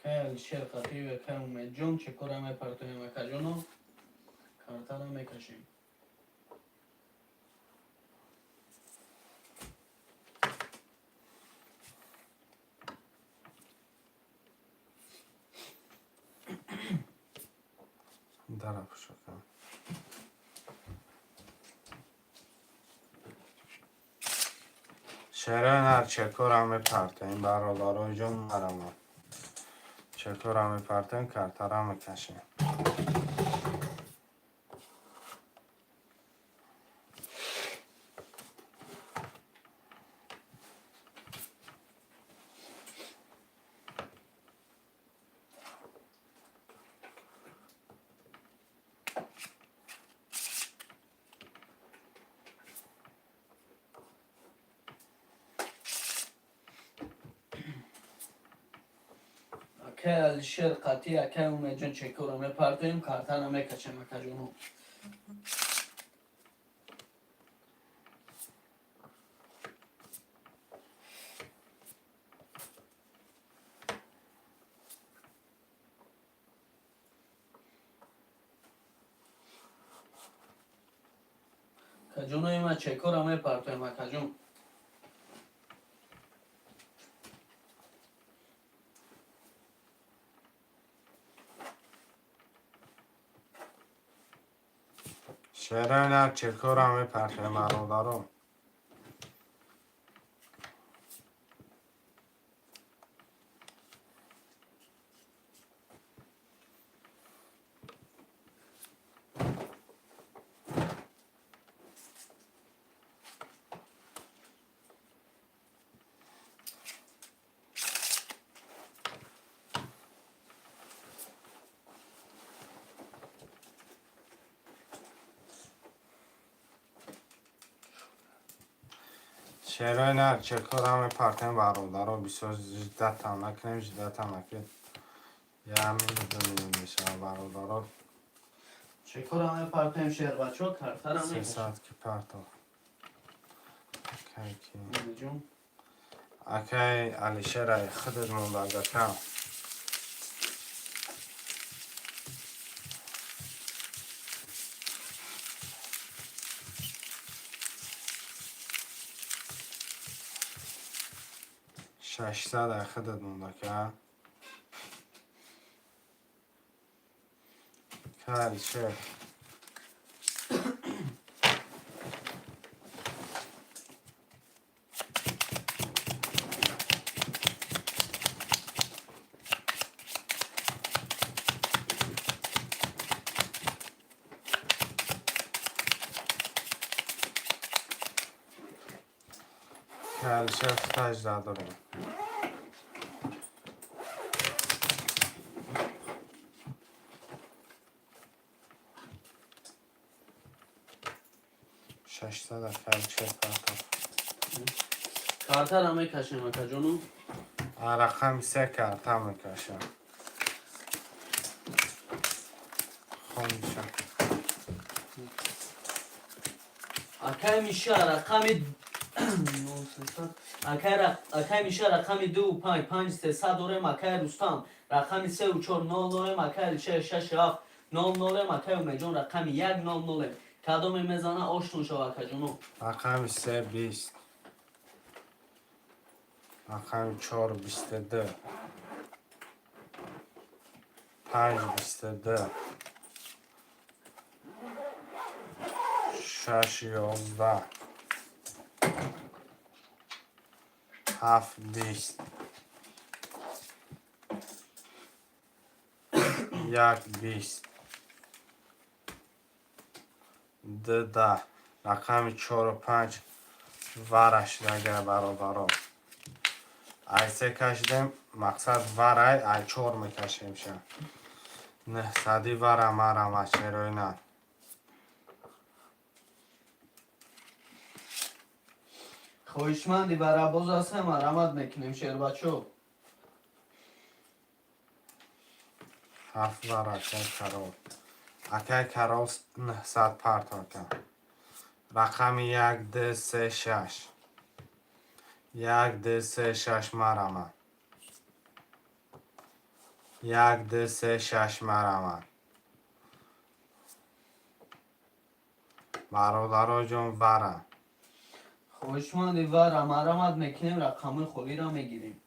که شرکتی و که اومد جون چه کارم پرتویم و که جونو کارتا رو میکشیم. در شکم شرای نر چکر آمه پرتویم برادرای جون مرمه چکر آمه پرتویم کرتر آمه کشیم که شرکتی که اومد جون چه کارم پرتویم کارتا رو میکشیم و که جونو. که جونو ایما چه کارم پرتویم و که جون. شرای نر چکر آمه پرتویم برادرها شرای نر چکر آمه پرتویم برادرها بسیار جدت هم نکنیم جدت هم نکنیم یه همین دونیم میشه برادرها چه کارم پرتویم شهر بچه ها کارتا رو 3 میکشیم. ساعت که پرتو اکی کی اومد جون. اکی علیشر خودت مونده کم ششصد خودت مونده کم که علیشر که علیشر تجده داریم ششصد که علیشر پرتو کارتا رو میکشیم و که جونو. رقم سه کرد هم میکشم خون میشه اکای میشه رقم اکای میشه رقم 2 و 5 5 300 داریم. اکای رستم رقم 3 و 4 0 داریم. اکای 6 6 7 0 داریم. اکای اومجون رقم 1 0 داریم. کدوم میزنه آشتون شو اکای جونو. رقم سه 20 رقم 4 22 5 22 6 11 7 20 1 20 10 رقم 4 و 5 ورش نگه برادران ای 3 کشیدیم مقصد ور ای 4 میکشیم شد نه صدی ور مرم چرا نه خویشمندی برای باز هستم مرمت میکنیم شیر بچو 7 ور اکای کرول اکای کرول 900 پرت آکن رقم 1 2 3 6 1 2 3 6 مرمت 1 2 3 6 مرمت برادرها جون ورم خویشمندی ور مرمت میکنیم رقم خولی را میگیریم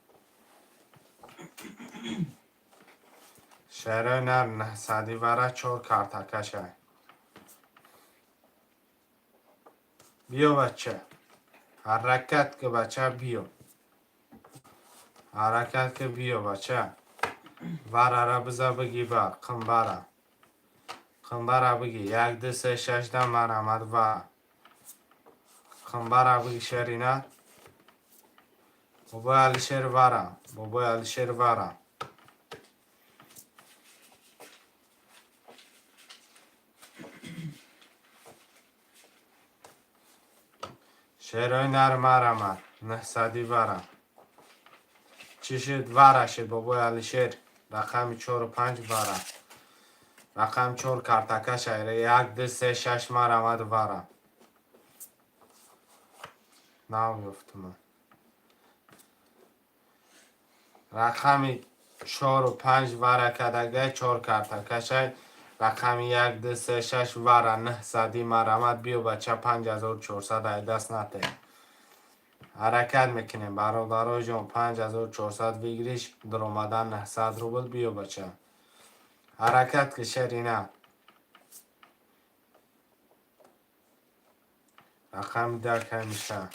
شعره نر 900 وره 4 کارتکشه بیا بچه حرکت که بچه بیا حرکت که بیا بچه ور را بزا بگی بر قنبره بگی 1 2 3 6 ده مرمت ور قنبره بگی شعری نه بابای علی شعر ورم بابای علی شعر ورم شعرهای نر مرمت 900 ورم چی شد وره شد بابای علی شعر رقم 4 و 5 وره رقم 4 کارتکه شعره 1 2 3 6 مرمت ورم نمیفتم رقم 4 و 5 وره کدگه 4 کارتکه شد رقم 1 2 3 6 وره 900 مرمت بیا بچه 5400 دست نته حرکت میکنیم برادرای جان 5400 بگیریش در اومدن 900 روبل بیا بچه حرکت که شری نه رقم ده که میشه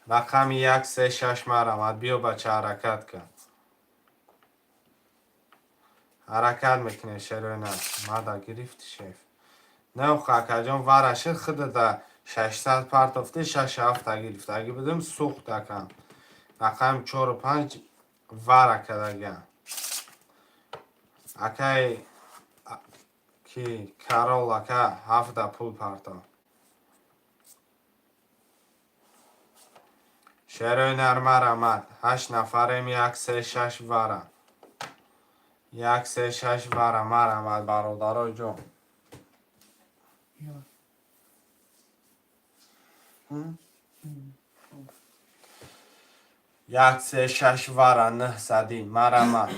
رقم 1 3 6 مرمت بیا بچه حرکت کن حرکت میکنه شروع نه مادا گرفت شیف نه خاکه جان ورشه خود ده 600 پرت افته 6 هفته گرفت اگه بدم سوخت دکم رقم 4 و 5 ورکه دگه اکای کی کارول اکه هفته پول پرتا شروع نرمه رمد 8 نفرم 1 3 6 وره 1 3 6 وره مرمد برادرای جان 1 3 6 وره 900 مرمد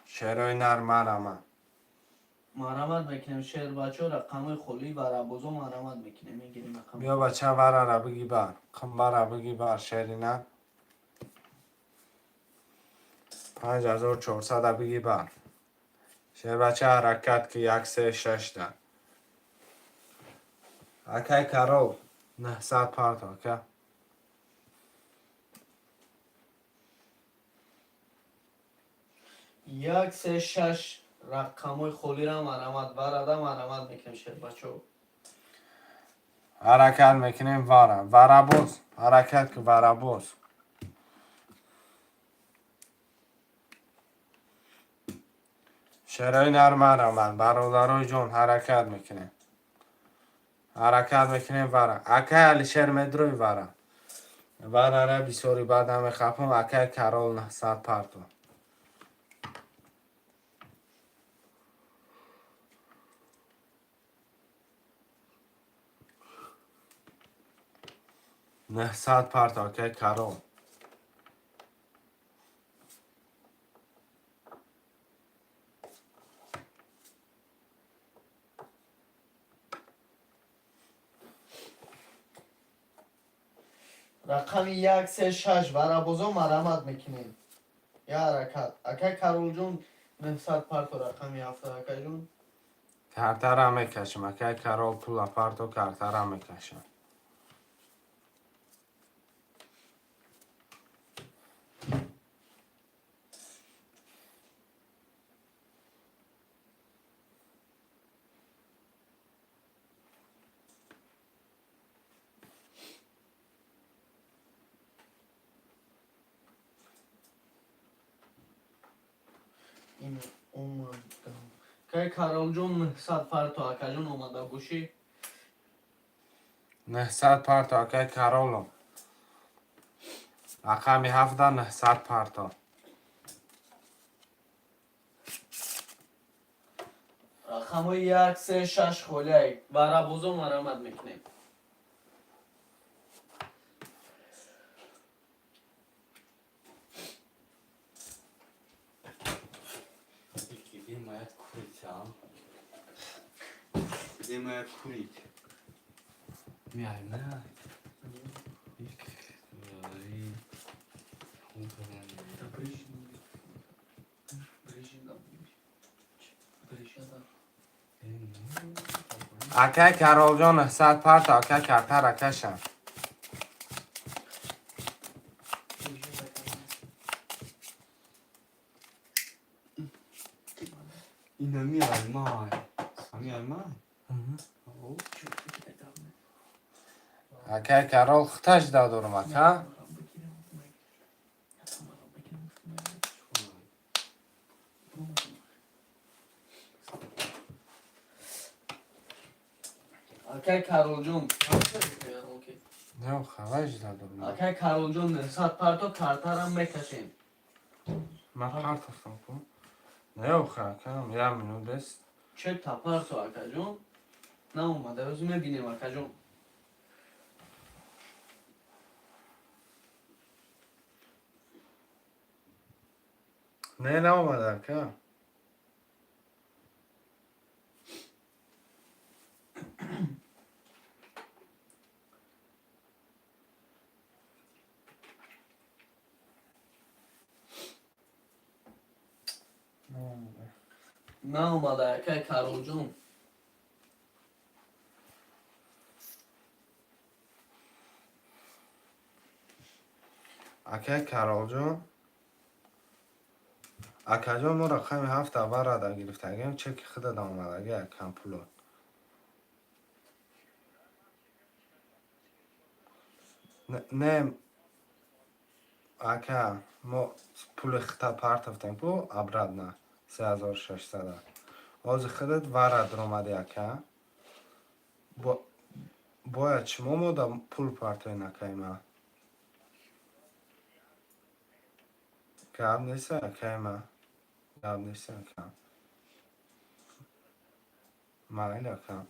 شروع نر مرمد مرمت میکنیم شیر بچو رقم خولی برای بازو مرمت میکنیم میگیریم رقم بیا بچه وره را بگی بر قنبه را بگی بر شعری نه 5400 بگی بر شعر بچه حرکت که 1 3 6 ده اکای کرول 900 پرت اکا 1 3 6 رقم خولی را مرمت برده مرمت میکنیم شیر بچو حرکت میکنیم وره باز حرکت که وره باز شعرهای نرمه رمن برادرای جون حرکت میکنیم حرکت میکنیم وره اکای علی شعر مدروی وره وره را بسیاری بعد همه خفم اکای کرول 900 پرتو 900 پرت اکای کرول رقم 1 3 6 برای بازو مرمت میکنیم یا حرکت اکه کرول جون من 100 پارتو رقمی 7 اکای جون. کارتر هم میکشم اکای کرال پول اپارت و کارتر هم میکشم. این اومد. که کارال جون 100 پارتو اکای جون اومده گوشی. نهصد پارتا اکای کرالو. رقمی 17 900 پارتا. رقم 1 3 6 خوله برای بزرگ مرامت میکنیم. این باید کوریت هم. این باید کوریت. میای نه. یاری. خوب اکای کرال جان 900 پارتا اکای کارتر اکشم. این همی آلمان. همی آلمان. اکای کرال ختش دادورم اکا. اکای کارال جون. نه خواهش دادورم. اکای کارال جون 100 پارتو کارتر هم میکشیم. من پارت هستم کن. نه خواهد کنم یه منو دست. چه تا پارتو اکای جون. نه اومده روز میبینیم اکای جون. نه اومده اکا. نه اومده اکای کارال جون. اکای کرال جان. اکا جان ما رقم 7 اول را در گرفته اگه چک خود دام اومده اگه اکم پولو. نه اکا ما پول خطا پارت هفتیم پو ابراد نه 3600. از خودت وارد در اومده اکا. باید چما ما دا پول پارتوی نکای ما. کام نیست اکای ما. کام نیست اکا. مایل اکا.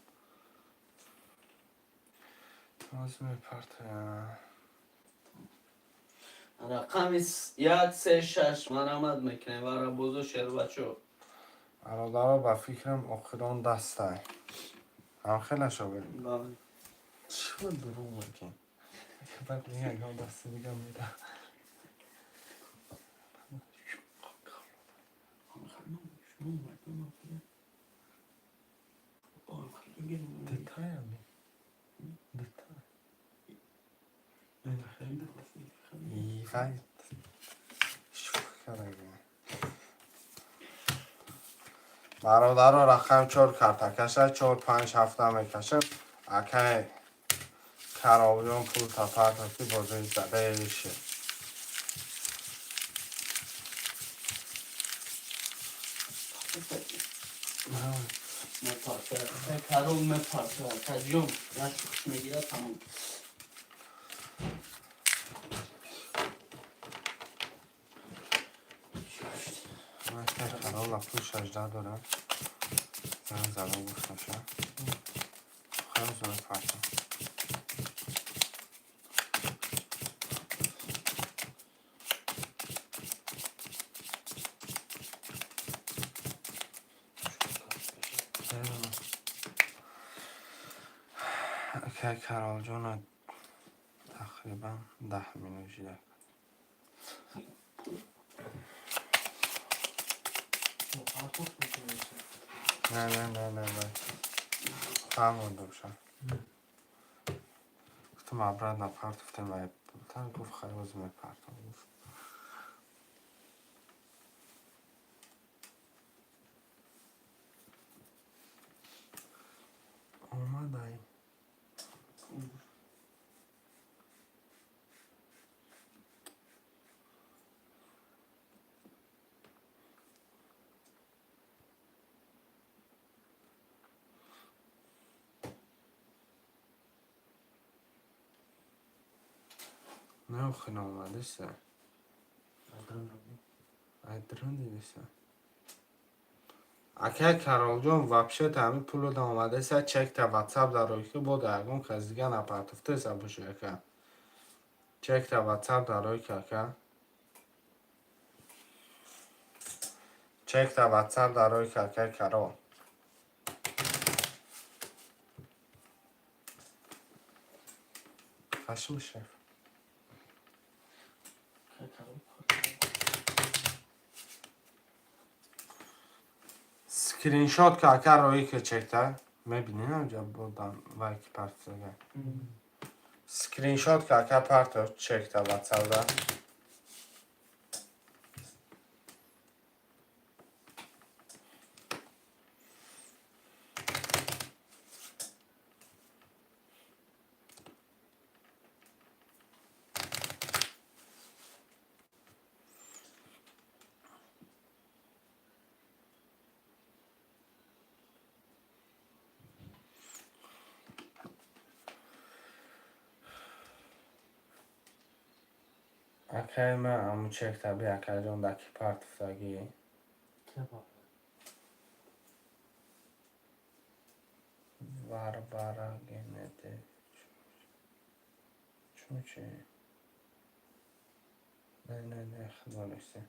از می پارتوی. رقم 1 3 6 مرامت میکنیم برای بزرگ شیر بچو. ارادارا با فکرم اخیران دسته. هم خیلی شو بریم. بله. چه درو میکن. بعد میگه اگه دسته دیگه میده. detay mi? Detay. İyi gayet. Şu kadar yani. برادر رقم 4 کارت کشه 4 5 7 میکشه اکای کراویون پول تا پرت بازی زده ایشه مپارتر کارول مپارتر کجوم نشوخش میگیره تمام. من که کراول پول 16 دارم زن زبان گفتشه خیلی زنه پرتم اکای کراول جون تقریبا 10 مینو جیده پرتوف میکنه. نه فهموندم شد گفتم عبرت نپرتفتم و بودن گفت خیلی بازم پرتم گفت اومدایی نه خیلی اومده سه айдрон дивиса ака Каролҷон вообще тами пулу да омадеса чекта ватсап дарои бода ягон кас дига напартуфтеса боши ака чекта ватсап дарои ака чекта ватсап дарои ака Карол хашим шеф скриншот ка ака рои ки чекта мебинӣ наҷа будам вай ки партага скриншот ка ака парто чекта ватсапда акай ма аму чекта би акаҷон даки партуфтагӣ варвара генете чунчи не худоништи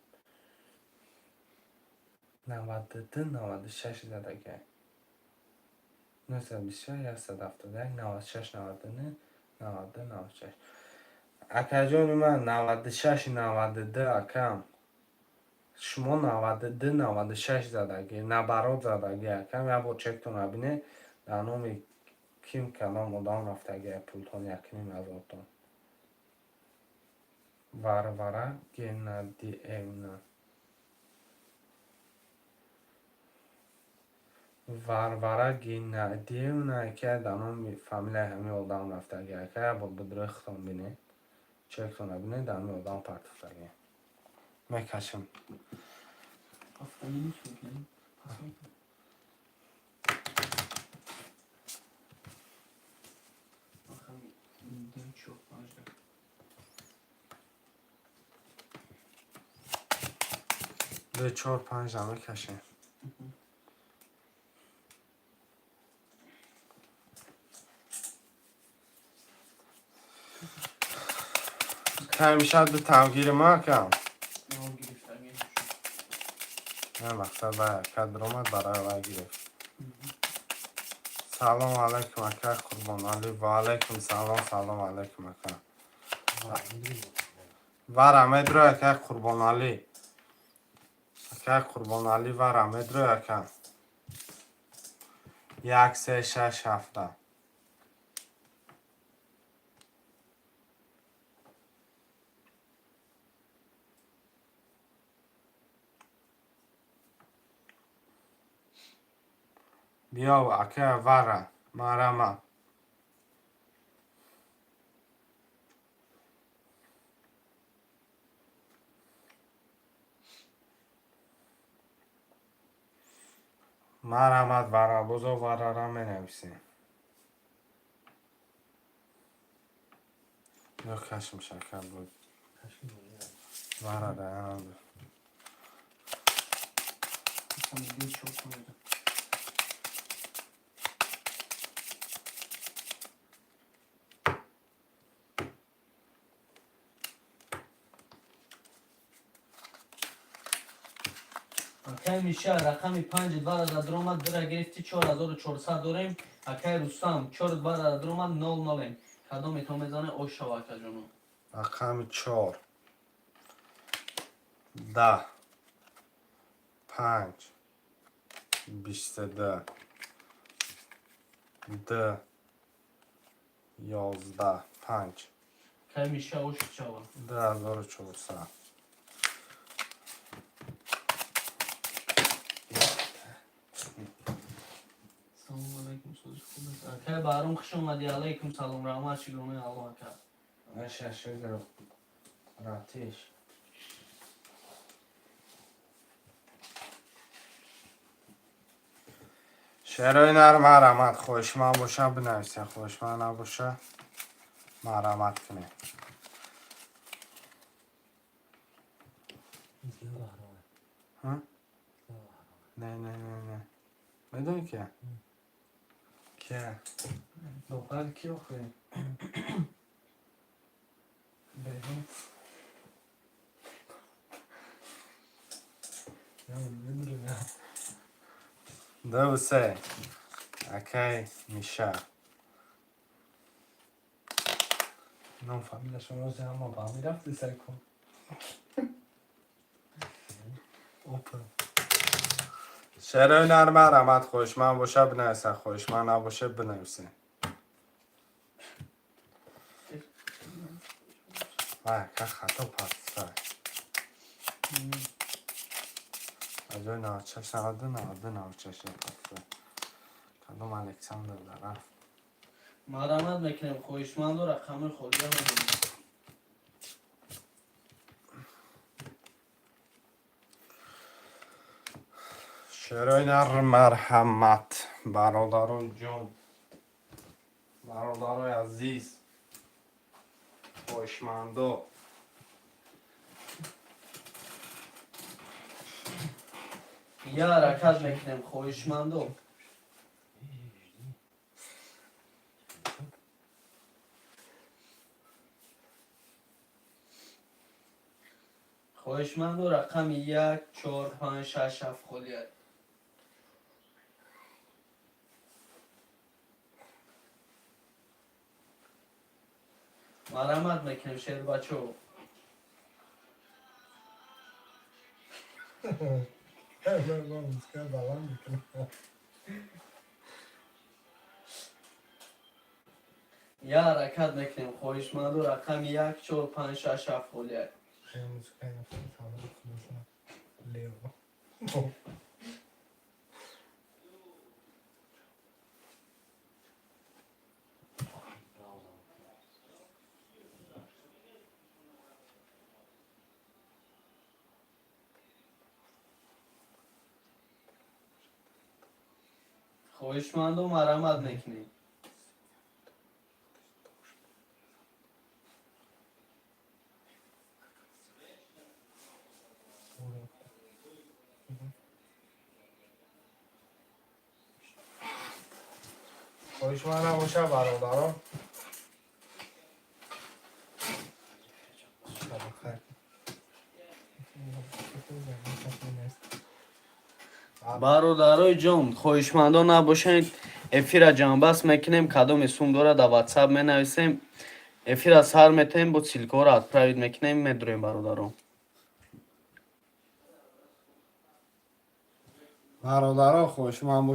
92-96 задагай 926-171-96-92-96 акаҷони ман 96-92 акам шумо 92-96 задаги набарот задаги акам як бор чектон абине дар номи ким калом одам рафтаги пултон якним азортон варвара геннадиевна варвара геннадиевна яке дар номи фамилияи ҳамин одам рафтаги яке як бор бидрӯхтон бине чектон абине дар номи одам партуфтаги мекашем به 4-5 دمه کشیم همیشه دو تمگیر ما کم نه مقصد باید کد رومد برای وای گرفت سلام علیکم اکر قربان علی و علیکم سلام علیکم اکر ورم ادرو اکر قربان علی اکر قربان علی ورم ادرو اکر 1-3-6-7 بیا اکر ورم مرمه مرحمت ورا بزرگ ورا را می نویسیم یا کشم شکر بود ورا را هم بود اکای میشه رقم 5 بار در درآمد برای گرفتی 4400 داریم اکای رستم 4 بار در درآمد 00 کدام تو میزنه او شواکه جونو رقم 4 10 5 22 د 11 5 که میشه اوش چوا 2400 سلام علیکم سوز خوبه که بارون خوش اومدی علیکم سلام رحمت شگونه الله کرد ششه گرفت راتیش شعرهای نرم مرمت خوش من باشه بنویسه خوش من نباشه مرمت کنه ها؟ نه بدون که که دختر کی آخه؟ بهیم نمیدونم 2 و 3 اکی میشه نام فامیل شما رو اما با می رفتی سر کن اوپن شعرهای نرم مرمت خوش من باشه بنویسه خوش من نباشه بنویسه وای که خطا پرسته از اوی نوچه شده نوچه شده پرسته کدوم الکساندر داره مرمت میکنیم خوشمند و رقم خودی هم شعرهای نرم مرحمت برادران جان برادرای عزیز خوشمندو یا حرکت میکنیم خوشمند و خوشمند و رقم 1 4 5 6 7 خلیت مرمت میکنیم شیر بچه یا حرکت میکنیم خوشمند و رقم 1 4 5 6 7 خلیت خوشمند و مرمت میکنیم خوش من نباشه برادران برادرای جان خوشمندا نباشین افیر جنبست میکنیم کدام سوم داره در واتساپ می نویسیم افیر از سر میتیم با سیلکا را اتپراوید میکنیم میدرویم برادران برادران خوش من باشه